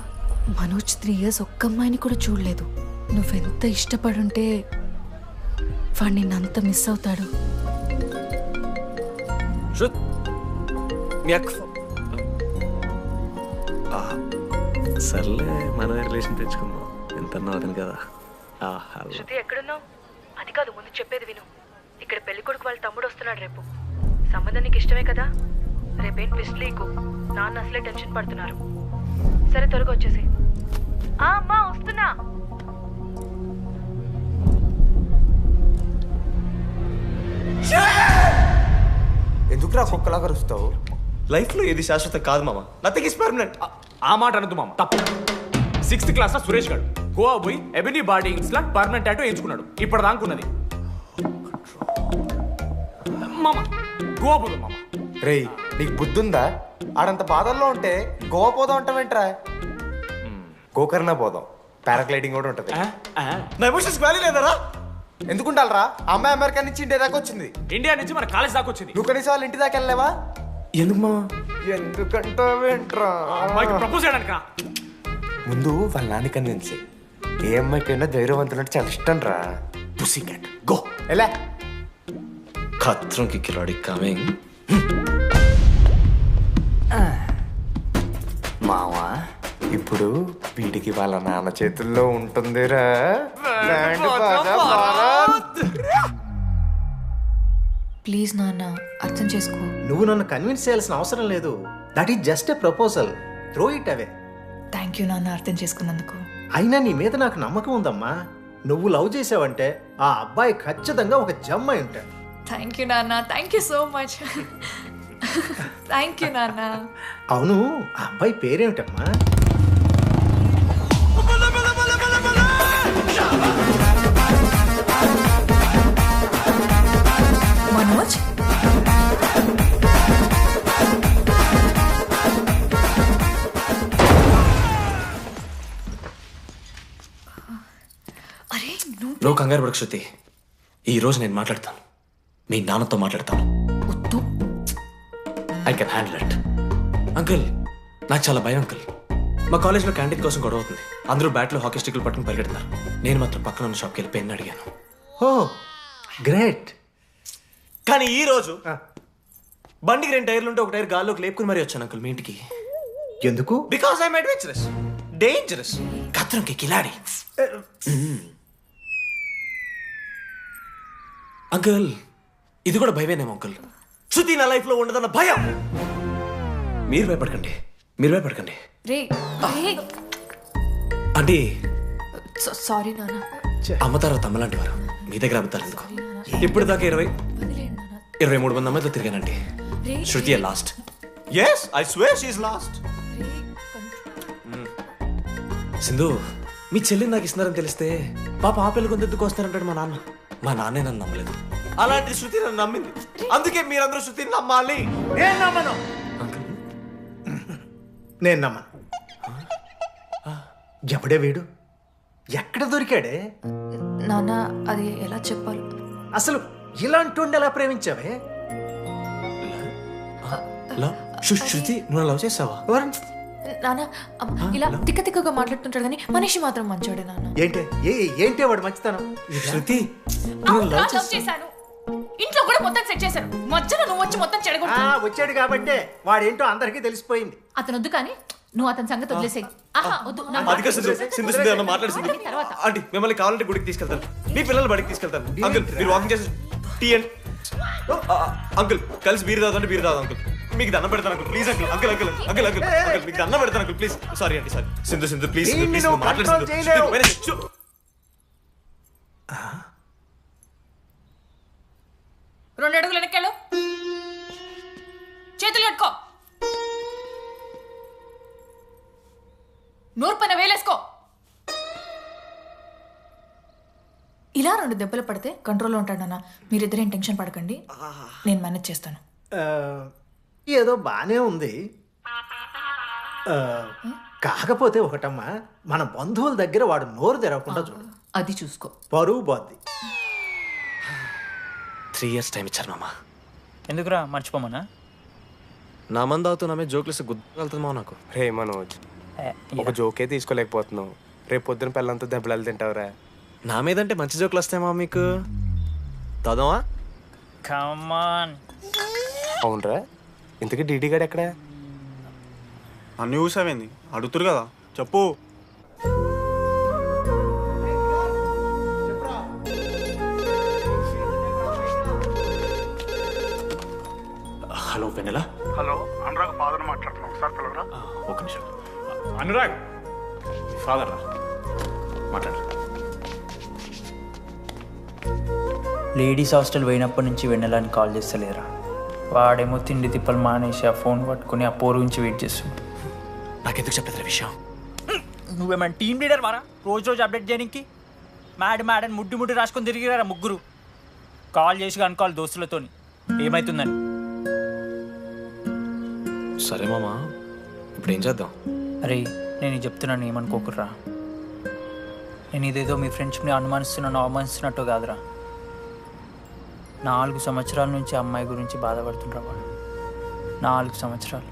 మనోజ్ 3 years ఒక్క అమ్మాయిని కూడా చూడలేదు. నువ్వెంత ఇష్టపడుంటే వాడు నిన్నంత మిస్ అవుతాడు. సర్లే, మన రిలేషన్ తెచ్చుకుందాం. ఎంత అతను కదా. శృతి ఎక్కడున్నావు? అది కాదు, ముందు చెప్పేది విను. ఇక్కడ పెళ్లి కొడుకు వాళ్ళ తమ్ముడు వస్తున్నాడు రేపు. సంబంధం నీకు ఇష్టమే కదా? రేపేం ట్విస్ట్ లీకు. నాన్న అసలే టెన్షన్ పడుతున్నారు. సరే త్వరగా వచ్చేసి. అమ్మా వస్తున్నా. ఎందుకురా కుక్కలాగా రుస్తావు? లైఫ్లో ఏది శాశ్వతం కాదు మామ. Nothing is permanent. ఆ మాట అనద్దు మామ, తప్పు. 6th class లో సురేష్ గారు గోవా పోయి ఎబినీ బాడీస్ లా పర్మనెంట్ టాటూ ఎంచుకున్నాడు. ఇప్పుడు దానుకున్నది మామ గోవా పోదాం మామ. రేయ్, నీకు బుద్ధుందా? ఆడంత బాధల్లో ఉంటే గోవా పోదాం అంటావేంట్రా? గోకర్ణ పోదాం, పారాగ్లైడింగ్ కూడా ఉంటుంది. నా ఎమోషన్స్ వాల్యూ లేదరా? ఎందుకుంటారా? అమ్మాయి అమెరికా నుంచి ఇండియా దాకా వచ్చింది. ఇండియా నుంచి మన కాలేజ్ దాకా వచ్చింది. నువ్వు కనీసం వాళ్ళ ఇంటి దాకా వెళ్ళలేవా? ఎందుకు మామ? ఎందుకంటావేంట్రా? ప్రపోజ్ చేయడానికి ముందు వాళ్ళ నాన్న కన్విన్స్. ఏ అమ్మాయికైనా ధైర్యవంతులంటే చాలా ఇష్టం రా. పుసి క్యాట్ గో. ఎలా? ఖత్రం కి కిలాడి కమింగ్. మావా, ఇప్పుడు వీడికి వాళ్ళ నాన్న చేతుల్లో ఉంటుందిరా. ప్లీజ్ నాన్న, అర్థం చేసుకో. నువ్వు నన్ను కన్విన్స్ చేయాల్సిన అవసరం లేదు. That is just a proposal. Throw it away. Thank you నాన్న, అర్థం చేసుకున్నందుకు. అయినా నీ మీద నాకు నమ్మకం ఉందమ్మా. నువ్వు లవ్ చేసావంటే ఆ అబ్బాయి ఖచ్చితంగా ఒక జమ్మాయి ఉంటాడు. థ్యాంక్ యూ నాన్న, thank you so much. Thank you నాన్న. అవును, ఆ అబ్బాయి పేరేమిటమ్మా? మనోజ్. అరే నువ్వు కంగారు పడకు శృతి. ఈ రోజు నేను మాట్లాడతాను, మీ నాన్నతో మాట్లాడతాను. I can handle it. Uncle, నాకు చాలా భయం అంకుల్. మా కాలేజ్లో క్యాంటీన్ కోసం గొడవ అవుతుంది. అందరూ బ్యాట్లో హాకీ స్టిక్లు పట్టుకుని పరిగెడతారు. నేను మాత్రం పక్కన ఉన్న షాప్కి వెళ్ళి పెన్ అడిగాను. ఓ గ్రేట్. కానీ ఈ రోజు బండికి 2 టైర్లు ఉంటే ఒక టైర్ గాల్లోకి లేపుకుని మరీ వచ్చాను అంకుల్ మీ ఇంటికి. ఎందుకు? బికాస్ ఐఎమ్ అడ్వెంచరస్, డేంజరస్, ఖత్రంకి కిలాడి. అంకుల్, ఇది కూడా భయమేనేమో అంకుల్. శృతి నా లైఫ్ లో ఉండదన్న భయం. మీరు భయపడకండి, మీరు భయపడకండి. రే అంటే సారీ నాన్న. అమ్మ తర్వాత అమ్మలాంటి వారు మీ దగ్గర అబద్ధాలు ఎందుకు? ఇప్పుడు దాకా 23 మంది అమ్మాయితో తిరిగానండి. Shruti last. Yes, I swear she's last. Sindhu, మీ చెల్లిని నాకు ఇస్తున్నారని తెలిస్తే పాప ఆ పిల్ల కొంతెత్తుకు వస్తారంటాడు మా నాన్న. మా నాన్నే నన్ను నమ్మలేదు. అలాంటి శృతి నన్ను నమ్మింది. అందుకే మీరందరూ శృతిని నమ్మాలి. నేను నమ్మను. నేను నమ్మను. ఎవడే వీడు? ఎక్కడ దొరికాడే? నాన్న అది ఎలా చెప్పాలి? అసలు ఇలాంటి ఎలా ప్రేమించావే? శృతి, నువ్వు లవ్ చేసావా? నాన్న ఇలా తిక్క తిక్కగా మాట్లాడుతుంటాడు కానీ మనిషి మాత్రం మంచోడే నాన్న. ఏంటి వాడు మంచితనం? శృతి, లవ్ చేశాను. ఇంట్లో కూడా మొత్తం సెట్ చేశాను. మధ్యలో నువ్వు వచ్చి మొత్తం చెడగొట్టావు. వచ్చాడు కాబట్టి వాడేంటో అందరికీ తెలిసిపోయింది. అతను వద్దు కానీ నువ్వు అతని సంగతి వదిలేసేయి. ఆంటీ, మిమ్మల్ని కావాలంటే గుడికి తీసుకెళ్తాను, మీ పిల్లలు బడికి తీసుకెళ్తాను. అంకుల్, మీరు వాకింగ్ చేసి టీ అండ్ అంకుల్ కలిసి బీర్ తాగుతుంటే బీర్ తాగు అంకుల్. మీకు దండం పెడతాను uncle, please uncle. Uncle uncle uncle uncle uncle మీకు దండం పెడతాను అంకుల్, ప్లీజ్. సారీ అండి, సారీ. సింధు ప్లీజ్ ప్లీజ్ మాట్లాడు. 2 అడుగులు వెనక్కెళ్ళు. చేతులు కట్టుకో. నోరు పైన వేలేసుకో. ఇలా 2 దెబ్బలు పడితే కంట్రోల్లో ఉంటాడన్నా. మీరిద్దరేం టెన్షన్ పడకండి, నేను మేనేజ్ చేస్తాను. ఏదో బానే ఉంది. కాకపోతే ఒకటమ్మా, మన బంధువుల దగ్గర వాడు నోరు తెరవకుండా చూడు. అది చూసుకో. పరువు బాద్ది. 3 years టైం ఇచ్చారు మామ. ఎందుకురా మర్చిపోమనా? నా మంది అవుతూ నామే జోక్లు గుర్తుకెళ్తుంది మా నాకు. రే మనోజ్, ఒక జోకే తీసుకోలేకపోతున్నావు. రేపు పొద్దున పిల్లలంతా దెబ్బలు తింటావురా. నా మీదంటే మంచి జోకులు వస్తాయి మా మీకు. తాదామా? అవునరా, ఇంతకీ డీడీ గారు ఎక్కడా? అన్ని చూసావేంది? అడుగుతురు కదా, చెప్పు. హలో వెన్నెల. హలో, అనురాగ్ ఫాదర్ మాట్లాడుతున్నాం. ఒకసారి పిలవరా? ఒక నిమిషం. అనురాగ్ ఫాదర్ రా, మాట్లాడు. లేడీస్ హాస్టల్ పోయినప్పటి నుంచి వెన్నెలని కాల్ చేస్తలేరా? వాడేమో తిండి తిప్పలు మానేసి ఆ ఫోన్ పట్టుకుని ఆ పోరు గురించి వెయిట్ చేస్తుంది. నాకెందుకు చెప్పలేదు విషయం? నువ్వేమైనా టీమ్ లీడర్ వారా రోజు అప్డేట్ చేయడానికి? మేడం ముడ్డు రాసుకొని తిరిగిరారా ముగ్గురు. కాల్ చేసి అనుకోవాలి దోస్తులతోని ఏమవుతుందని. సరే మామా, ఇప్పుడు ఏం చేద్దాం? అరే నేను చెప్తున్నాను, ఏమనుకోకుర్రా. నేను ఇదేదో మీ ఫ్రెండ్షిప్ని అవమానిస్తున్నట్టు కాదురా. 4 సంవత్సరాల నుంచి అమ్మాయి గురించి బాధపడుతుండ్రా వాడు. 4 సంవత్సరాలు.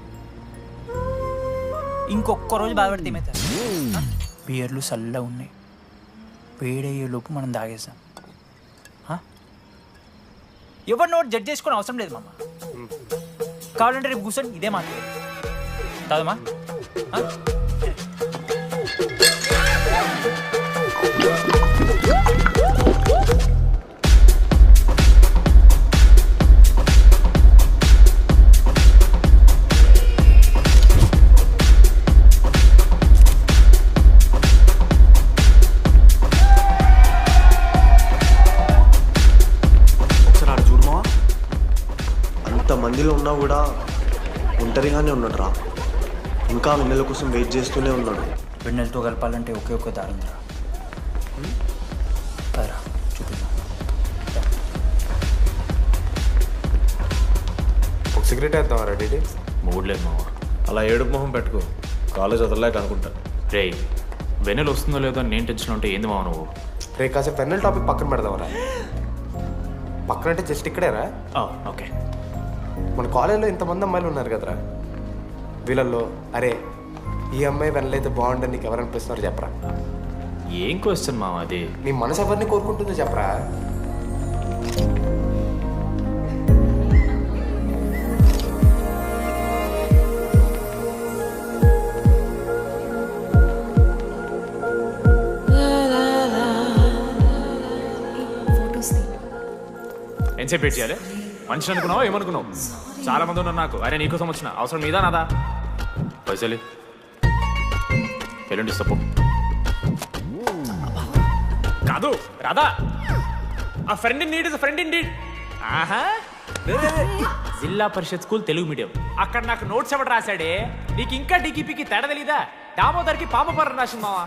ఇంకొక్క రోజు బాధపడితే ఏమవుతుంది? బియర్లు చల్లగా ఉన్నాయి, వేడయ్యే లోపు మనం తాగేసాం. ఎవరు నోట్ జడ్జ్ చేసుకుని అవసరం లేదు మామ. కావాలంటే రేపు కూర్చొని ఇదే మాట్లాడు కాదమ్మా. ఒకసారి ఆడ చూడమా, అంతమందిలో ఉన్నా కూడా ఒంటరిగానే ఉన్నాడు రా. ఇంకా వెన్నెల కోసం వెయిట్ చేస్తూనే ఉన్నాడు. వెన్నెలతో కలపాలంటే ఒకే ఒక దారి ఉందిరా. చూపిద్దాం. ఒక సిగరెట్ వేద్దాం రెడీ? మూడ్ లేదు మామ. అలా ఏడుపు మొహం పెట్టుకో, కాలేజ్ వదలలేక అనుకుంటా. రే వెన్నెల వస్తుందో లేదో అని నేను టెన్షన్ ఉంటే ఏంది మావ నువ్వు? రే కాసేపు వెన్నెల టాపిక్ పక్కన పెడదాంరా. పక్కన అంటే జస్ట్ ఇక్కడేరా. ఓకే. మన కాలేజ్లో ఇంతమంది అమ్మాయిలు ఉన్నారు కదరా, వీళ్ళల్లో అరే ఈ అమ్మాయి వెనలైతే బాగుంటుంది నీకు ఎవరు అనిపిస్తున్నారు చెప్పరా? ఏం క్వశ్చన్ మామ అది? నీ మనసు ఎవరిని కోరుకుంటుందో చెప్పరా? ఎంతసేపు వెయిట్ చేయాలి? మనిషి అనుకున్నావా ఏమనుకున్నావు? చాలా మంది ఉన్నారు నాకు. అరే నీకోసం వచ్చిన అవసరం మీదా నాదా? పైసలి ఎల్లుండి తప్పు కాదు రాదా. ఆ friend in need is friend in need. ఆహా జిల్లా పరిషత్ స్కూల్ తెలుగు మీడియం. అక్కడ నాకు నోట్స్ ఎవడు రాశాడే? నీకు ఇంకా డీకీపీకి తేడా తెలీదా? దామోదర్కి పామపర్రం రాసింది మావా.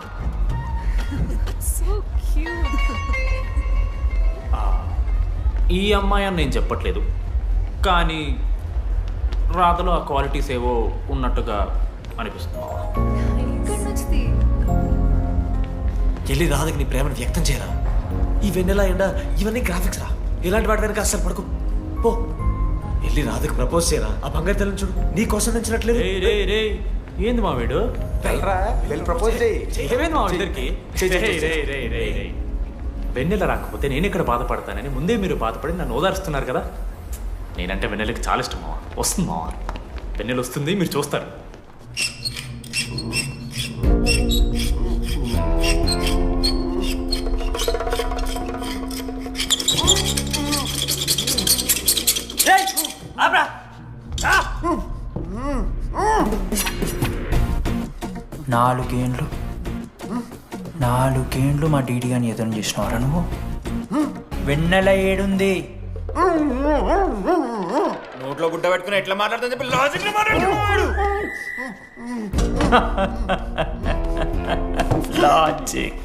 ఈ అమ్మాయి అని నేను చెప్పట్లేదు, కానీ రాతలో ఆ క్వాలిటీస్ ఏవో ఉన్నట్టుగా అనిపిస్తుంది. వెళ్ళి రాధకి నీ ప్రేమను వ్యక్తం చేయరా. ఈ వెన్నెలా ఎండ ఇవన్నీ గ్రాఫిక్స్ రా. ఇలాంటి వాటి వెనక అస్సలు పడుకో. పో వెళ్ళి రాధకి ప్రపోజ్ చేయరా. ఆ బంగారు తెల్లని చూడు నీ కోసం నచ్చినట్లేదు. ఏంది మా వీడు? ప్రపోజ్ ఏమైంది మా ఇద్దరికి? వెన్నెల రాకపోతే నేను ఇక్కడ బాధపడతానని ముందే మీరు బాధపడి నన్ను ఓదారుస్తున్నారు కదా. నేనంటే వెన్నెలకి చాలా ఇష్టం మావా. వస్తుంది మావా, వెన్నెల వస్తుంది, మీరు చూస్తారు. నాలుగేండ్లు మా డీడీ గాని ఎదురు చేసినవారా నువ్వు? వెన్నెల ఏడుంది? నోట్లో గుడ్డ పెట్టుకుని ఎట్లా మాట్లాడుతుంది చెప్పి లాజిక్ మాట్లాడుతున్నాడు. లాజిక్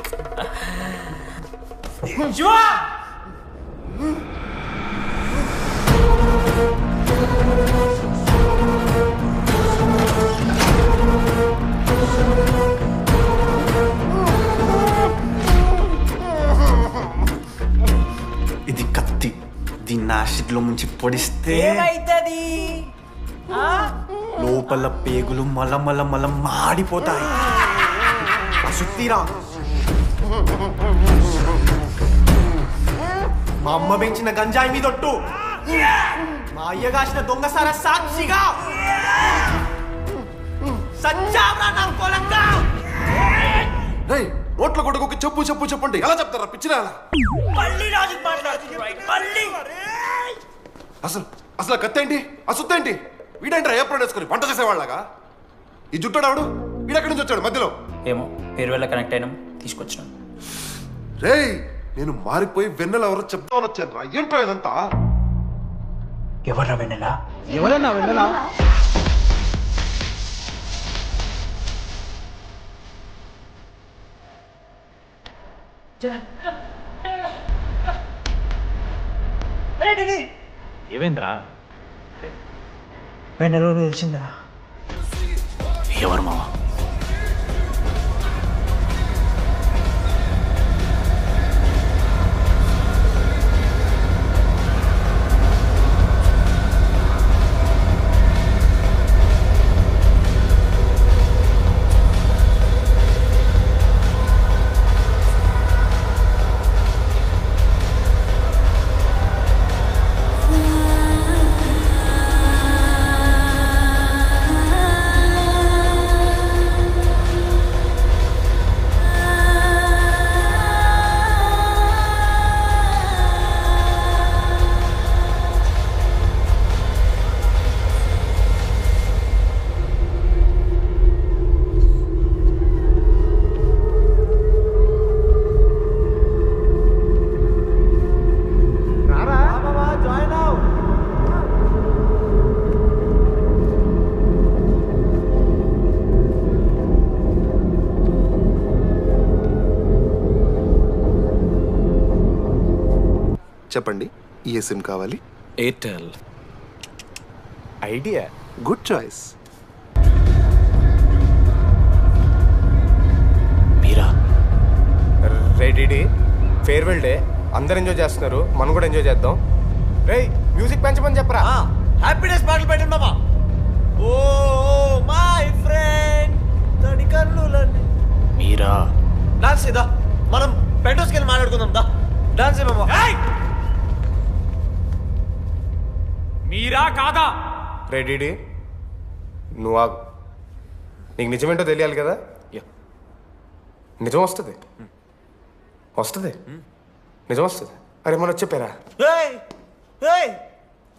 ఇది కత్తి. దీన్ని యాసిడ్లో ముంచి పొడిస్తే ఏమైతుంది? లోపల పేగులు మల మాడిపోతాయి. సుత్తిరా. మా అమ్మ పెంచిన గంజాయి మీదొట్టు, మా అయ్య కాసిన దొంగసార సాక్షిగా సచ్చావరా నా కొలంగా. నోట్ల కొడుకు చెప్పు చెప్పు చెప్పండి ఎలా చెప్తారా పిచ్చిరా? అసలు కత్తేంటి ఆ సుత్తేంటి? వీడేంట్రా ఏప్రిల్ వేసుకొని పంట చేసేవాళ్ళగా? ఈ జుట్టాడు వీడెక్కడి నుంచి వచ్చాడు మధ్యలో? ఏమో పేరు వల్ల కనెక్ట్ అయినాం, తీసుకొచ్చినాం. రేయ్ నేను మారిపోయి వెన్నెల ఎవరో చెప్తామని వచ్చాను రా. ఏంటో ఇదంతా? ఎవర్రా వెన్నెల? ఎవరన్నా వెన్నెల? ఏమైందిరా? వెన్నెల తెలిసిందా? ఎవరు మావా? చెప్పండి ఏ సిమ్ కావాలి? ఎయిర్టెల్. Idea, good choice. మీరా రెడీ ఫేర్వెల్ డే అందరు ఎంజాయ్ చేస్తున్నారు, మనం కూడా ఎంజాయ్ చేద్దాం. రేయ్ మ్యూజిక్ పెంచమని చెప్పరా. హ్యాపీనెస్ పాటలు పెట్టండి మామా. ఓ మై ఫ్రెండ్ తడి కన్నులని. మీరా డాన్స్ చేద్దాం, మనం పెట్రోస్కి వెళ్ళి మాట్లాడుకుందాం. దా డాన్స్ మామా. మీరా కాదా? రెడీ నువ్వు ఆగు. నీకు నిజమేంటో తెలియాలి కదా. నిజం వస్తుంది, వస్తుంది, నిజం వస్తుంది. అరే మనం చెప్పారా?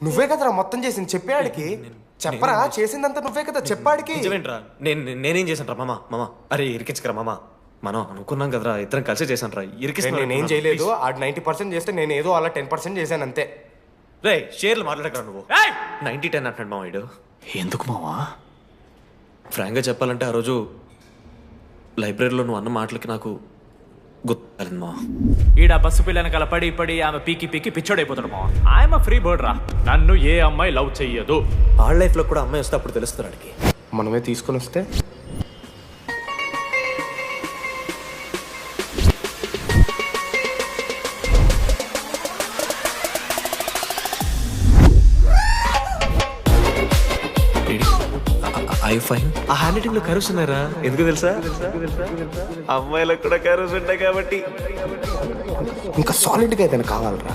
నువ్వే కదరా మొత్తం చేసింది, చెప్పాడికి చెప్పరా. చేసిందంతా నువ్వే కదా, చెప్పాడికి. నిజమేంట్రా, నేనేం చేశాను రా మామ. అరే ఇరికించకరా మామ, మనం అనుకున్నాం కదరా, ఇద్దరం కలిసి చేశాను రా. నేనేం చేయలేదు, ఆడు 90% చేస్తే నేను ఏదో అలా 10% చేశాను అంతే. రే షేర్లు మాట్లాడకరా నువ్వు. 90-10 అంటాడు మామ వీడు. ఎందుకు మావా? ఫ్రాంక్గా చెప్పాలంటే ఆ రోజు లైబ్రరీలో నువ్వు అన్న మాటలకి నాకు గుర్తులేదు మావా. ఈడ బస్సు పిల్లని కలపడి పడి ఆమె పీకి పిచ్చోడైపోతాడు మావా. ఆయమ ఫ్రీ బర్డ్ రా, నన్ను ఏ అమ్మాయి లవ్ చెయ్యదు. వాళ్ళ లైఫ్లో కూడా అమ్మాయి వస్తే అప్పుడు తెలుస్తుంది వాడికి. మనమే తీసుకొని వస్తే ఆ హ్యాండ్ రైటింగ్ లో కరోస్ ఉన్నారా? ఎందుకు తెలుసా? అమ్మాయిలకు కూడా కరోస్ ఉంటాయి కాబట్టి. ఇంకా సాలిడ్గా ఏదైనా కావాలరా.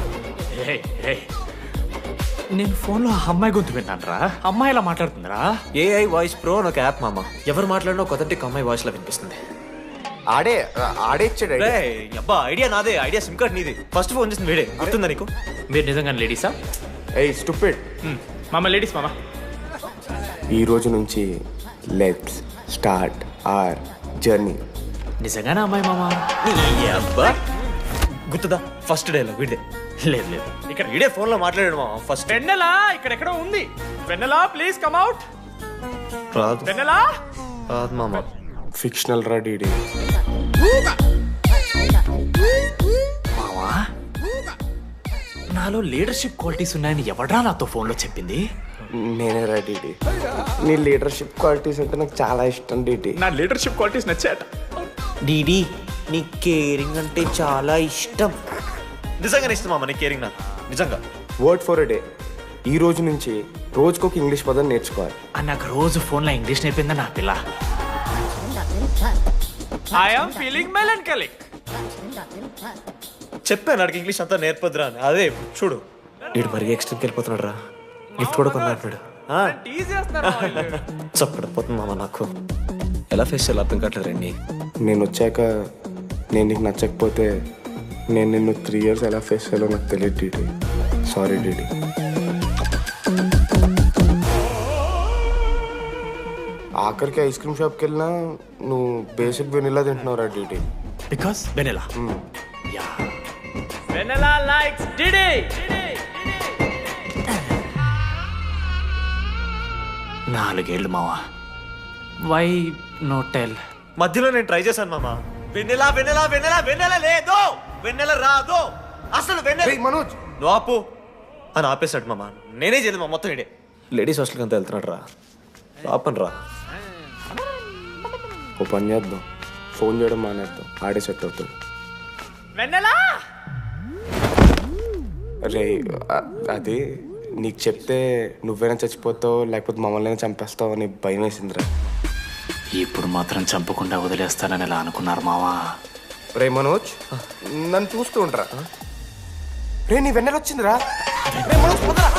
నేను ఫోన్లో ఆ అమ్మాయి గొంతు విన్నాను రా. అమ్మాయి ఇలా మాట్లాడుతుందిరా. AI వాయిస్ ప్రో అని ఒక యాప్ మామ. ఎవరు మాట్లాడినా ఒక అథెంటిక్ అమ్మాయి వాయిస్ లో వినిపిస్తుంది. ఆడే ఇచ్చాడు అబ్బా. ఐడియా నాదే, ఐడియా సిమ్ కార్డ్ నీది. ఫస్ట్ ఫోన్ చేసింది వీడే. గుర్తుందా నీకు? మీరు నిజంగా లేడీసా? స్టూపిడ్. మామ లేడీస్ మామ. ఈ రోజు నుంచి లెట్స్ స్టార్ట్ అవర్ జర్నీ. నిజంగానే అమ్మాయి మామ? అబ్బా గుర్తుదా ఫస్ట్ డేలో వీడే. లేదు ఇక్కడ వీడే ఫోన్ లో మాట్లాడాడు మామ. ఫస్ట్ వెన్నెలా ఇక్కడెక్కడో ఉంది. వెన్నెలా ప్లీజ్ కమ్ అవుట్. రాదు వెన్నెలా రాదు మామ. ఫిక్షనల్ రా డీడీ. మావా నాలో లీడర్షిప్ క్వాలిటీస్ ఉన్నాయని ఎవడ్రా నాతో ఫోన్లో చెప్పింది? నేనే రా డీడీ. నీ లీడర్షిప్ క్వాలిటీస్ అంటే నాకు చాలా ఇష్టం డీడీ. నా లీడర్షిప్ క్వాలిటీస్ నచ్చాట. డీడీ నీ కేరింగ్ అంటే చాలా ఇష్టం. నిజంగానే ఇష్టం మామ నీ కేరింగ్ నాకు. నిజంగా. Word for a day. ఈ రోజు నుంచి రోజుకొక ఇంగ్లీష్ పదం నేర్చుకోవాలి. నాకు రోజు ఫోన్లో ఇంగ్లీష్ నేర్పిందా నా పిల్ల. I am feeling melancholic. చెప్పాను నాకు ఇంగ్లీష్ అంతా నేర్పొద్దురా అని. అదే చూడు వీడు మరీ ఎక్స్ట్రీమ్కి వెళ్ళిపోతున్నాడు రా. గిఫ్ట్ కూడా కొన్నాడు. చప్పడిపోతుంది మామ నాకు. ఎలా ఫేస్ చేయాలి అర్థం కావట్లేదు రండి. నేను వచ్చాక నేను నీకు నచ్చకపోతే నేను నిన్ను 3 years ఎలా ఫేస్ చేయాలో నాకు తెలియదు డీడీ. Sorry DD. ఆఖరికి ఐస్ క్రీమ్ షాప్కి వెళ్ళినా నువ్వు బేసిక్ వెనిలా తింటున్నావు రా DD. Because vanilla. Vanilla likes DD. 4 ఏళ్ళు మావా. Why no tell? మధ్యలో నేను ట్రై చేశాను మామ. వెన్నెలా వెన్నెలా వెన్నెలా వెన్నెల లేదు, వెన్నెల రాదు అసలు. వెన్నెల మనోజ్ నువ్వు ఆపు అని ఆపేశాడు మామ. నేనే చేయలేదు మా మొత్తం ఇడే. లేడీస్ హాస్టల్కి అంతా వెళ్తున్నాడు రా. ఆపను రా. ఓ పని చేద్దాం, ఫోన్ చేయడం మానేద్దాం. ఆడే సెట్ అవుతాడు. వెన్నెలా రే అది నీకు చెప్తే నువ్వైనా చచ్చిపోతావు లేకపోతే మమ్మల్ని చంపేస్తావు అని భయం వేసిందిరా. ఇప్పుడు మాత్రం చంపకుండా వదిలేస్తానని ఎలా అనుకున్నారు మావా? రే మనోజ్ నన్ను చూస్తూ ఉంటారా? రే నీ వెన్నెల వచ్చిందిరా. రే మనోజ్ పోతరా.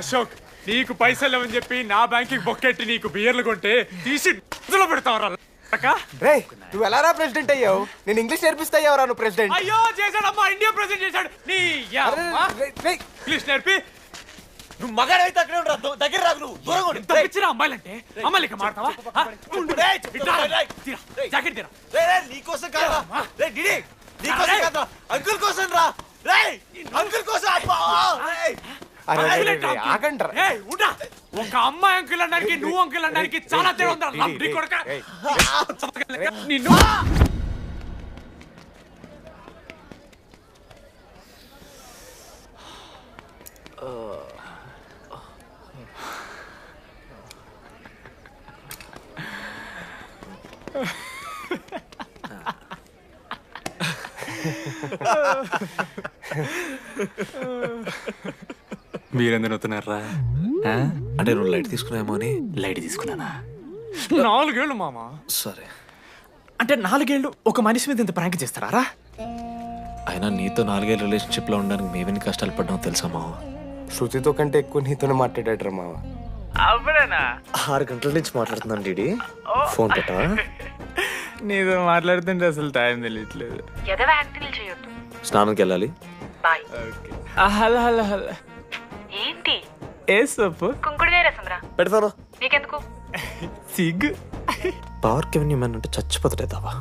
అశోక్ నీకు పైసలు లేవని చెప్పి నా బ్యాంకింగ్ బొక్కెట్టి నీకు బియర్లు కొంటే తీసి పెడతావరా? రే నువ్వు ఎలా రా ప్రెసిడెంట్ అయ్యావు? నేను ఇంగ్లీష్ నేర్పిస్తా అయ్యావురా నువ్వు ప్రెసిడెంట్. అయ్యో చేశాడమ్మా, ఇండియా ప్రెసిడెంట్ చేశాడు. నీ ఇంగ్లీష్ నేర్పి నువ్వు మగాడైతే అక్కడే ఉండరా. దగ్గర రాదు నువ్వు. దూరంగా ఉండు. తప్పించిన అమ్మాయిలంటే అమ్మాయిలు ఇక మాడతావా? జాకెట్ తీరా. నీకోసం కాదా అంకుల్ కోసం రా. అంకుల్ కోసం. ఒక అమ్మాయి అంకుల్ అనడానికి నువ్వు అంకుల్ అనడానికి చాలా తేడా ఉందా? నిన్ను మీరెందుకు నవ్వుతున్నారా? అంటే నువ్వు లైట్ తీసుకున్నామో అని. లైట్ తీసుకున్నానా? 4 ఏళ్ళు మామా. సరే అంటే 4 ఏళ్ళు ఒక మనిషి మీద ఇంత ప్రాంక్ చేస్తారా? అయినా నీతో 4 ఏళ్ళ రిలేషన్షిప్లో ఉండడానికి మేమెన్ని కష్టాలు పడ్డామో తెలుసా మావ? శృతితో కంటే ఎక్కువ నీతోనే మాట్లాడాడు మావ. అప్పుడేనా 6 గంటల నుంచి మాట్లాడుతున్నాను డీడీ. ఫోన్ పెట్టవా? నీతో మాట్లాడుతుంటే అసలు టైం తెలియట్లేదు. ఎదవ యాక్టింగ్ చేయొద్దు. స్నానంకి వెళ్ళాలి. బాయ్. Hello hello hello. ఏంటి ఏ సొప్పు? కుంకుడుగాయ రసం రా. పెడతాను. నీకెందుకు? సిగ్గు. పార్క్ ఎవెన్యూ మ్యాన్ అంటే చచ్చిపోతాడేదావా?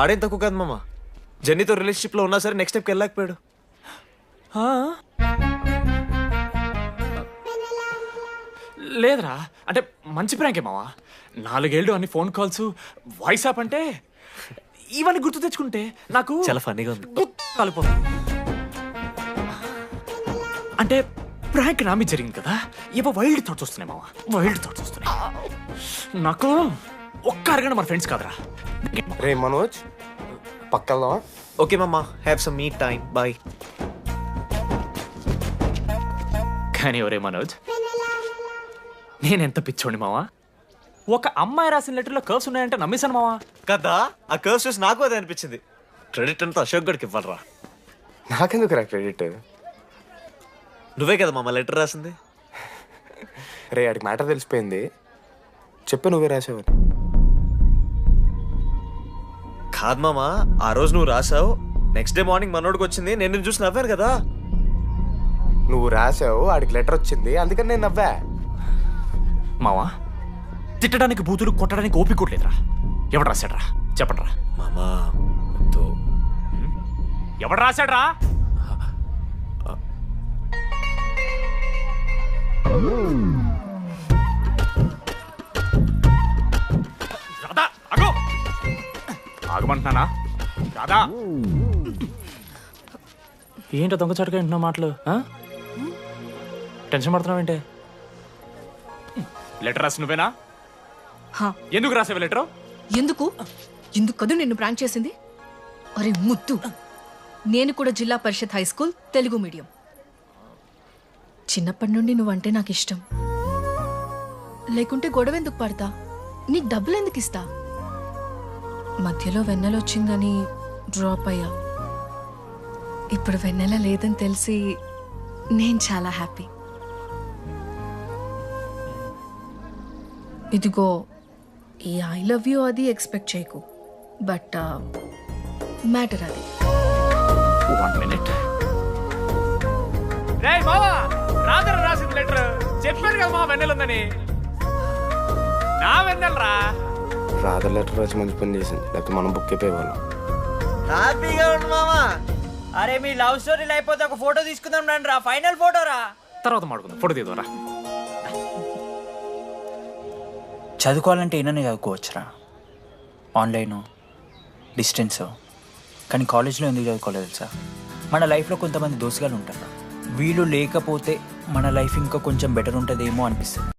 ఆడేం తక్కువ కాదు మామ. జెన్నీతో రిలేషన్షిప్ లో ఉన్నా సరే నెక్స్ట్ స్టెప్కి వెళ్ళలేకపోయాడు. లేదురా, అంటే మంచి ప్రాంకే మావా. 4 ఏళ్ళు అన్ని ఫోన్ కాల్స్, వాయిస్ యాప్ అంటే ఇవన్నీ గుర్తు తెచ్చుకుంటే నాకు చాలా ఫన్నీగా ఉంది. కలిపోతుంది. అంటే ప్రాంక్ నా మీద జరిగింది కదా, ఏవో వైల్డ్ థాట్స్ వస్తున్నాయి మావా, వైల్డ్ థాట్స్ వస్తున్నాయి నాకు. ఒక్క అరగంట మన ఫ్రెండ్స్ కాదురా. రే మనోజ్, పక్కన. ఓకే మామ, have some me time, bye. కానీ ఒరే మనోజ్, నేనెంత పిచ్చోండి మావా. ఒక అమ్మాయి రాసిన లెటర్లో కర్వ్స్ ఉన్నాయంటే నమ్మేశాను మావా. కదా, ఆ కర్వ్స్ చూసి నాకు అదే అనిపించింది. క్రెడిట్ అంతా అశోక్ గడికి ఇవ్వాలరా. నాకెందుకు రా క్రెడిట్? నువ్వే కదా మామ లెటర్ రాసింది. రే ఆడికి మ్యాటర్ తెలిసిపోయింది. చెప్పు, నువ్వే రాసావని. కాదు మామ, ఆ రోజు నువ్వు రాసావు, నెక్స్ట్ డే మార్నింగ్ మనోడికి వచ్చింది, నేను నిన్ను చూసి నవ్వాను కదా. నువ్వు రాసావు, ఆడికి లెటర్ వచ్చింది, అందుకని నేను నవ్వా. మావా, తిట్టడానికి బూతులు, కొట్టడానికి ఓపిక కొట్టలేదురా. ఎవడు రాశాడ్రా చెప్పండిరా. మామా ఎవడు రాశాడ్రా? రాధా అగో, ఆగమంటున్నానా? రాధా, ఏంటో దొంగచాటుగా వింటున్నా మాటలు? టెన్షన్ పడుతున్నావేంటే? లెటర్ రాసి నువ్వేనా? ఎందుకు రాసావు లెటర్? ఎందుకు కదూ నిన్ను ప్రాంక్ చేసింది? అరే ముద్దు, నేను కూడా జిల్లా Parishad high school Telugu medium. చిన్నప్పటి నుండి నువ్వంటే నాకు ఇష్టం. లేకుంటే గొడవ ఎందుకు పడతా? నీకు డబ్బులు ఎందుకు ఇస్తా? మధ్యలో వెన్నెల వచ్చిందని డ్రాప్ అయ్యా. ఇప్పుడు వెన్నెల లేదని తెలిసి నేను చాలా హ్యాపీ. ఇదిగో ఈ ఐ లవ్ యూ అది ఎక్స్పెక్ట్ చేయకు, బట్ మ్యాటర్ అది. 1 minute. రేయ్ మావా, రాధర రాసింది లెటర్. చెప్పాను కదా మా వెన్నెలుందని. నా వెన్నెలరా. రాధ లెటర్ రాసి మంచి పని చేసింది, లేకపోతే మనం బుక్ అయిపోయేవాళ్ళం. హ్యాపీగా ఉండు మామా. అరే మీ లవ్ స్టోరీ అయిపోతే ఒక ఫోటో తీసుకుందాం రండి రా, ఫైనల్ ఫోటో రా. తర్వాత మాడుకుందాం, ఫోటో తీద్దాం. చదువుకోవాలంటే ఏమైనా చదువుకోవచ్చురా, ఆన్లైన్ డిస్టెన్స్. కానీ కాలేజ్లో ఎందుకు చదువుకోలేదు తెలుసా? మన లైఫ్లో కొంతమంది దోస్తుగాలు ఉంటారు, వీళ్ళు లేకపోతే మన లైఫ్ ఇంకా కొంచెం బెటర్ ఉంటుందేమో అనిపిస్తుంది.